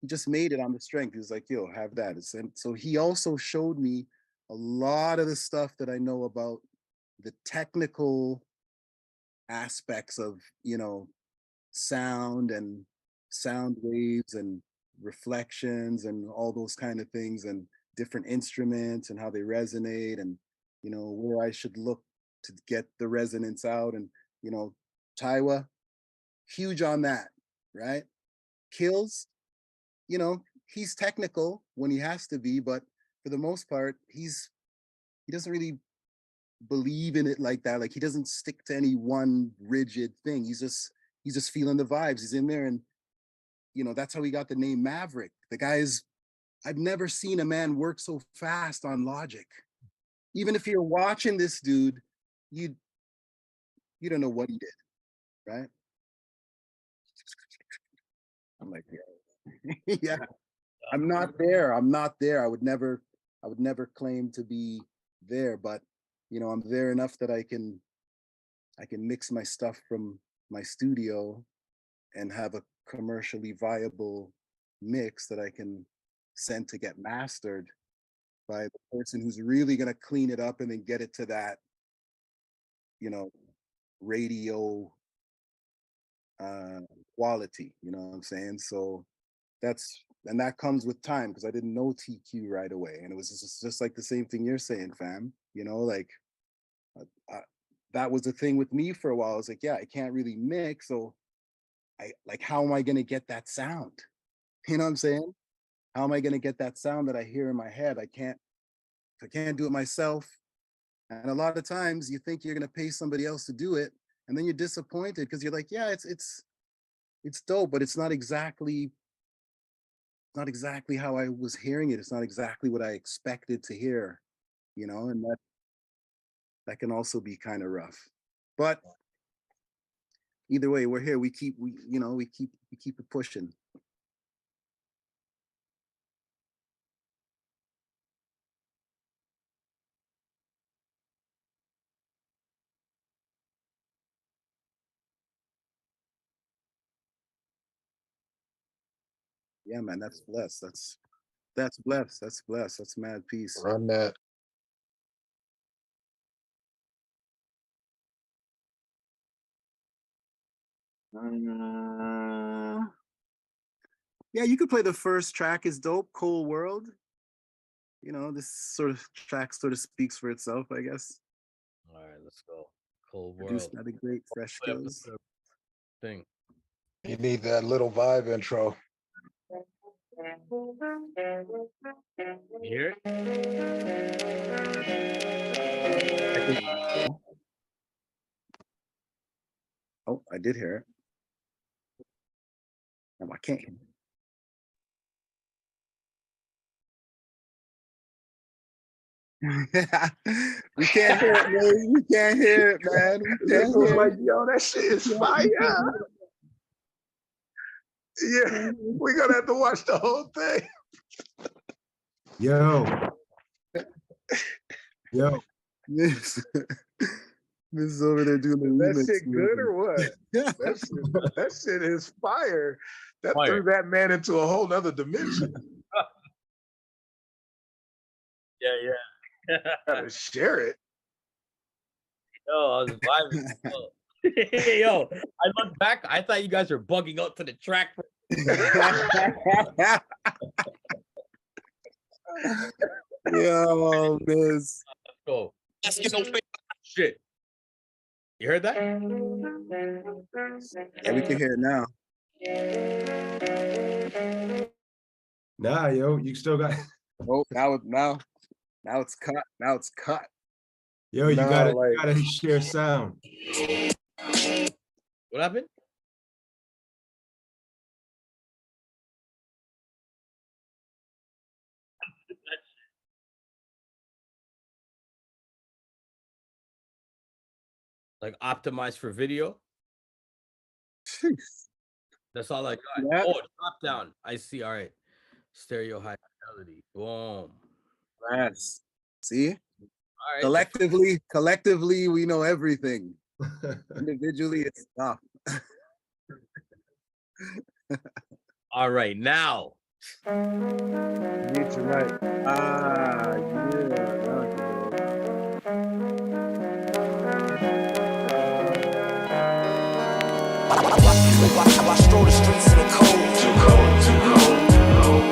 he just made it on the strength. He was like, yo, have that. And so he also showed me a lot of the stuff that I know about the technical aspects of, you know, sound and sound waves and reflections and all those kind of things, and different instruments and how they resonate, and, you know, where I should look to get the resonance out. And, you know, Taiwa, huge on that, right? Kills, you know, he's technical when he has to be, but for the most part, he doesn't really believe in it like that. Like, he doesn't stick to any one rigid thing. He's just feeling the vibes. He's in there, and, you know, that's how he got the name Maverick. The guy's, I've never seen a man work so fast on Logic. Even if you're watching this dude, you don't know what he did, right? I'm like, yeah. Yeah. I'm not there. I'm not there. I would never claim to be there, but, you know, I'm there enough that I can mix my stuff from my studio and have a commercially viable mix that I can send to get mastered by the person who's really going to clean it up and then get it to that, you know, radio quality, you know what I'm saying? So that comes with time, because I didn't know TQ right away. And it was just like the same thing you're saying, fam. You know, like, that was the thing with me for a while. I was like, yeah, I can't really mix. So how am I going to get that sound? You know what I'm saying? How am I going to get that sound that I hear in my head? I can't do it myself. And a lot of times you think you're going to pay somebody else to do it, and then you're disappointed because you're like, yeah, it's dope, but it's not exactly how I was hearing it. It's not exactly what I expected to hear, you know, and that can also be kind of rough. But either way, we're here. We keep it pushing. Yeah, man, that's blessed. That's blessed. That's blessed. That's mad peace. Run that. Yeah, you could play the first track. Is dope. Cold World. You know, this sort of track sort of speaks for itself, I guess. All right, let's go. Cold Produced World. by the great Fresh Skills. Thing. You need that little vibe intro. You hear it? Oh, I did hear it. No, I can't. We can't hear it, man. We can't hear it, man. We can't hear like, yo, that shit is fire. Yeah, we're gonna have to watch the whole thing. Yo. This is over there doing the remix. That shit good or what? that shit is fire. That Fire. threw that man into a whole nother dimension. Yeah. Gotta share it. Yo, I was vibing. Yo, I look back. I thought you guys were bugging out to the track. Yo, Miz. Go. Shit. You heard that? Yeah, we can hear it now. Nah, yo, you still got. Oh, now it's cut. Now it's cut. Yo, you gotta share sound. What happened? Like optimized for video. Jeez. That's all I got. Yeah. Oh, drop down. I see. All right. Stereo high fidelity. Boom. Yes. See? All right. Collectively, we know everything. Individually, it's tough. All right. Now, Meet you right. Ah, yeah. Okay. I stroll the streets in the cold. Too cold, too cold, too cold.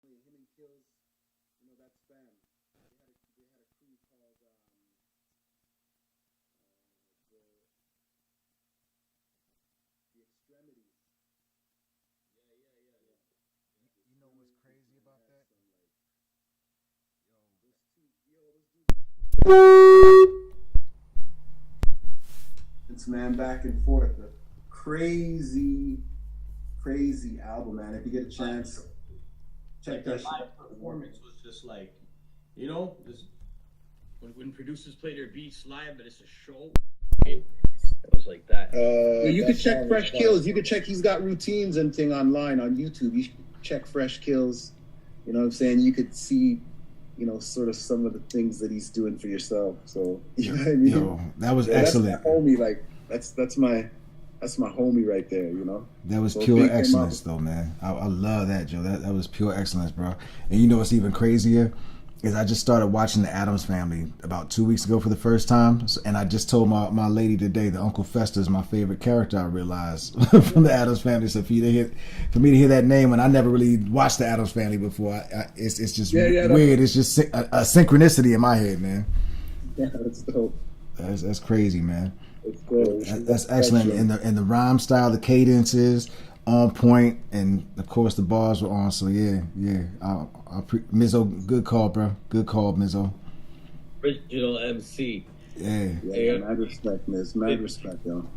Him and Kills, that span. They had a crew called the Extremities. You know what's crazy about that? It's man back and forth. A crazy, crazy album, man. If you get a chance, check that shit out. Live performance was just like, this when producers play their beats live, but it's a show. It was like that. You could check Fresh Kills. You could check. He's got routines and thing online on YouTube. You should check Fresh Kills. You know what I'm saying? You could see, sort of some of the things that he's doing for yourself. So you know what I mean? Yo, that was excellent. That's my homie. Like that's my homie right there. That was pure excellence, though, man. I love that, Joe. That was pure excellence, bro. And you know what's even crazier is I just started watching the Addams Family about 2 weeks ago for the first time, and I just told my lady today that Uncle Fester is my favorite character. I realized from the Addams Family. So for me to hear that name, and I never really watched the Addams Family before, it's just weird. It's just a synchronicity in my head, man. Yeah, that's dope. That's crazy, man. It's good. That's excellent. And the rhyme style, the cadences on point, and of course the bars were on. So yeah. Mizzo, good call, bro. Good call, Mizzo. Original MC. Yeah. Mad respect, Miz. Mad respect, yo.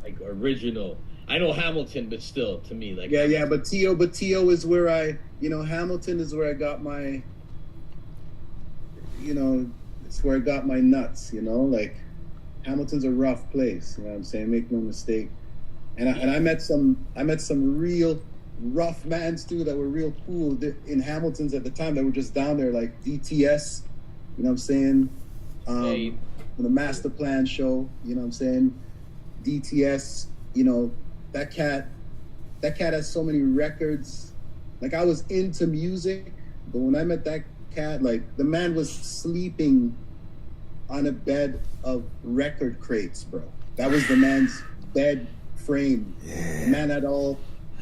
Like original. I know Hamilton, but still, to me, like but T.O. is where Hamilton is where I got my, it's where I got my nuts. Like Hamilton's a rough place. You know what I'm saying? Make no mistake. And I met some real rough mans too that were real cool in Hamilton's at the time that were just down there, like DTS. You know what I'm saying? The Master Plan show. You know what I'm saying? DTS. That cat has so many records. Like I was into music, but when I met that cat, like the man was sleeping on a bed of record crates, bro. That was the man's bed frame. Yeah. The man had all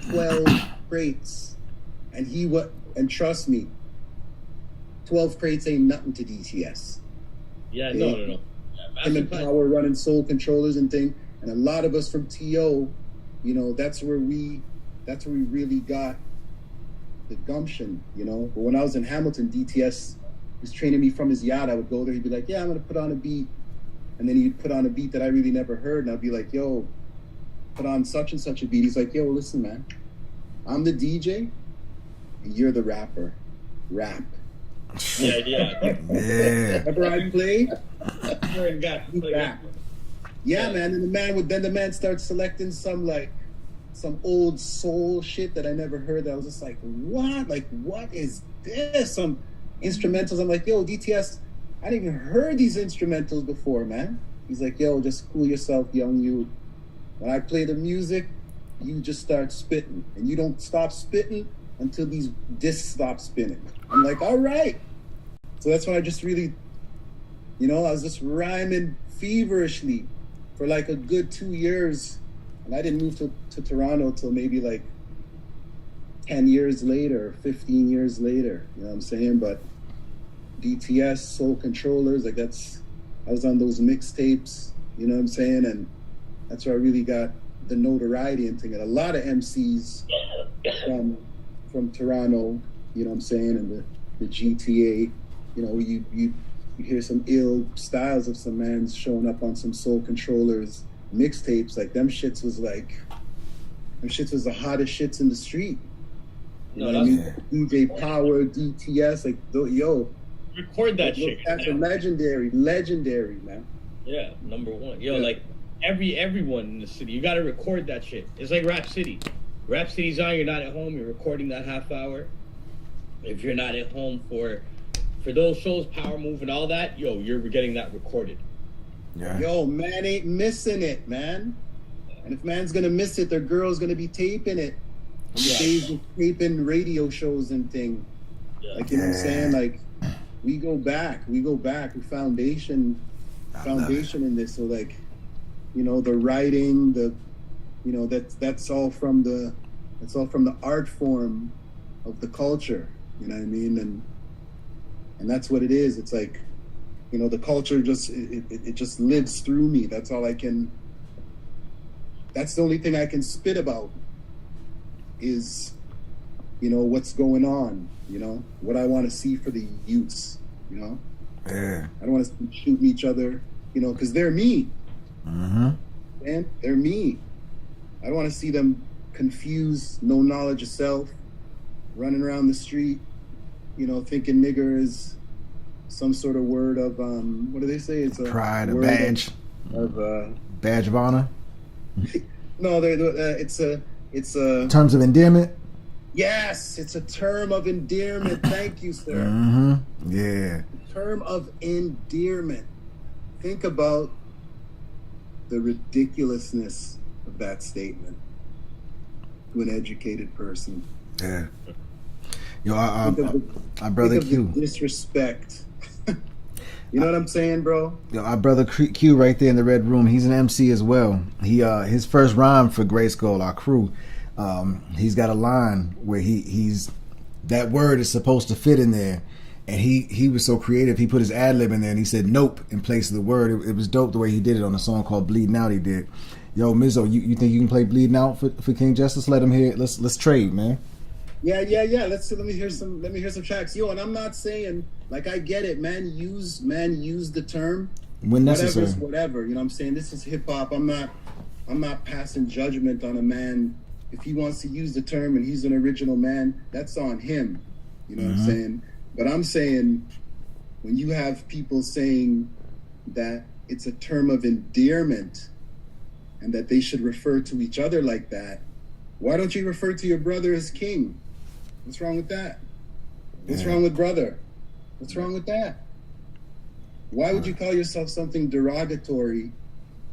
12 crates, and trust me, 12 crates ain't nothing to DTS. Yeah, no. Him and Power running Soul Controllers and thing, and a lot of us from TO, that's where we really got the gumption, But when I was in Hamilton, DTS was training me from his yacht. I would go there, he'd be like, yeah, I'm gonna put on a beat. And then he'd put on a beat that I really never heard, and I'd be like, yo, put on such and such a beat. He's like, yo, listen, man, I'm the DJ and you're the rapper. Rap. Yeah. Whenever I play, rap. Yeah, man. And the man starts selecting some old soul shit that I never heard. I was just like, what? Like, what is this? Some instrumentals. I'm like, yo, DTS, I didn't even heard these instrumentals before, man. He's like, yo, just cool yourself, young you. When I play the music, you just start spitting. And you don't stop spitting until these discs stop spinning. I'm like, all right. So that's when I just really, I was just rhyming feverishly for like a good 2 years. And I didn't move to Toronto till maybe like 10 years later, 15 years later, you know what I'm saying? But DTS, Soul Controllers, like I was on those mixtapes, you know what I'm saying? And that's where I really got the notoriety and thing. And a lot of MCs from Toronto, you know what I'm saying? And the GTA, you hear some ill styles of some mans showing up on some Soul Controllers mixtapes. Like them shits was the hottest shits in the street. DJ Power, DTS, like yo. Record that shit. That's a legendary, man. Yeah, number one. Yo, like everyone in the city, you gotta record that shit. It's like Rap City. Rap City's on, you're not at home, you're recording that half hour. If you're not at home for those shows, Power Move and all that, yo, you're getting that recorded. Yeah. Yo, man ain't missing it, man. And if man's gonna miss it, their girl's gonna be taping it. On the days of taping radio shows and thing. Yeah. Like, you know what I'm saying? Like, we go back. We foundation in this. So like, the writing, that's all from the art form of the culture. You know what I mean? And that's what it is. It's like, the culture it just lives through me. That's the only thing I can spit about is, what's going on, what I want to see for the youths, Yeah. I don't want to see shooting each other, because they're me. Mm-hmm. Man, they're me. I don't want to see them confused, no knowledge of self, running around the street, thinking nigger is some sort of word of what do they say? It's a pride, a badge of badge of honor. No, it's a terms of endearment. Yes, it's a term of endearment. Thank you, sir. Mm-hmm. Yeah. Term of endearment. Think about the ridiculousness of that statement to an educated person. Yeah. Yo, our brother Q. Disrespect. You know what I'm saying, bro? Yo, our brother Q right there in the red room. He's an MC as well. He his first rhyme for GRYSKLL, our crew. He's got a line where he's that word is supposed to fit in there, And he was so creative. He put his ad lib in there and he said nope in place of the word. It was dope the way he did it on a song called Bleeding Out. He did. Yo, Mizzo, you think you can play Bleeding Out for King Jus? Let's let him hear it. Let's trade, man. Yeah. Let me hear some tracks. Yo, and I'm not saying, like, I get it, man. Use the term when necessary. Whatever's whatever. You know what I'm saying? This is hip hop. I'm not passing judgment on a man. If he wants to use the term and he's an original man, that's on him. You know what I'm saying? But I'm saying, when you have people saying that it's a term of endearment and that they should refer to each other like that, why don't you refer to your brother as king? What's wrong with that? What's wrong with brother? What's wrong with that? Why would you call yourself something derogatory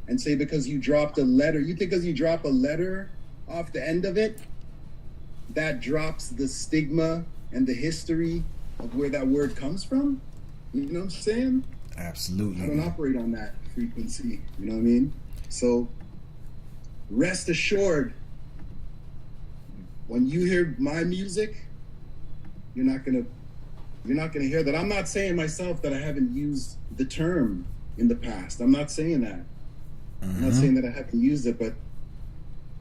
and say because you dropped a letter, you think because you drop a letter off the end of it, that drops the stigma and the history of where that word comes from? You know what I'm saying? Absolutely. I don't operate on that frequency. You know what I mean? So rest assured, when you hear my music, you're not gonna hear that. I'm not saying myself that I haven't used the term in the past. I'm not saying that. I'm not saying that I haven't used it, but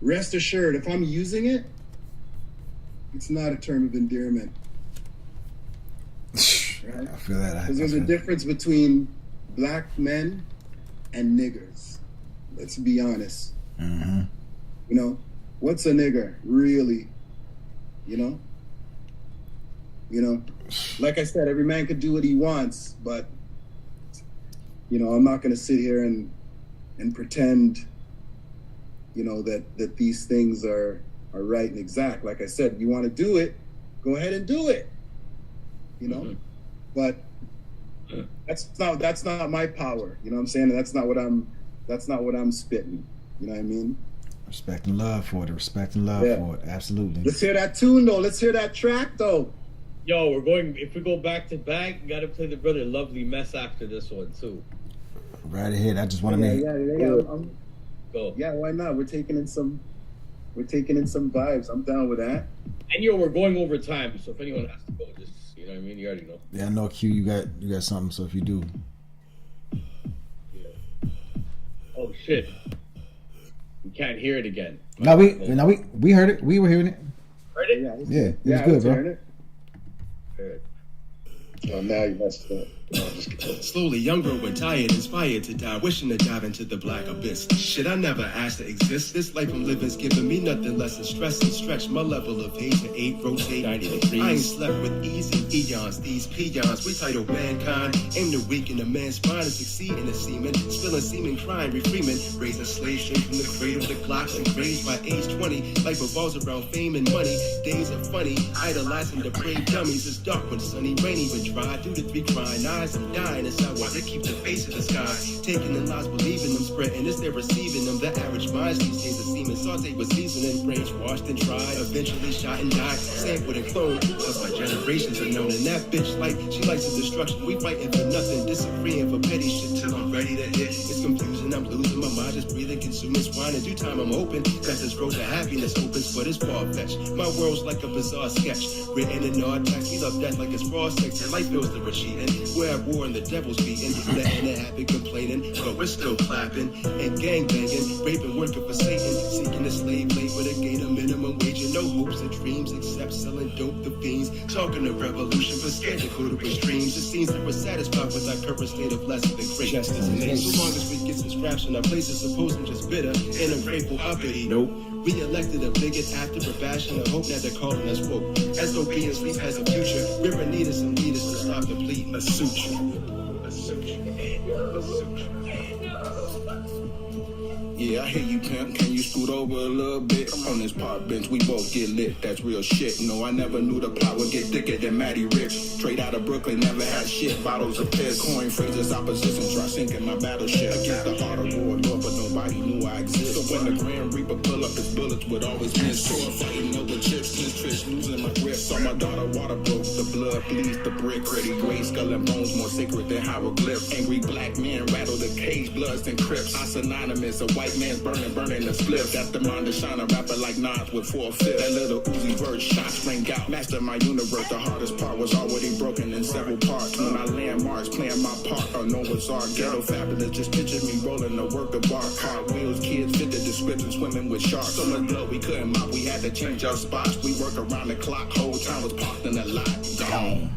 rest assured, if I'm using it, it's not a term of endearment. Right? I feel that. Because there's a difference between black men and niggers. Let's be honest. You know, what's a nigger, really? You know, like I said, every man could do what he wants, but, you know, I'm not going to sit here and pretend, you know, that these things are right and exact. Like I said, you want to do it, go ahead and do it, you know, but that's not my power. You know what I'm saying? That's not what I'm spitting. You know what I mean? Respect and love for it. Respect and love for it. Absolutely. Let's hear that tune though. Let's hear that track though. Yo, if we go back to back, you gotta play the Brother Lovely Mess after this one too. Right ahead. I just want to make go. Yeah, why not? We're taking in some vibes. I'm down with that. And yo, we're going over time, so if anyone has to go, just, you know what I mean? You already know. Yeah, I know, Q, you got something, so if you do. Yeah. Oh shit. We can't hear it again. No, we heard it. We were hearing it. Heard it? Yeah, it was good, bro. Heard it. Oh, now you messed up. No, just slowly younger and tired, inspired to die, wishing to dive into the black abyss. Shit, I never asked to exist. This life I'm living's giving me nothing less than stress and stretch my level of hate to 8, rotate 90 degrees. I ain't slept with easy eons, these peons. We title mankind, aim to weaken a man's spine and succeed in a semen, spilling semen, crying, refreeman, raising slaves straight from the cradle to Glocks and graves by age 20. Life revolves around fame and money. Days are funny, idolizing the brave dummies. It's dark when sunny, rainy when dry. Through the 3 crying eyes, I'm dying inside while they keep the face of the sky. Taking in lies, believing them, spreading as they're receiving them. The average minds these days are seeming sauteed with seasoning, brains washed and tried, eventually shot and died, sampled and cloned. Plus my generations are known, and that bitch like she likes the destruction. We fighting for nothing, disagreeing for petty shit till I'm ready to hit. It's confusing, I'm losing my mind, just breathing, consuming swine. In due time I'm hoping that this road to happiness opens, but it's far-fetched. My world's like a bizarre sketch, written in all text. We love death like it's raw sex, and life feels the retreating. We're at war and the devil's beating, letting it happen, complaining, but we're still clapping and gang banging, raping, working for Satan, seeking a slave labor to gain a minimum wage and no hopes and dreams except selling dope to fiends, talking of revolution but scared to go to extremes. It seems that we're satisfied with our current state of less than great justice and hate. So long as we get some scraps in our places, suppose I'm just bitter and ungrateful uppity. Nope. We elected a bigot after a bashing a hope that they're calling us woke. As though being sleep has a future. We're in need of some leaders to stop the bleeding. A suture. A suture. A suture. Yeah, I hear you, pimp. Can you scoot over a little bit? I'm on this park bench, we both get lit. That's real shit. No, I never knew the plot would get thicker than Matty Rich. Straight out of Brooklyn, never had shit. Bottles of piss, coin phrases, opposition. Try sinking my battleship against the heart of war, Lord, but nobody knew I exist. So when the Grand Reaper pull up, his bullets would always miss. Sword fighting over chips, since Trish losing my grip. Saw my daughter water broke, the blood bleeds the brick. Ready GRYSKLL and bones more sacred than how hieroglyph. Angry black men rattle the cage, Bloods and Crips. I synonymous, a white man's burning the spliff. That's the mind to shine, a rapper like Nas with 4/5. That little Uzi Vert shots ring out. Master my universe, the hardest part was already broken in several parts. When I land marks, playing my part, I know it's our ghetto fabulous. Just picture me rolling the work of bar, car wheels, kids fit the description, swimming with sharks. So much blood we couldn't mop, we had to change our spots. We work around the clock, whole time was parked in the lot. Gone.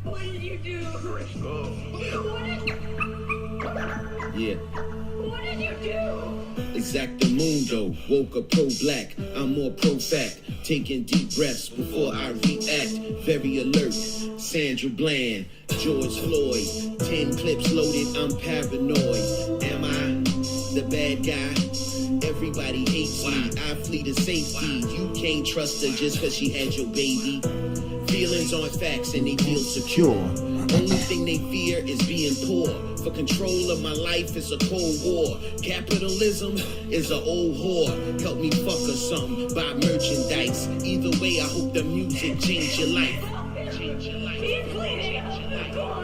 What did you do? Yeah. What did you do? Exactamundo, woke up pro-black, I'm more pro-fact. Taking deep breaths before I react. Very alert, Sandra Bland, George Floyd. 10 clips loaded, I'm paranoid. Am I the bad guy? Everybody hates me, I flee to safety. You can't trust her just cause she had your baby. Feelings aren't facts and they feel secure. Only thing they fear is being poor. For control of my life, it's a cold war. Capitalism is an old whore. Help me fuck her some, buy merchandise. Either way, I hope the music change your life. Change your life. He's bleeding out the blood.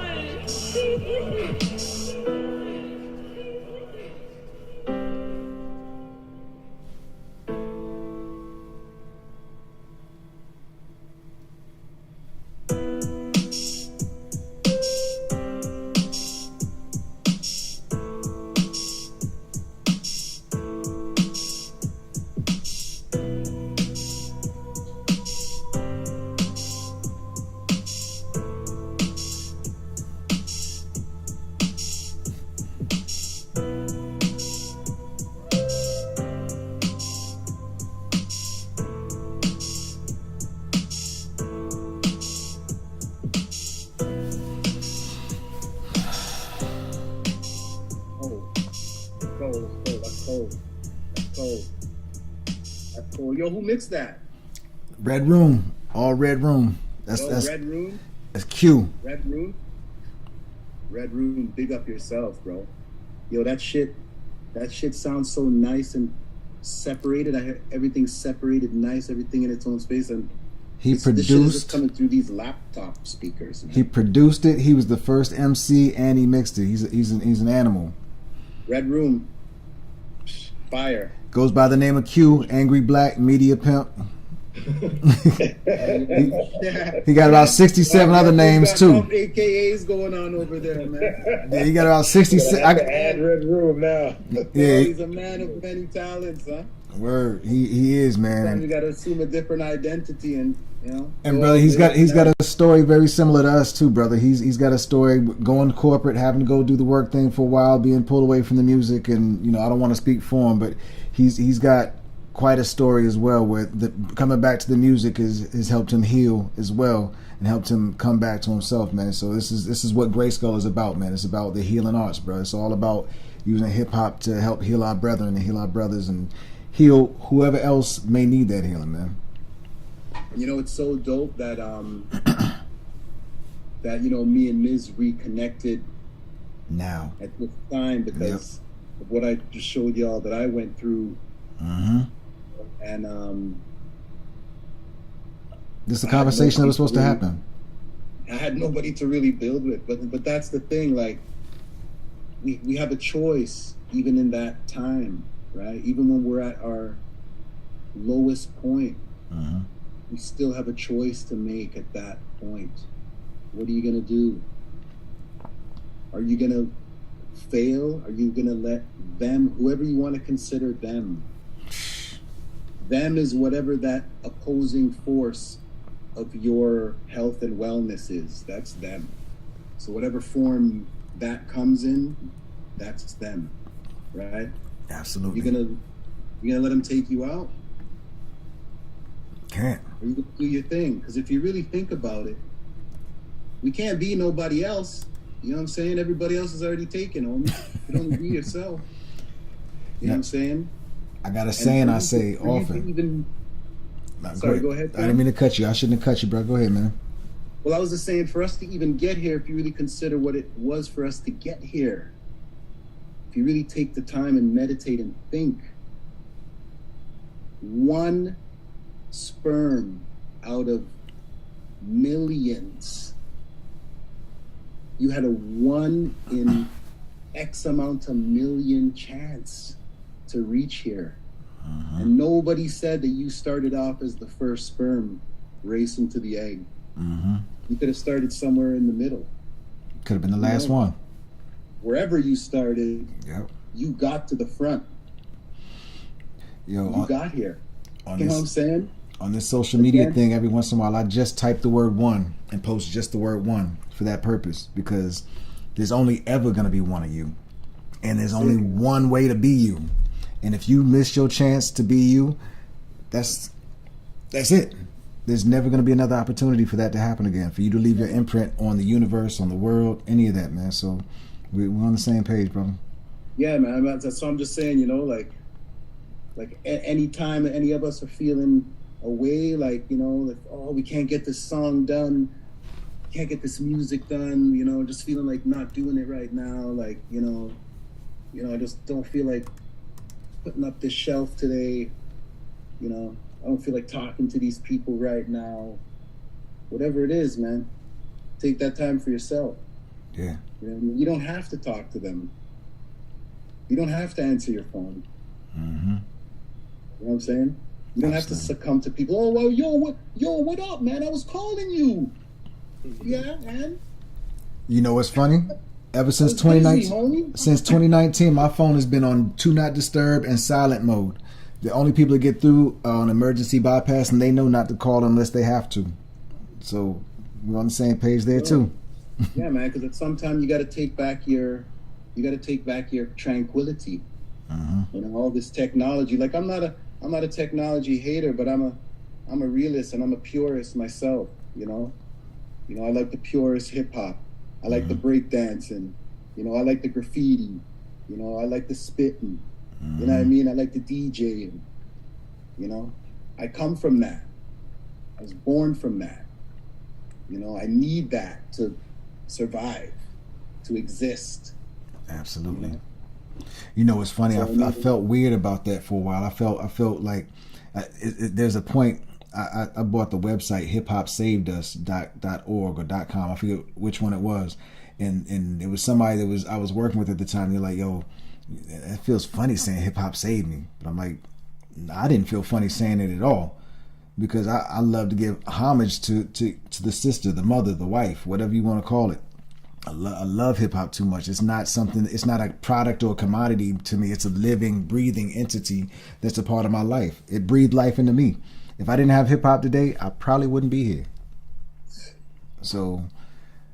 Yo, who mixed that? Red Room, all Red Room. That's Red Room. That's Q. Red Room. Red Room. Big up yourself, bro. Yo, that shit sounds so nice and separated. I heard everything separated, nice, everything in its own space, and this shit is just coming through these laptop speakers. Man. He produced it. He was the first MC, and he mixed it. He's an animal. Red Room. Fire. Goes by the name of Q, Angry Black Media Pimp. he got about 67 other names too. AKAs going on over there, man. Yeah, he got about 66. I can add Red Room now. Yeah, he's a man of many talents, huh? Word, he is, man. Sometimes you got to assume a different identity, and you know. And brother, he's got a story very similar to us too, brother. He's got a story going corporate, having to go do the work thing for a while, being pulled away from the music, and you know I don't want to speak for him, but he's got quite a story as well, where coming back to the music has helped him heal as well and helped him come back to himself, man. So this is what GRYSKLL is about, man. It's about the healing arts, bro. It's all about using hip hop to help heal our brethren and heal our brothers and heal whoever else may need that healing, man. You know, it's so dope that that me and Miz reconnected now at this time because of what I just showed y'all that I went through. Mm-hmm. And this is a conversation that was supposed to happen. I had nobody to really build with, but that's the thing. Like we have a choice even in that time, right? Even when we're at our lowest point, we still have a choice to make at that point. What are you gonna do? Are you gonna fail? Are you gonna let them, whoever you want to consider them is whatever that opposing force of your health and wellness is. That's them. So whatever form that comes in, that's them, right? Absolutely. You're gonna let them take you out? Can't. Or you gonna do your thing? Because if you really think about it, we can't be nobody else. You know what I'm saying? Everybody else is already taken, homie. You can only be yourself. You know what I'm saying? I got a saying I say often. Sorry, go ahead. I didn't mean to cut you. I shouldn't have cut you, bro. Go ahead, man. Well, I was just saying, for us to even get here, if you really consider what it was for us to get here, if you really take the time and meditate and think, one sperm out of millions you had a 1 in X amount of million chance to reach here. And nobody said that you started off as the first sperm racing to the egg. You could have started somewhere in the middle. Could have been the last one. Wherever you started, yep, you got to the front. Yo, you got here. You know what I'm saying? On this social media thing, every once in a while, I just type the word one and post just the word one for that purpose, because there's only ever going to be one of you. And there's only one way to be you. And if you miss your chance to be you, that's it. There's never going to be another opportunity for that to happen again, for you to leave your imprint on the universe, on the world, any of that, man. So we're on the same page, brother. Yeah, man. So I'm just saying, you know, like anytime any of us are feeling a way, like, you know, like, oh, we can't get this song done, can't get this music done, you know, just feeling like not doing it right now, like, you know, I just don't feel like putting up this shelf today, you know, I don't feel like talking to these people right now. Whatever it is, man, take that time for yourself. Yeah. You know, you don't have to talk to them. You don't have to answer your phone. You know what I'm saying? You don't have to succumb to people. Oh, well, what up, man? I was calling you. Yeah, man. You know what's funny? Ever since 2019, my phone has been on Do Not Disturb and silent mode. The only people that get through on emergency bypass, and they know not to call unless they have to. So we're on the same page there too. Yeah, man. Because at some time you got to take back your tranquility. You know, all this technology. Like I'm not a technology hater, but I'm a realist and I'm a purist myself. You know, I like the purist hip hop. I like the break dancing. You know, I like the graffiti. You know, I like the spitting. You know what I mean? I like the DJing. You know, I come from that. I was born from that. You know, I need that to survive, to exist. Absolutely. You know, it's funny. I felt weird about that for a while. I felt like there's a point. I bought the website hiphopsavedus.org or .com. I forget which one it was, and it was somebody that I was working with at the time. They're like, "Yo, it feels funny saying hip hop saved me," but I'm like, I didn't feel funny saying it at all, because I love to give homage to the sister, the mother, the wife, whatever you want to call it. I love hip hop too much. It's not a product or a commodity to me. It's a living, breathing entity that's a part of my life. It breathed life into me. If I didn't have hip hop today, I probably wouldn't be here. So,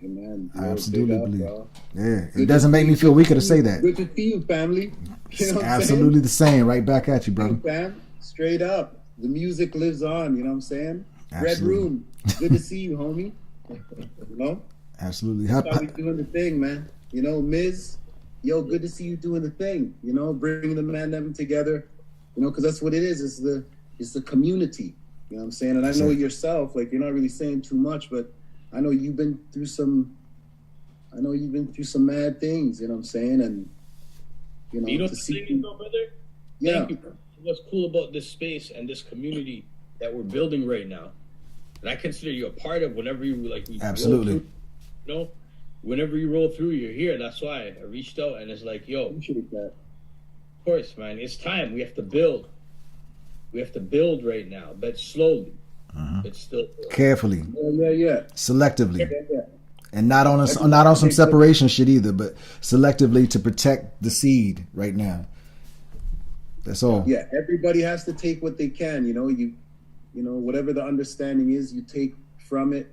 Amen. I absolutely believe. Bro. Yeah, it doesn't make me feel weaker to say that. Good to see you, family. You know absolutely the same. Right back at you, bro. Hey, fam. Straight up, the music lives on. You know what I'm saying? Absolutely. Red Room. Good to see you, homie. You know. Absolutely. That's how we doing the thing, man. You know, Miz, yo, good to see you doing the thing. You know, bringing the man them together. You know, because that's what it is. It's the community. You know what I'm saying? And I know yourself, like, you're not really saying too much, but I know you've been through some mad things. You know what I'm saying? And you know, what the thing is, though, brother? Yeah. Thank you. What's cool about this space and this community that we're building right now, and I consider you a part of. Whenever you absolutely. You know, whenever you roll through, you're here. That's why I reached out, and it's like, yo, appreciate that. Of course, man. It's time. We have to build. We have to build right now, but slowly. But still carefully. Yeah. Selectively. Yeah. And not on some separation shit either, but selectively to protect the seed right now. That's all. Yeah, everybody has to take what they can. You know, whatever the understanding is, you take from it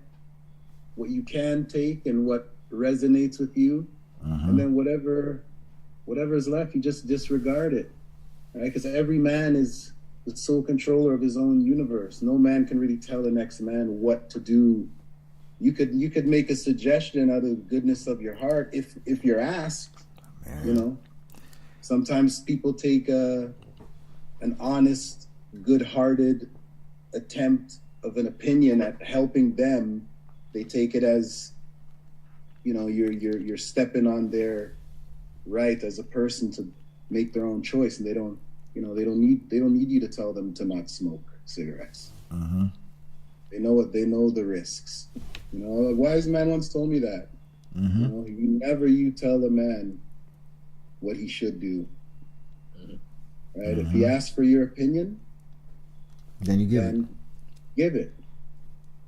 what you can take and what resonates with you, and then whatever is left, you just disregard it, right? Because every man is the sole controller of his own universe. No man can really tell the next man what to do. You could make a suggestion out of the goodness of your heart if you're asked. You know, sometimes people take an honest, good-hearted attempt of an opinion at helping them. They take it as, you know, you're stepping on their right as a person to make their own choice, and they don't need you to tell them to not smoke cigarettes. They know the risks. You know, a wise man once told me that. Mm-hmm. You know, you tell a man what he should do. Right? If he asks for your opinion, then you give it.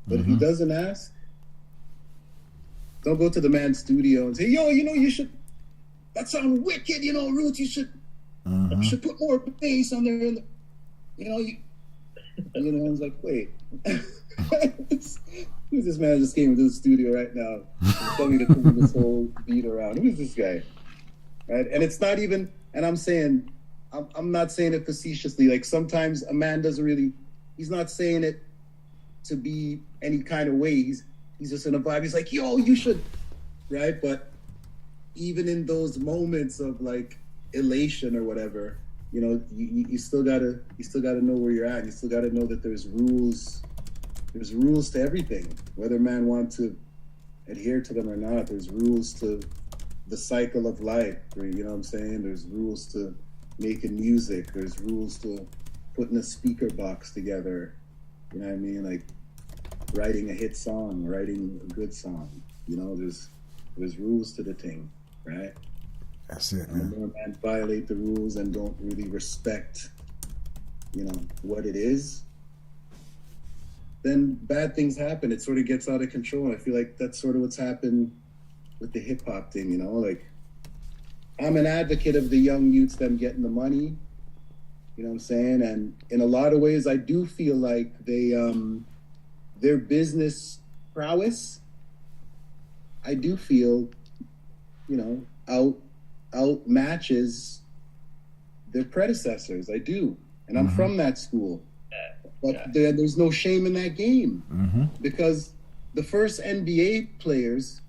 But if he doesn't ask, don't go to the man's studio and say, yo, you know, you should, that sounds wicked, you know, Roots, you should put more bass on there. You know, you know, I was like, wait. Who's this man just came into the studio right now and told me to move this whole beat around? Who's this guy? Right? And it's not even, and I'm not saying it facetiously. Like sometimes a man doesn't really, he's not saying it to be any kind of way. He's just in a vibe. He's like, yo, you should, right? But even in those moments of like elation or whatever, you know, you still gotta know where you're at. You still gotta know that there's rules to everything, whether man want to adhere to them or not. There's rules to the cycle of life, you know what I'm saying? There's rules to making music. There's rules to putting a speaker box together. You know what I mean? Like writing a hit song, writing a good song. You know, there's rules to the thing, right? That's it, man. And when man violate the rules and don't really respect, you know, what it is, then bad things happen. It sort of gets out of control. I feel like that's sort of what's happened with the hip hop thing, you know? Like, I'm an advocate of the young youths, them getting the money, you know what I'm saying? And in a lot of ways, I do feel like they, their business prowess, I do feel, you know, out matches their predecessors. I do. And I'm from that school. But there's no shame in that game because the first NBA players,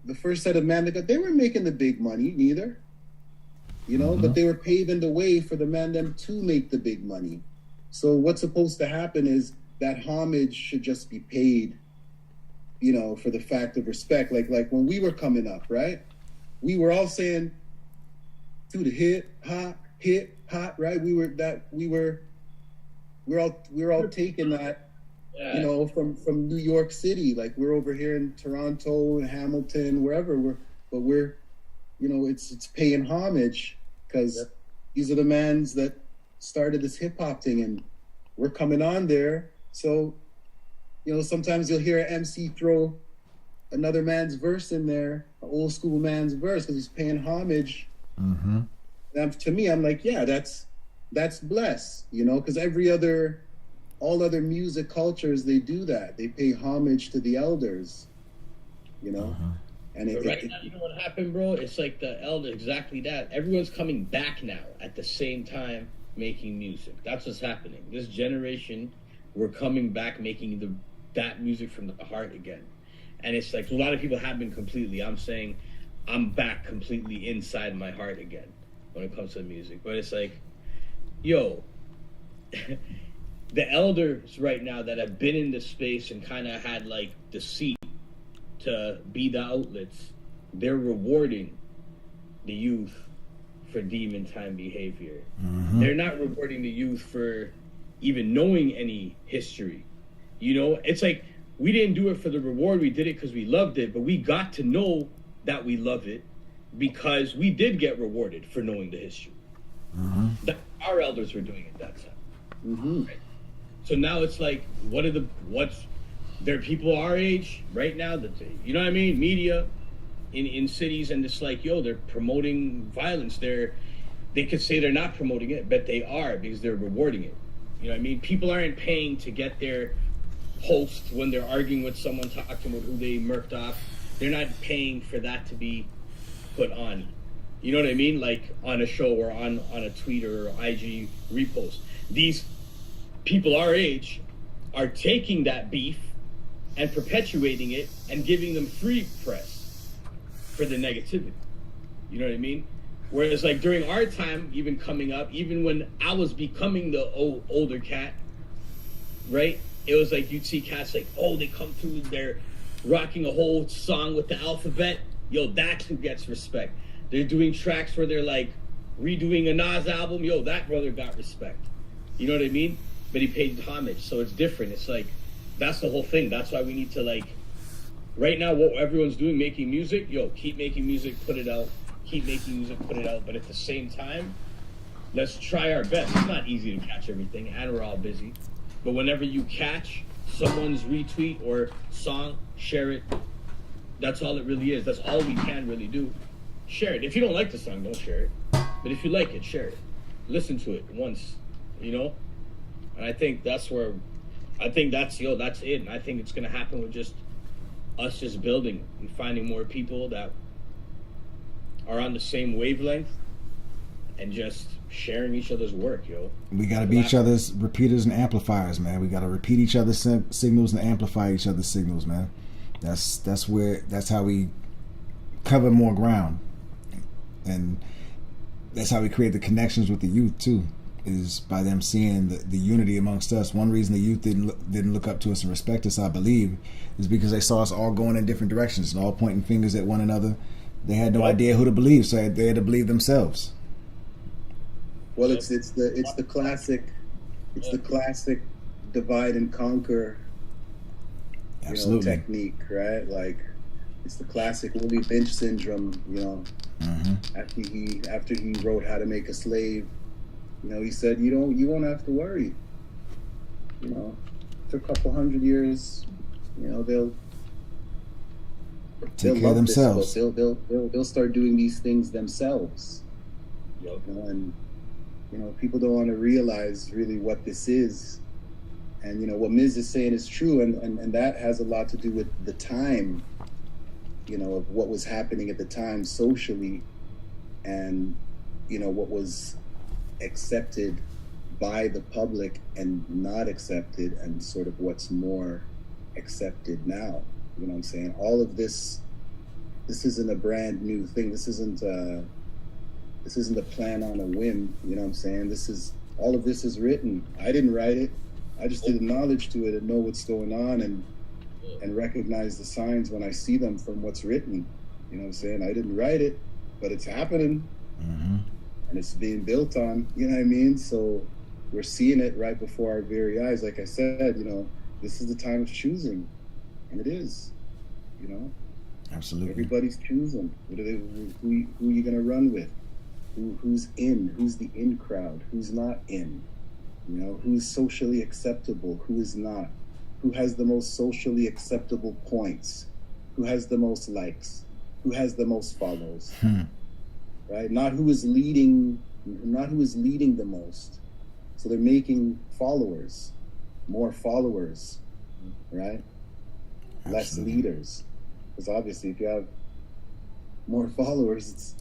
the first set of men that got, they weren't making the big money neither, you know, but they were paving the way for the man them to make the big money. So what's supposed to happen is that homage should just be paid, you know, for the fact of respect. Like when we were coming up, right? We were all saying to the hip hop, right? We're all taking that, you know, from New York City. Like we're over here in Toronto, Hamilton, wherever we're, you know, it's paying homage because these are the mans that started this hip hop thing, and we're coming on there. So, you know, sometimes you'll hear an MC throw another man's verse in there, an old school man's verse, because he's paying homage. And to me, I'm like, yeah, that's blessed, you know, because all other music cultures, they do that. They pay homage to the elders, you know. And now, you know what happened, bro? It's like the elder, exactly that. Everyone's coming back now at the same time making music. That's what's happening. This generation, we're coming back making that music from the heart again. And it's like a lot of people have been completely. I'm saying I'm back completely inside my heart again when it comes to music. But it's like, yo, the elders right now that have been in this space and kind of had like the seat to be the outlets, they're rewarding the youth for demon time behavior. They're not rewarding the youth for even knowing any history. You know, it's like we didn't do it for the reward. We did it because we loved it, but we got to know that we love it because we did get rewarded for knowing the history. Our elders were doing it that time. Right? So now it's like, there are people our age right now that you know what I mean? Media in cities, and it's like, yo, they're promoting violence. They could say they're not promoting it, but they are because they're rewarding it. You know what I mean? People aren't paying to get their host when they're arguing with someone, talking about who they murked off. They're not paying for that to be put on. You know what I mean? Like on a show or on a tweet or IG repost. These people our age are taking that beef and perpetuating it and giving them free press for the negativity. You know what I mean? Whereas like during our time, even coming up, even when I was becoming the older cat, right? It was like you'd see cats like, oh, they come through, they're rocking a whole song with the alphabet. Yo, that's who gets respect. They're doing tracks where they're like redoing a Nas album. Yo, that brother got respect. You know what I mean? But he paid homage, so it's different. It's like, that's the whole thing. That's why we need to like right now, what everyone's doing, making music, keep making music, put it out. Keep making music, put it out. But at the same time, let's try our best. It's not easy to catch everything, and we're all busy. But whenever you catch someone's retweet or song, share it. That's all it really is. That's all we can really do. Share it. If you don't like the song, don't share it. But if you like it, share it. Listen to it once, And I think that's where, that's it. And I think it's going to happen with just us just building and finding more people that are on the same wavelength and just sharing each other's work, We got to be each other's repeaters and amplifiers, man. We got to repeat each other's signals and amplify each other's signals, man. That's how we cover more ground, and that's how we create the connections with the youth too. Is by them seeing the unity amongst us. One reason the youth didn't look up to us and respect us, I believe, is because they saw us all going in different directions and all pointing fingers at one another. They had no idea who to believe, so they had to believe themselves. Well, it's the classic divide and conquer, technique, right? Like it's the classic Willie Lynch syndrome, Mm-hmm. After he wrote How to Make a Slave, he said you won't have to worry. For a couple hundred years, they'll take care of themselves. They'll start doing these things themselves. And people don't want to realize really what this is. And what Miz is saying is true, and that has a lot to do with the time, of what was happening at the time socially, and what was accepted by the public and not accepted, and sort of what's more accepted now. You know what I'm saying? All of this isn't a brand new thing. This isn't a plan on a whim. You know what I'm saying? All of this is written. I didn't write it. I just did knowledge to it and know what's going on and recognize the signs when I see them from what's written. You know what I'm saying? I didn't write it, but it's happening. Mm-hmm. And it's being built on, you know what I mean? So we're seeing it right before our very eyes. Like I said, this is the time of choosing. And it is, Absolutely. Everybody's choosing. Who are you going to run with? Who's in? Who's the in crowd? Who's not in? Who's socially acceptable? Who is not? Who has the most socially acceptable points? Who has the most likes? Who has the most follows? Right? Not who is leading the most. So they're making followers, more followers, right? Absolutely. Less leaders. Because obviously if you have more followers, it's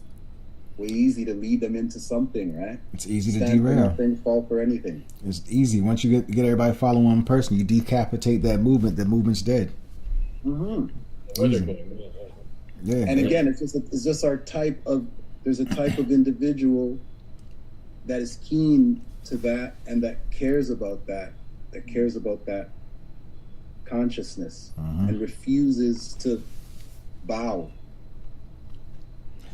way easy to lead them into something, right? It's easy to Stand derail. for nothing, fall for anything. It's easy. Once you get everybody following one person, you decapitate that movement. The movement's dead. Mm-hmm. Easy. Yeah. And again, it's just our type of. There's a type of individual that is keen to that and that cares about that consciousness, and refuses to bow,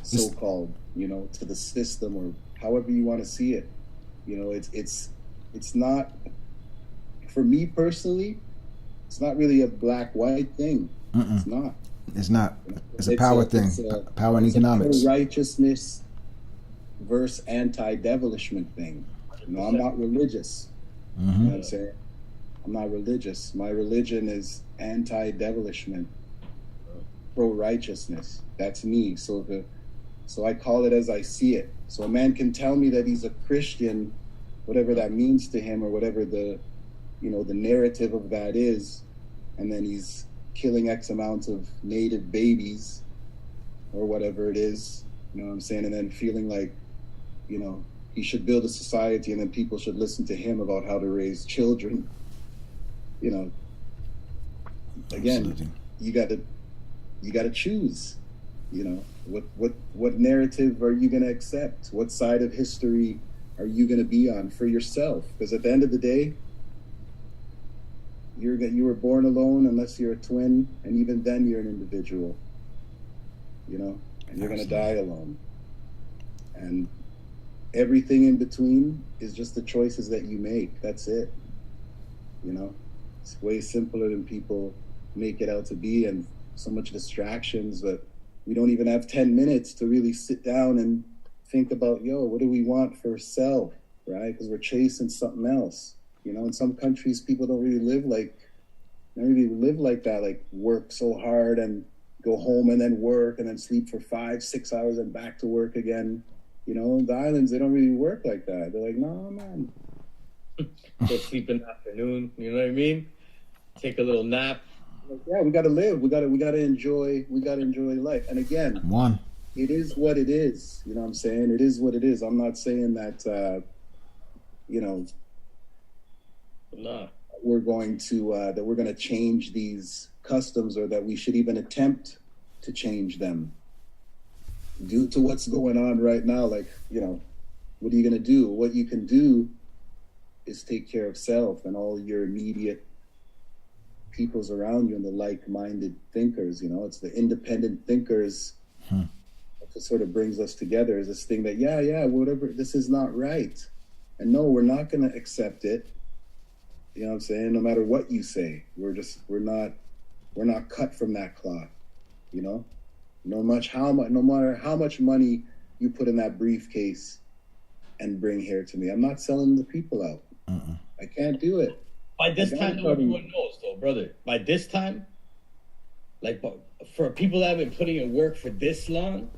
so-called, to the system, or however you want to see it. It's not, for me personally, it's not really a black-white thing. It's not. It's not. It's a power thing. Power and economics. Righteousness versus anti-devilishment thing. I'm not religious. You know what I'm saying? I'm not religious. My religion is anti-devilishment, pro-righteousness. That's me. So I call it as I see it. So a man can tell me that he's a Christian, whatever that means to him, or whatever the narrative of that is, and then he's killing X amount of native babies or whatever it is, you know what I'm saying? And then feeling like, he should build a society and then people should listen to him about how to raise children. Again, Absolutely. you gotta choose, what narrative are you gonna accept? What side of history are you gonna be on for yourself? Because at the end of the day, you were born alone unless you're a twin, and even then you're an individual, and you're going to die alone. And everything in between is just the choices that you make. That's it. It's way simpler than people make it out to be. And so much distractions that we don't even have 10 minutes to really sit down and think about, what do we want for self, right? Because we're chasing something else. In some countries, people don't really live like that, like work so hard and go home and then work and then sleep for 5-6 hours and back to work again. The islands, they don't really work like that. They're like, no, man. Go sleep in the afternoon, you know what I mean? Take a little nap. Yeah, we gotta live. We gotta enjoy life. And again, it is what it is. You know what I'm saying? It is what it is. I'm not saying that we're going to change these customs, or that we should even attempt to change them due to what's going on right now. Like, what are you going to do? What you can do is take care of self and all your immediate peoples around you and the like-minded thinkers. It's the independent thinkers that sort of brings us together, is this thing that, whatever, this is not right. And no, we're not going to accept it. You know what I'm saying? No matter what you say, we're not cut from that cloth, No matter how much money you put in that briefcase and bring here to me, I'm not selling the people out. I can't do it. By this time, everyone knows, though, brother. By this time, like, for people that have been putting in work for this long,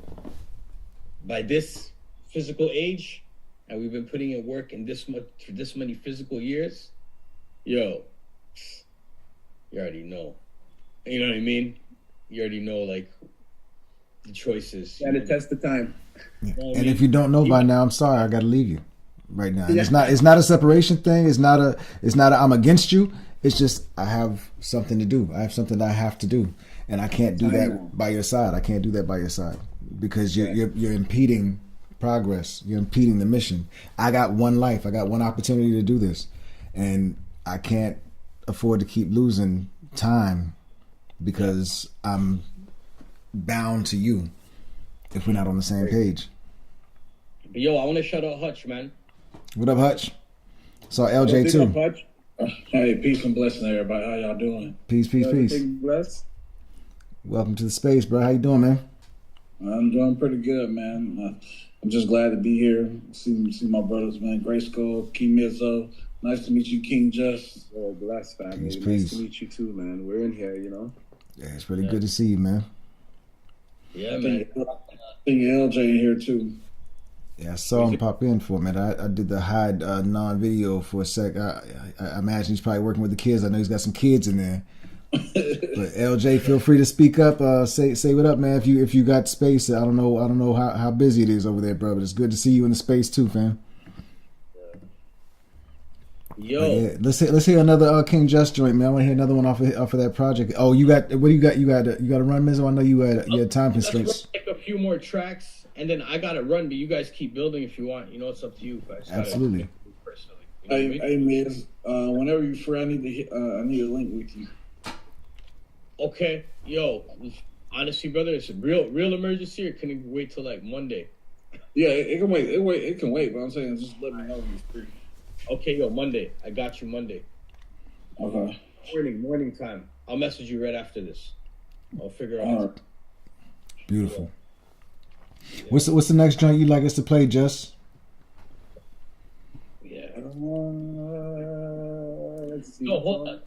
by this physical age, and we've been putting in work in for this many physical years, you already know. You know what I mean? You already know, like, the choices. And to test the time. Yeah. And if you don't know by now, I'm sorry, I got to leave you right now. And it's not a separation thing. It's not a I'm against you. It's just I have something to do. I have something that I have to do, and I can't do that by your side. I can't do that by your side because you're impeding progress. You're impeding the mission. I got one life. I got one opportunity to do this, and I can't afford to keep losing time because I'm bound to you if we're not on the same page. But I want to shout out Hutch, man. What up, Hutch? Saw LJ too. Hutch? Hey, peace and blessing, everybody. How y'all doing? Peace. Bless. Welcome to the space, bro. How you doing, man? I'm doing pretty good, man. I'm just glad to be here. See my brothers, man. GRYSKLL, King Mizzo. Nice to meet you, King Jus. Oh, bless, family. Peace. Nice to meet you too, man. We're in here, Yeah, it's really good to see you, man. Yeah, man. I think LJ in here too. Yeah, I saw him pop in for a minute. I did the HEADZ non-video for a sec. I imagine he's probably working with the kids. I know he's got some kids in there. But LJ, feel free to speak up. Say what up, man. If you got space, I don't know how busy it is over there, bro. But it's good to see you in the space too, fam. Yeah, let's hear another King Jus joint, man. I want to hear another one off of that project. Oh, what do you got? You got to run, Mizzo. I know you had time constraints. Like a few more tracks, and then I gotta run. But you guys keep building if you want. It's up to you. Absolutely. Personally, Hey, Miz. Whenever you're free, I need a link with you. Okay, honestly, brother, it's a real emergency. Or can it wait till like Monday? Yeah, it can wait. It can wait. But I'm saying, just let me know when you're free. Okay, Monday. I got you Monday. Okay. Morning time. I'll message you right after this. I'll figure out. All right. Beautiful. Yeah. What's the next joint you'd like us to play, Jus? Yeah. Let's see. No, hold on.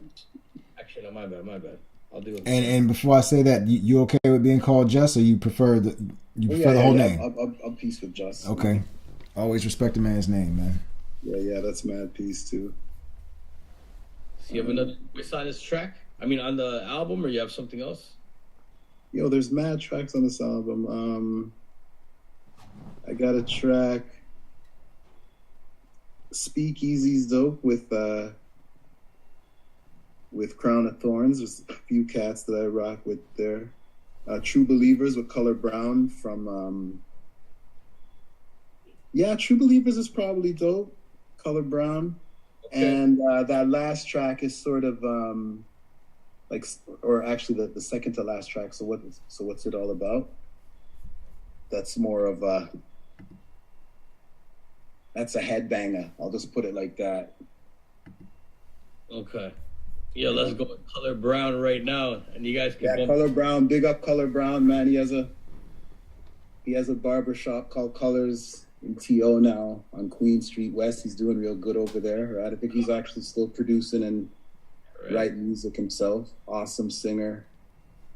Actually, no, my bad. I'll do it. And before I say that, you okay with being called Jus, or you prefer the whole name? I'm peace with Jus. Okay. Always respect a man's name, man. Yeah, that's mad peace too. So you have another twist on this track? I mean, on the album, or you have something else? There's mad tracks on this album. I got a track, Speakeasy's dope with Crown of Thorns. There's a few cats that I rock with there. True Believers with Color Brown from True Believers is probably dope. Color Brown. Okay. And that last track is sort of actually the second to last track. So what's it all about? That's more of that's a headbanger. I'll just put it like that. Okay. Yo, let's go with Color Brown right now, and you guys can. Yeah, Color Brown. Big up Color Brown, man. He has a barber shop called Colors in TO now on Queen Street West. He's doing real good over there. Right? I think he's actually still producing and writing music himself. Awesome singer,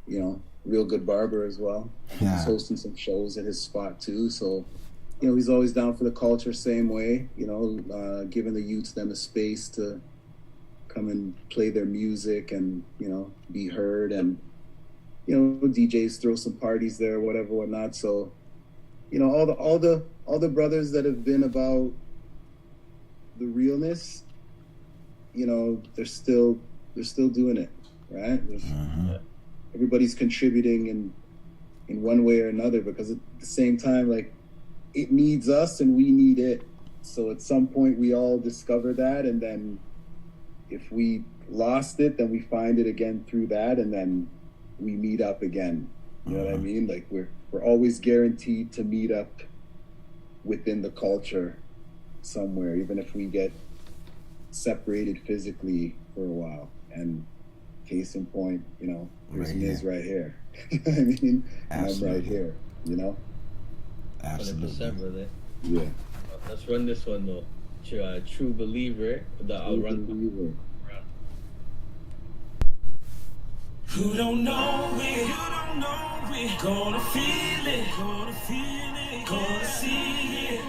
you know, real good barber as well. Yeah. He's hosting some shows at his spot too. So, you know, he's always down for the culture same way, you know, giving the youths them a space to come and play their music and, you know, be heard, and, you know, DJs throw some parties there, whatever, whatnot. So, you know, all the brothers that have been about the realness, you know, they're still doing it, right? Everybody's contributing in one way or another, because at the same time, like, it needs us and we need it. So at some point we all discover that, and then if we lost it, then we find it again through that, and then we meet up again. You know what I mean? Like, we're always guaranteed to meet up within the culture somewhere, even if we get separated physically for a while. And case in point, you know, there's Miz right here. You know what I mean? And I'm right here, you know? Absolutely. 100%, brother. Yeah. Let's run this one though. True Believer. I'll run. Believer. Who don't know it, gonna feel it, gonna see it,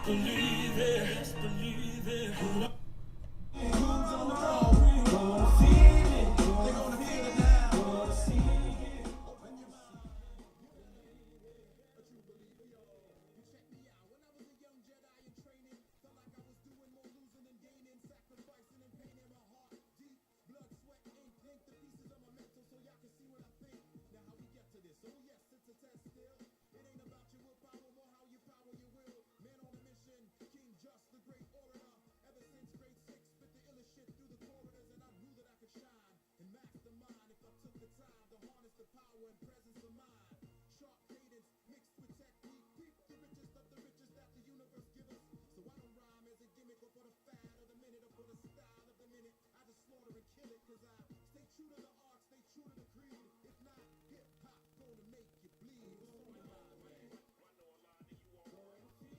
believe it, believe it. Who don't know it, gonna feel it, they're gonna feel it now, gonna see it. Open your mind. King Jus, the great orator, ever since grade 6, spit the illest shit through the corridors, and I knew that I could shine and mastermind if I took the time to harness the power and presence of mind. Sharp cadence mixed with technique, keep the richest of the richest that the universe gives us. So I don't rhyme as a gimmick or for the fad of the minute or for the style of the minute. I just slaughter and kill it, cause I stay true to the art, stay true to the creed. If not, hip hop gonna make you bleed. What's on your mind, man? I know a lot of you all gonna feel it.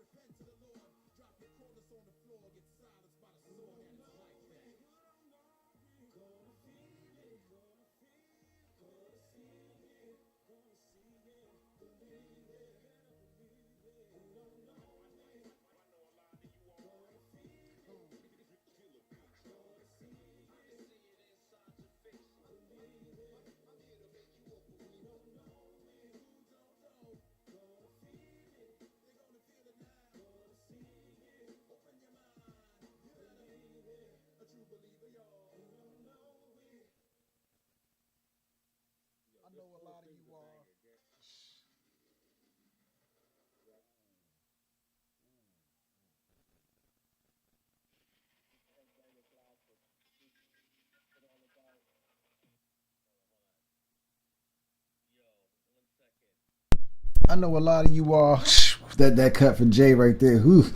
Repent to the Lord, drop your cordless on the floor, get silenced by the sword, and it's like that. Gonna feel it, gonna see it, gonna see it, believe it, who don't know it, I know a lot of you all gonna feel it, gonna see it, I can see it inside your face, believe it, I'm here to make you up, but we don't know it, who don't know, gonna feel it. I know a lot of you are. I know a lot of you all. That cut for Jay right there. Whew.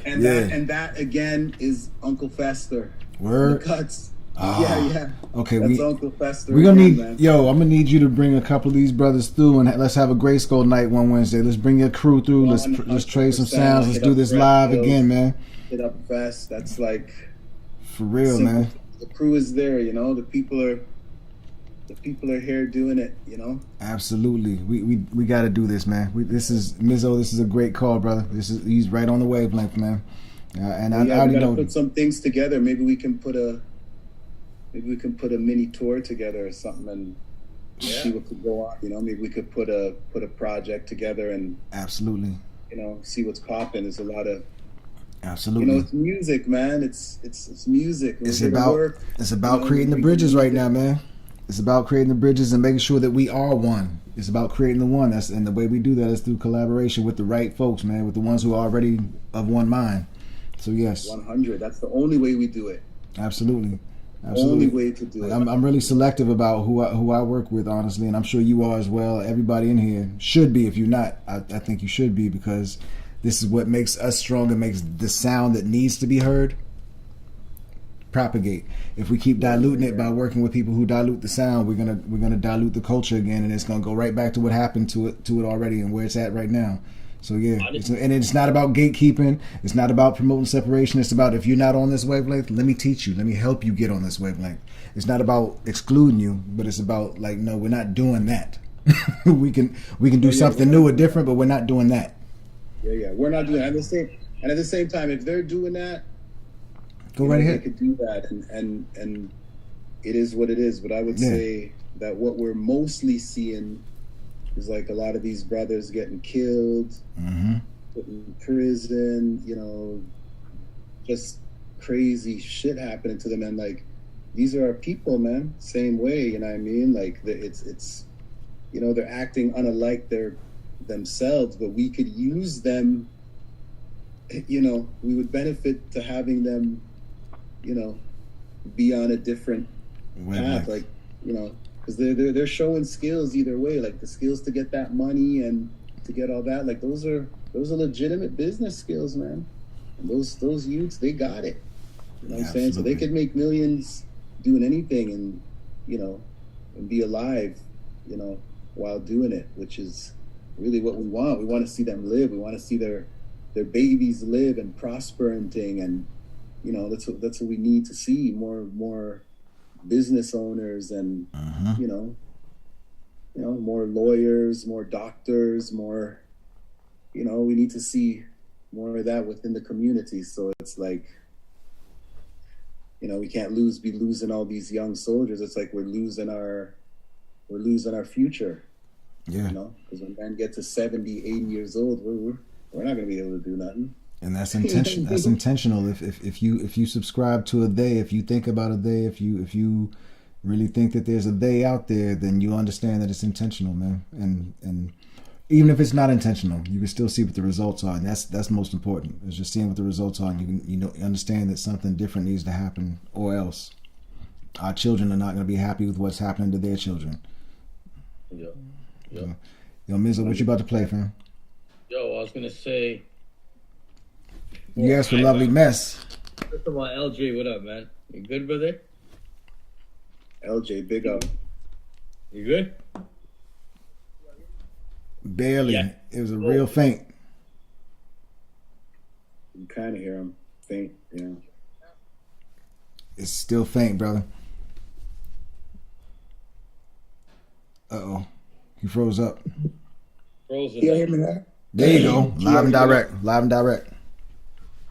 And that again is Uncle Fester. Word. The cuts. Yeah. Okay, that's Uncle Fester. We're gonna need, man. I'm gonna need you to bring a couple of these brothers through, and let's have a GRYSKLL night one Wednesday. Let's bring your crew through. Let's trade some sounds. Let's do this live again, man. Hit up Fest. That's like for real, man. The crew is there. You know, the the people are here doing it, you know. Absolutely, we got to do this, man. This is Mizzo. This is a great call, brother. He's right on the wavelength, man. And I already know. Put some things together. Maybe we can put a mini tour together or something and see what could go on. You know, maybe we could put a project together and absolutely, you know, see what's popping. There's a lot of absolutely. You know, it's music, man. It's music. It's about creating the bridges right now, man. It's about creating the bridges and making sure that we are one. It's about creating the one. And the way we do that is through collaboration with the right folks, man, with the ones who are already of one mind. So yes, 100. That's the only way we do it. Absolutely. Only way to do it. I'm really selective about who I work with, honestly, and I'm sure you are as well. Everybody in here should be. If you're not, I think you should be, because this is what makes us strong and makes the sound that needs to be heard propagate. If we keep diluting it by working with people who dilute the sound, we're gonna dilute the culture again, and it's gonna go right back to what happened to it already and where it's at right now. So yeah, it's not about gatekeeping. It's not about promoting separation. It's about, if you're not on this wavelength, let me teach you. Let me help you get on this wavelength. It's not about excluding you, but it's about, like, no, we're not doing that. we can do something new or different, but we're not doing that. Yeah, we're not doing that. And at the same time, if they're doing that, go right ahead. They could do that, and it is what it is. But I would say that what we're mostly seeing is like a lot of these brothers getting killed, put in prison, you know, just crazy shit happening to them. And like, these are our people, man. Same way, you know what I mean? Like, it's you know, they're acting unlike themselves, but we could use them. You know, we would benefit to having them, you know, be on a different path, like, you know. Because they're showing skills either way, like the skills to get that money and to get all that. Like those are legitimate business skills, man. And those youths, they got it. You know what I'm saying? So they could make millions doing anything, and you know, and be alive, you know, while doing it, which is really what we want. We want to see them live. We want to see their babies live and prosper and thing. And you know, that's what we need to see. More business owners and you know, more lawyers, more doctors, more, you know, we need to see more of that within the community. So it's like, you know, we can't be losing all these young soldiers. It's like we're losing our future. Yeah. You know, because when men get to 70, 80 years old, we're not gonna be able to do nothing. And that's intentional. That's intentional. If you subscribe to a they, if you think about a they, if you really think that there's a they out there, then you understand that it's intentional, man. And even if it's not intentional, you can still see what the results are, and that's most important. Is just seeing what the results are, and you understand that something different needs to happen, or else our children are not going to be happy with what's happening to their children. Yeah. Yo, Mizzo, what you about to play, fam? Yo, I was gonna say. You asked for Lovely Mess. First of all, LJ, what up, man? You good, brother? LJ, big up. You good? Barely. Yeah. It was a real faint. You kind of hear him faint, yeah. It's still faint, brother. Uh-oh. He froze up. Frozen. You hear me now? There you go. Live and direct.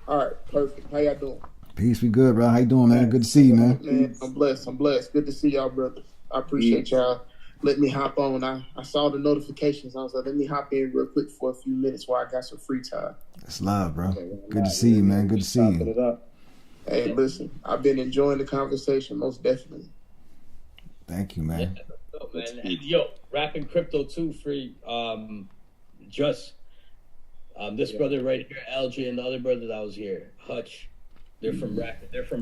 All right, perfect. How y'all doing? Peace, we good, bro. How you doing, man? Good to see you, man. Man, I'm blessed. Good to see y'all, brothers. I appreciate y'all letting me hop on. I saw the notifications. I was like, let me hop in real quick for a few minutes while I got some free time. That's love, bro. Good to see you, man. Good to see you. Hey, listen, I've been enjoying the conversation, most definitely. Thank you, man. Yeah, man. And, yo, rapping crypto too, free. Just this brother right here, LJ, and the other brother that was here, Hutch. They're from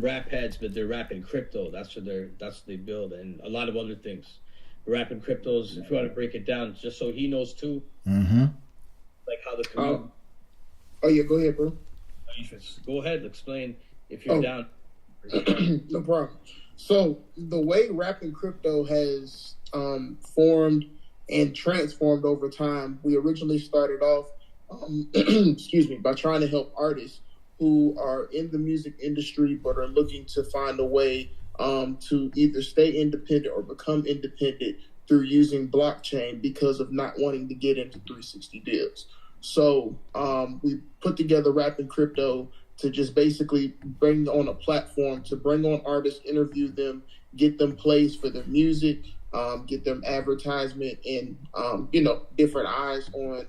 rap heads, but they're rapping crypto. That's what they build, and a lot of other things. Rapping cryptos. If you want to break it down, just so he knows too. Mm-hmm. Like how the community. Oh yeah, go ahead, bro. Go ahead, explain if you're down. No problem. So the way rapping crypto has formed and transformed over time, we originally started off, by trying to help artists who are in the music industry but are looking to find a way to either stay independent or become independent through using blockchain because of not wanting to get into 360 deals. So we put together Rapping Crypto to just basically bring on a platform to bring on artists, interview them, get them plays for their music, get them advertisement and, different eyes on,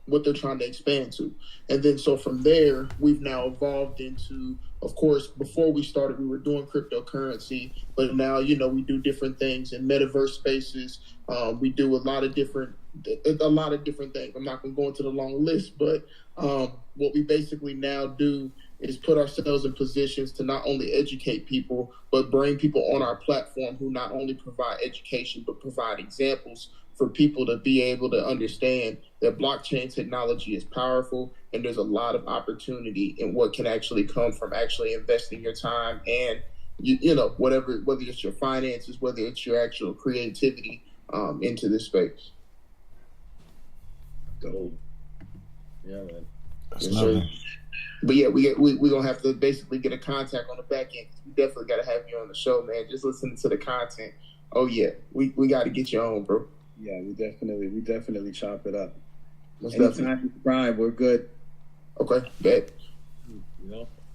what they're trying to expand to. And then so from there, we've now evolved into, of course, before we started, we were doing cryptocurrency, but now, we do different things in metaverse spaces. We do a lot of different things. I'm not going to go into the long list, but what we basically now do is put ourselves in positions to not only educate people, but bring people on our platform who not only provide education, but provide examples for people to be able to understand that blockchain technology is powerful and there's a lot of opportunity in what can actually come from actually investing your time and, whether it's your finances, whether it's your actual creativity into this space. Cool. Yeah, man. But yeah, we're gonna have to basically get a contact on the back end. We definitely gotta have you on the show, man. Just listening to the content. Oh yeah, we gotta get you on, bro. Yeah, we definitely chop it up. Anytime you subscribe, we're good. Okay, bet.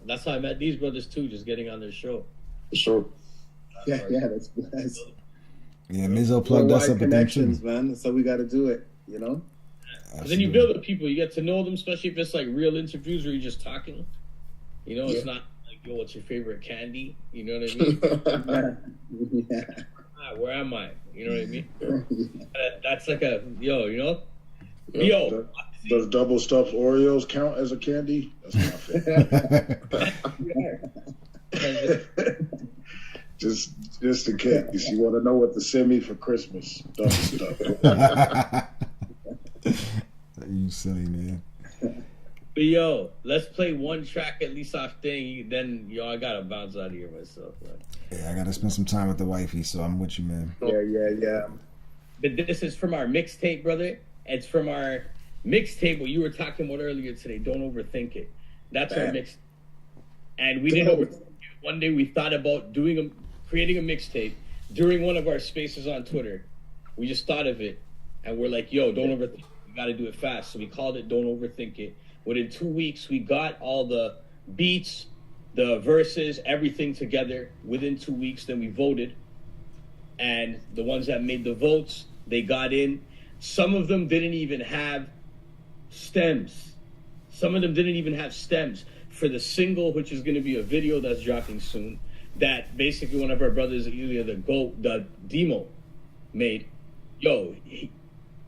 That's how I met these brothers too, just getting on their show. For sure. Yeah, that's Yeah, Mizzo plugged us up with them too. Man. That's how we got to do it, But then you build with people, you get to know them, especially if it's like real interviews where you're just talking. It's not like, yo, what's your favorite candy? You know what I mean? Yeah. Where am I? You know what I mean? That's like Does double stuffed Oreos count as a candy? That's my favorite. Just in case you want to know what to send me for Christmas. Double stuffed. You silly man. But yo, let's play one track at least off thing. Then I gotta bounce out of here myself. Man. Yeah, I gotta spend some time with the wifey, so I'm with you, man. Yeah. But this is from our mixtape, brother. It's from our mixtape what you were talking about earlier today. Don't overthink it. That's our mix. And we didn't overthink it. One day we thought about creating a mixtape during one of our spaces on Twitter. We just thought of it, and we're like, "Yo, don't overthink it. We got to do it fast." So we called it "Don't Overthink It." Within 2 weeks, we got all the beats, the verses, everything together. Within 2 weeks, then we voted, and the ones that made the votes, they got in. Some of them didn't even have stems. For the single, which is going to be a video that's dropping soon, that basically one of our brothers, the Demo, made. Yo,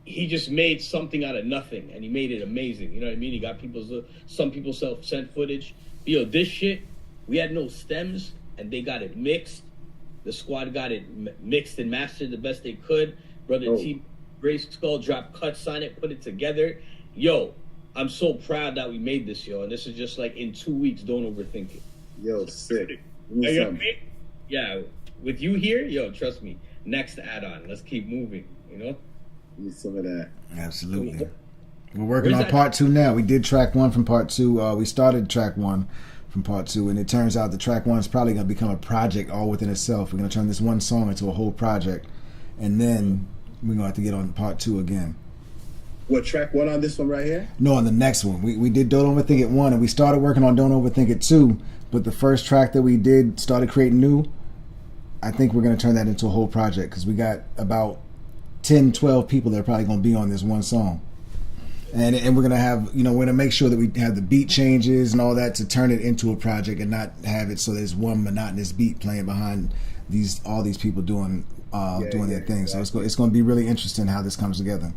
he just made something out of nothing, and he made it amazing. You know what I mean? He got some people sent footage. Yo, this shit, we had no stems, and they got it mixed. The squad got it mixed and mastered the best they could. Brother T, GRYSKLL dropped cuts on it, put it together. Yo, I'm so proud that we made this, yo. And this is just like in 2 weeks. Don't overthink it. Yo, sick. Yeah, with you here, yo, trust me. Next add-on. Let's keep moving. Need some of that. Absolutely. We're working on part 2 now. We did track 1 from part 2. We started track 1 from part 2, and it turns out the track 1 is probably going to become a project all within itself. We're going to turn this one song into a whole project, and then we're going to have to get on part 2 again. What, track 1 on this one right here? No, on the next one. We did Don't Overthink It 1, and we started working on Don't Overthink It 2, but the first track that we did, started creating new, I think we're going to turn that into a whole project, because we got about 10, 12 people that are probably going to be on this one song. And we're going to have, we're going to make sure that we have the beat changes and all that to turn it into a project and not have it so there's one monotonous beat playing behind all these people doing their thing. Exactly. So it's going to be really interesting how this comes together.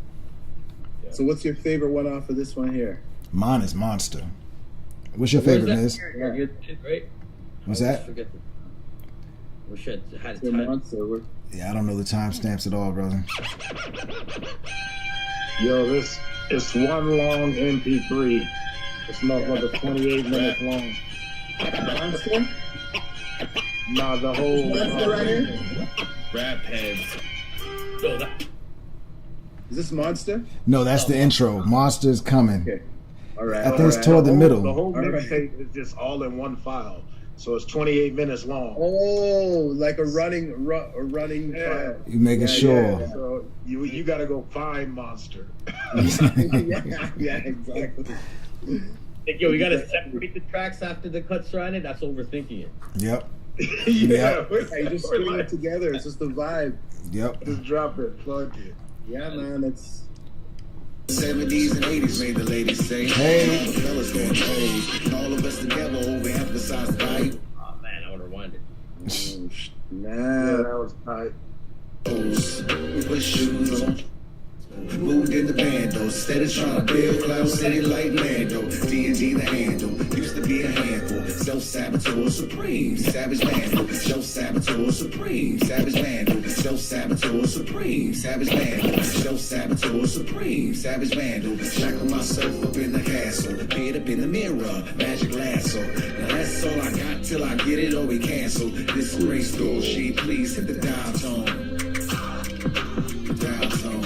So what's your favorite one off of this one here? Mine is Monster. What's your favorite, Miz? Right? What's that? Wish I had time. Monster. Yeah, I don't know the timestamps at all, brother. Yo, it's one long MP3. It's motherfucker 28 minutes long. Monster? Nah, the whole Monster right here? Rap heads. Is this Monster? No, that's the intro. Monster's coming. Okay. All right. I think it's toward the middle. The whole mixtape is just all in one file. So it's 28 minutes long. Oh, like a running file. You making sure. Yeah. So you got to go find Monster. yeah, exactly. Like, yo, we gotta separate the tracks after the cuts are on it. That's overthinking it. Yep. Yeah. You just string it together. It's just a vibe. Yep. Just drop it, plug it. Yeah, man. It's 70s and 80s made the ladies say, hey, the fellas going pose, and all of us together overemphasize the value. Oh man, I would rewind it. Yeah, that was tight. We put shoes on. Moved in the bando, instead of trying to build Cloud City like Lando. D&D the handle, used to be a handful. Self-saboteur supreme, savage vandal. Self-saboteur supreme, savage vandal. Self-saboteur supreme, savage vandal. Self-saboteur supreme, savage vandal. Shackle myself up in the castle, head up in the mirror, magic lasso. Now that's all I got till I get it or we cancel. This is GRYSKLL, she please hit the dial tone. Dial tone.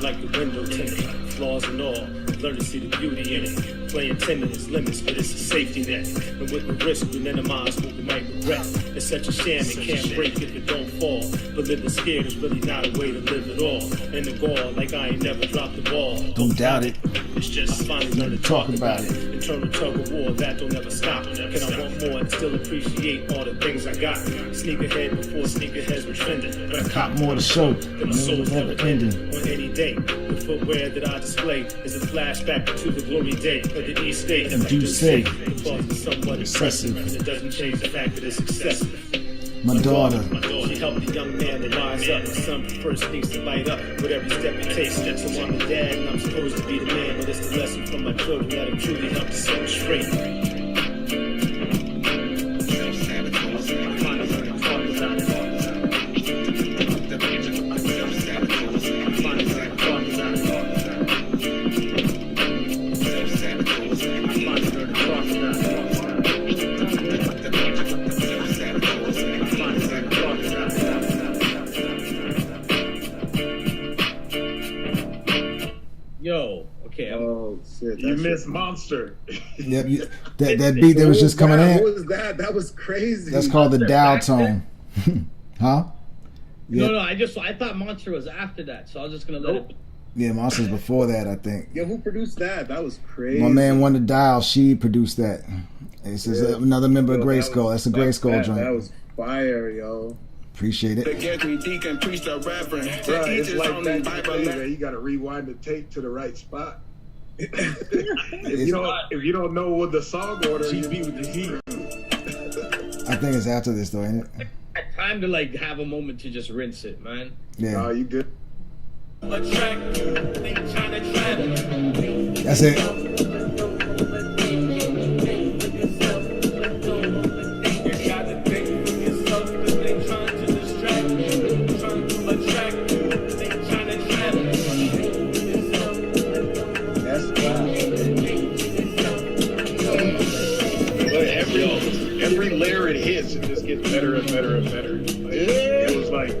Like the window tinted, flaws and all, learn to see the beauty in it. Playing tender is limits, but it's a safety net. And with the risk, we minimize what we might regret. It's such a sham, it can't break if it don't fall. But living scared is really not a way to live at all. And the gall, like I ain't never dropped the ball. Don't doubt it. It's just I finally learned to talk about it. Internal tug of war, that don't ever stop. Can I want more and still appreciate all the things I got? Sneakerhead before sneakerheads were trending. But I cop more to show than my soul's never ending. On any day, the footwear that I display is a flashback to the glory day of the East State. And do say the cause is somewhat excessive. It doesn't change the fact that it's excessive. My daughter. She helped the young man to rise up. My son first needs to light up with every step he takes. So I'm the dad and I'm supposed to be the man. But it's the lesson from my children that I'm truly help to set them straight. Yo, okay. Oh shit! You missed Monster. Yep. That beat that was just coming in. What was that? That was crazy. That's called the dial tone. Huh? Yeah. No, I thought Monster was after that, so I was just gonna let it. Yeah, Monster's before that, I think. Yeah, who produced that? That was crazy. My man Wonder Dial, she produced that. This is another member of GRYSKLL. That's a GRYSKLL joint. That was fire, yo. Appreciate it. The Gettin deacon preached a reverend. Bro, it's like that man. You gotta rewind the tape to the right spot. if you don't know what the song order, you be with the heat. I think it's after this though, ain't it? Time to like have a moment to just rinse it, man. Yeah. Oh, you good? That's it. Every layer it hits, it just gets better and better and better. It was like,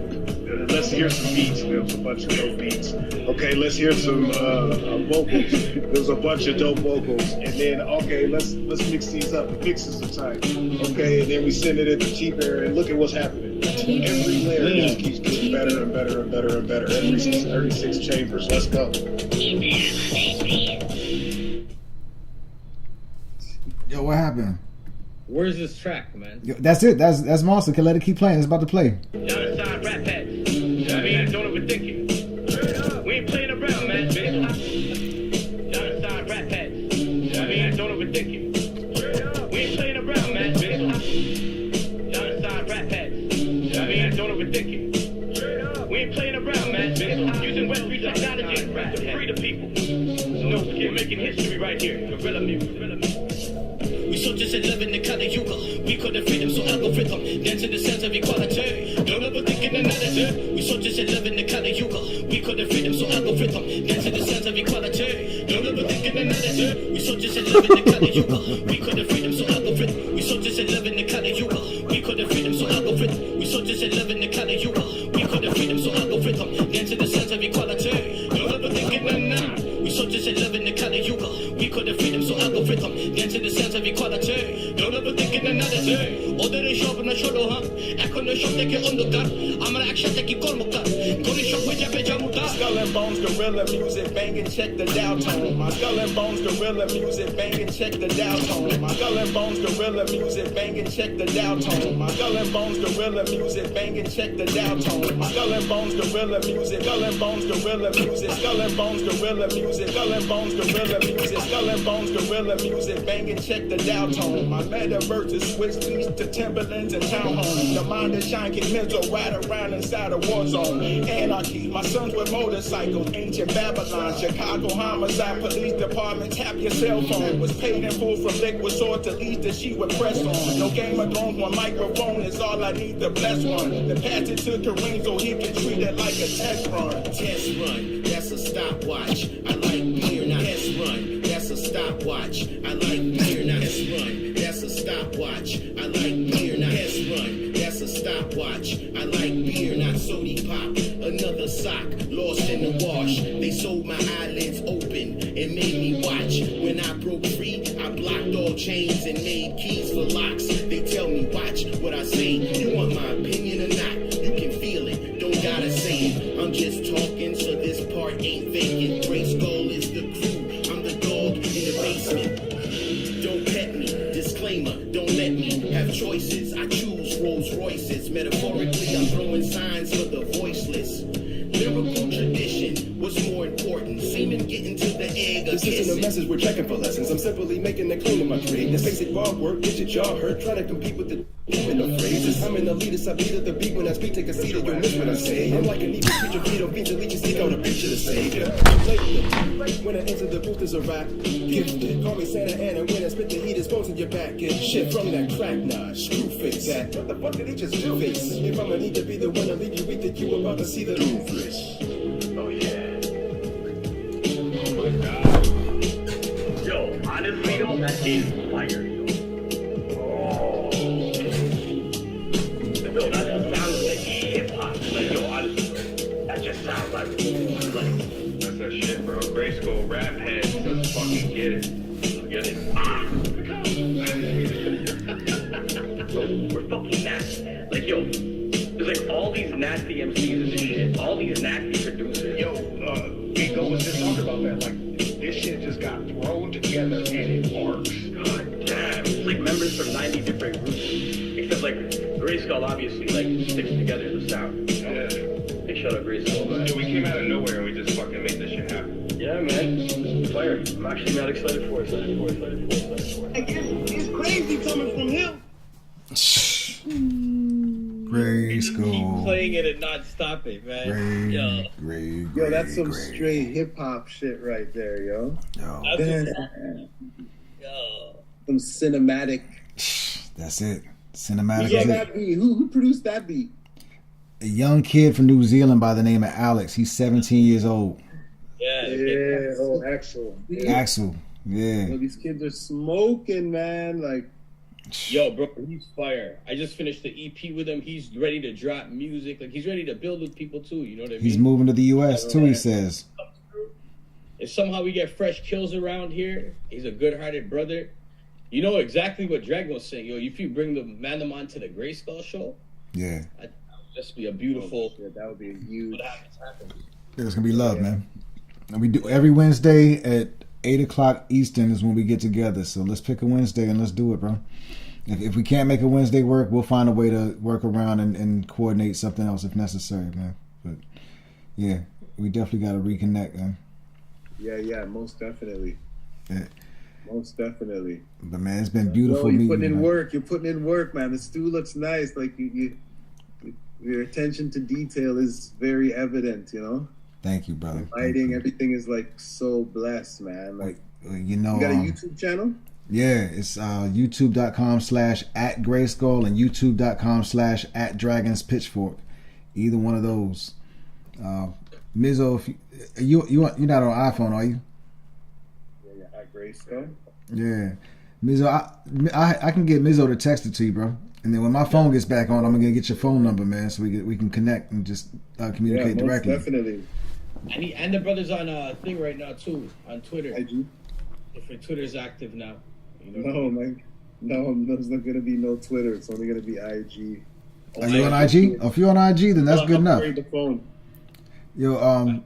let's hear some beats. There was a bunch of dope beats. Okay, let's hear some vocals. There was a bunch of dope vocals, and then okay, let's mix these up. The mixes are tight. Okay, and then we send it into cheaper, and look at what's happening. Every layer just keeps getting better and better and better and better. Every 36 chambers. Let's go. Yo, what happened? Where's this track, man? Yo, that's it. That's Monster. Can let it keep playing. It's about to play. Y'all inside rap heads. I mean, don't overthink it. We ain't playing around, man. Y'all inside rap heads. I mean, don't overthink it. We ain't playing around, man. Y'all inside rap heads. I mean, don't overthink it. We ain't playing around, man. Using Western technology to free the people. No, we're making history right here. Gorilla music. We soldiers that live in the kind of yuga. We call the freedom, so algorithm. Dance to the sense of equality. Don't ever think in another day. We soldiers that live in the kind of yuga. We call the freedom, so algorithm. Dance to the sense of equality. Don't ever think in another day. We soldiers that live in the kind of yuga. We call the freedom, so algorithm. We soldiers that live in the kind of yuga. We so just in love in the color yuga. We could have freedom, so algorithm. Dance in the sense of equality. Don't ever think in another day. Order the shop in the show, huh? I couldn't shop take it on the gun. I'm gonna action take it on the gun. Go to shop with your pajamuta. Skull and Bones gorilla music banging, check the dial tone. My Skull and Bones gorilla music banging, check the dial tone. My Skull and Bones gorilla music banging, check the dial tone. My Skull and Bones gorilla music banging, check the dial tone. My Skull and Bones gorilla music, Skull and Bones gorilla music, Skull and Bones gorilla music, Skull and Bones gorilla music, Skull and Bones gorilla music banging, check the dial tone. My metaverse is switched east to Timberlands and townhomes. The mind is shine, keep mental right around inside a war zone. Anarchy, my sons with motorcycles, ancient Babylon, Chicago homicide, police department, tap your cell phone. Was paid in full from liquid sword to leads that she would press on. No Game of Thrones, one microphone is all I need to bless one. The pass it to Kareem so he can treat it like a test run. Test run, that's a stopwatch. I like beer, not test run. That's a stopwatch. I like beer, not test run. That's a stopwatch. I like beer, not test run. That's a stopwatch. I like beer, not sody pop. Another sock lost in the wash. They sold my eyelids open and made me watch. When I broke free, I blocked all chains and made keys for locks. They tell me watch what I say. You want my opinion or not? You can feel it, don't gotta say it. I'm just talking, so this part ain't vacant. GRYSKLL is the crew. I'm the dog in the basement. Don't pet me. Disclaimer, don't let me have choices. I choose Rolls Royces. Metaphorically, I'm throwing signs for the voiceless. Lyrical tradition, what's more important? Semen getting to the egg or This isn't a message we're checking for lessons. I'm simply making a claim to my trade. This basic bar work, get your jaw hurt. Trying to compete with the in the phrases. I'm an elitist, I beat at the beat. When I speak, take a seat and you'll miss what I say. I'm like an evil preacher, feet on beats, leeches, seek out a preacher to savior. When I enter the booth as a rap, gifted. Call me Santa Ana when I spit the heat, it's bones in your back. Get shit from that crack nod, screw face that. What the fuck did he just do? Face. If I'ma need to be the one to leave you weak, that you about to see the doofus. Oh yeah. Oh my god. Yo, honestly though, that is fire, yo. Oh. Yo, that just sounds like hip hop. Like, yo, honestly, that just sounds like that's that shit, bro. GRYSKLL rap heads, let's fucking get it. Get it. We're fucking nasty. Like, yo, there's like all these nasty MCs and shit, all these nasty producers. Yo, Nico was just talking about that. Like, this shit just got thrown together and it works. God damn. It's like members from 90 different groups. Except like GRYSKLL obviously like sticks together the sound. You know? Yeah. Big shout out GRYSKLL, man. Yeah, we came out of nowhere and we just fucking made this shit happen. Yeah, man. Fire. I'm actually not excited for it. It's crazy coming from him. GRYSKLL. Playing it and not stopping, man. Yo, that's some straight hip hop shit right there, yo. Some cinematic. That's it. Cinematic. Yeah, that beat. Who produced that beat? A young kid from New Zealand by the name of Alex. He's 17 years old. Yeah. Oh, Axel. Axel. Yeah. Yo, these kids are smoking, man. Like, yo, bro, he's fire. I just finished the EP with him. He's ready to drop music. Like, he's ready to build with people too. You know what I mean? He's moving to the U.S. too. He says. If somehow we get fresh kills around here, he's a good-hearted brother. You know exactly what Dragon was saying, yo. If you bring the Mandaman to the GRYSKLL show, yeah, that would just be a beautiful. That would be a huge. There's gonna be love, man. And we do every Wednesday at 8 o'clock Eastern is when we get together. So let's pick a Wednesday and let's do it, bro. If we can't make a Wednesday work, we'll find a way to work around and coordinate something else if necessary, man. But yeah, we definitely got to reconnect, man. Yeah, most definitely. Yeah. Most definitely. But man, it's been beautiful. You're putting in work. You're putting in work, man. The stew looks nice. Like your attention to detail is very evident. You know. Thank you, brother. Lighting, everything is like so blessed, man. Like, you know, you got a YouTube channel? Yeah, it's youtube.com/@GRYSKLL and youtube.com/@Dragons Pitchfork. Either one of those. Mizzo, if you're not on iPhone, are you? Yeah, at GRYSKLL. Yeah, Mizzo, I can get Mizzo to text it to you, bro. And then when my phone gets back on, I'm gonna get your phone number, man, so we can connect and just communicate directly. Definitely. And the brother's on a thing right now too on Twitter. IG. If Twitter's active now. You know? No, man. No, there's not gonna be no Twitter. It's only gonna be IG. Are you on IG? If you're on IG, then that's good enough. The phone. Yo,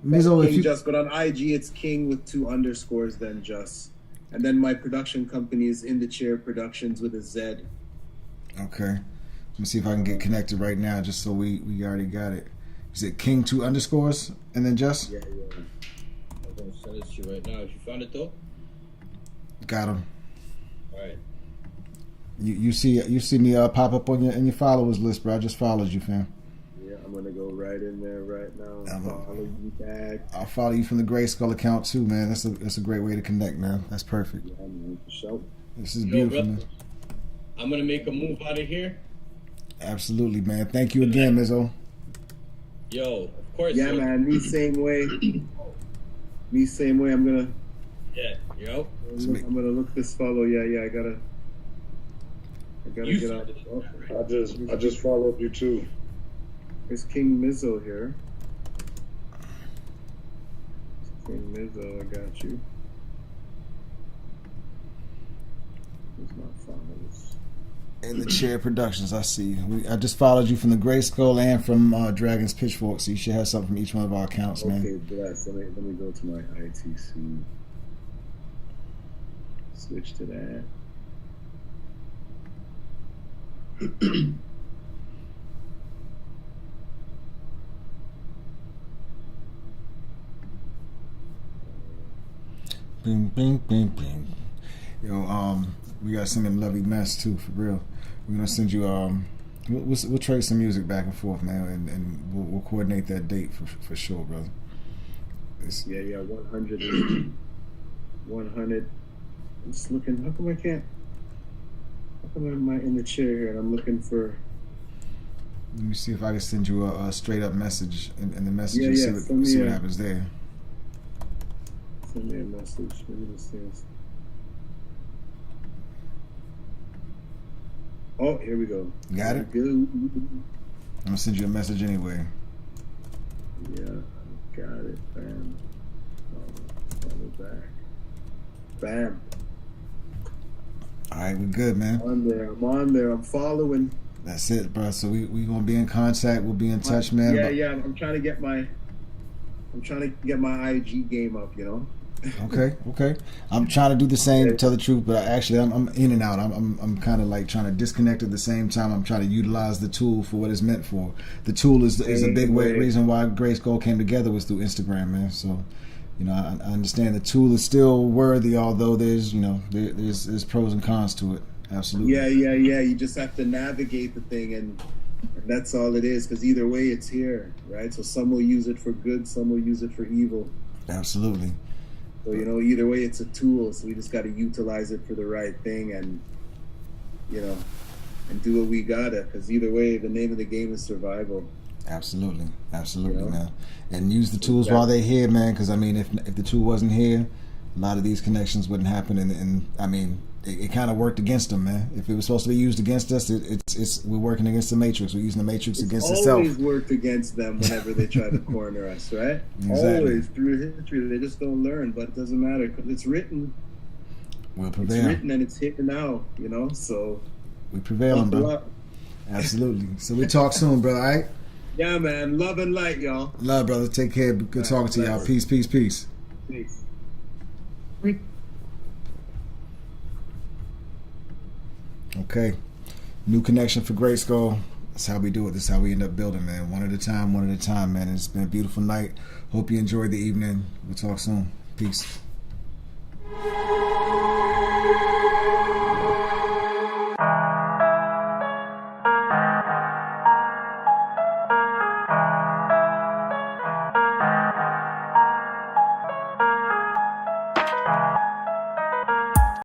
Mizzo, if King you Jus, but on IG it's King with 2 underscores, then Jus, and then my production company is In the Chair Productions with a Z. Okay, let me see if I can get connected right now, just so we already got it. Is it King 2 underscores and then Jus? Yeah. I'm gonna send it to you right now. If you found it though. Got him. All right. You see me pop up on your followers list, bro. I just followed you, fam. Yeah, I'm gonna go right in there right now. Follow you back. I'll follow you from the GRYSKLL account too, man. That's a great way to connect, man. That's perfect. Yeah, man, for sure. This is beautiful, man. I'm gonna make a move out of here. Absolutely, man. Thank you again, Mizzo. Yo, of course. Yeah, man. Me same way. I'm gonna. Yeah, yo. I'm gonna look this follow. Yeah. I gotta get out. I just followed you too. There's King Mizzo here. King Mizzo, I got you. Where's my followers? In the Chair Productions, I see. I just followed you from the GRYSKLL and from Dragon's Pitchfork, so you should have something from each one of our accounts, man. Okay, bless. Let me go to my ITC. Switch to that. Bing, bing, bing, bing. Yo, we gotta send him lovely mess too, for real. We're gonna send you we'll trade some music back and forth, man, and we'll coordinate that date for sure, brother. Yeah, 100. 100. I'm just looking. How come I'm in the chair here and I'm looking for? Let me see if I can send you a straight up message in the message and Yeah, see what happens there. Send me a message. Let me just see. Oh, here we go. Got it? Good. I'm gonna send you a message anyway. Yeah, got it. Bam. Follow back. Bam. All right, we're good, man. I'm on there. I'm following. That's it, bro. So we gonna be in contact. We'll be in touch, man. Yeah. I'm trying to get my IG game up, you know. Okay. I'm trying to do the same, to tell the truth, but actually I'm in and out. I'm kind of like trying to disconnect at the same time. I'm trying to utilize the tool for what it's meant for. The tool is a big reason why GRYSKLL came together was through Instagram, man. So, you know, I understand the tool is still worthy, although there's pros and cons to it. Absolutely. Yeah. You just have to navigate the thing, and that's all it is. Because either way, it's here, right? So some will use it for good, some will use it for evil. Absolutely. So, you know, either way, it's a tool. So we just got to utilize it for the right thing, and you know, and do what we gotta. Because either way, the name of the game is survival. Absolutely, you know? Man. And use the tools while they're here, man. Because I mean, if the tool wasn't here, a lot of these connections wouldn't happen. And I mean, it kind of worked against them, man. If it was supposed to be used against us, we're working against the Matrix. We're using the Matrix against itself. Always worked against them whenever they try to corner us, right? Exactly. Always through history, they just don't learn. But it doesn't matter because it's written. We'll prevail. It's written and it's here now, you know. So we prevailing, bro. Absolutely. So we talk soon, bro. All right. Yeah, man. Love and light, y'all. Love, brother. Take care. Good talking to y'all. Peace. Peace. Okay. New connection for GRYSKLL. That's how we do it. This is how we end up building, man. One at a time, man. It's been a beautiful night. Hope you enjoyed the evening. We'll talk soon. Peace.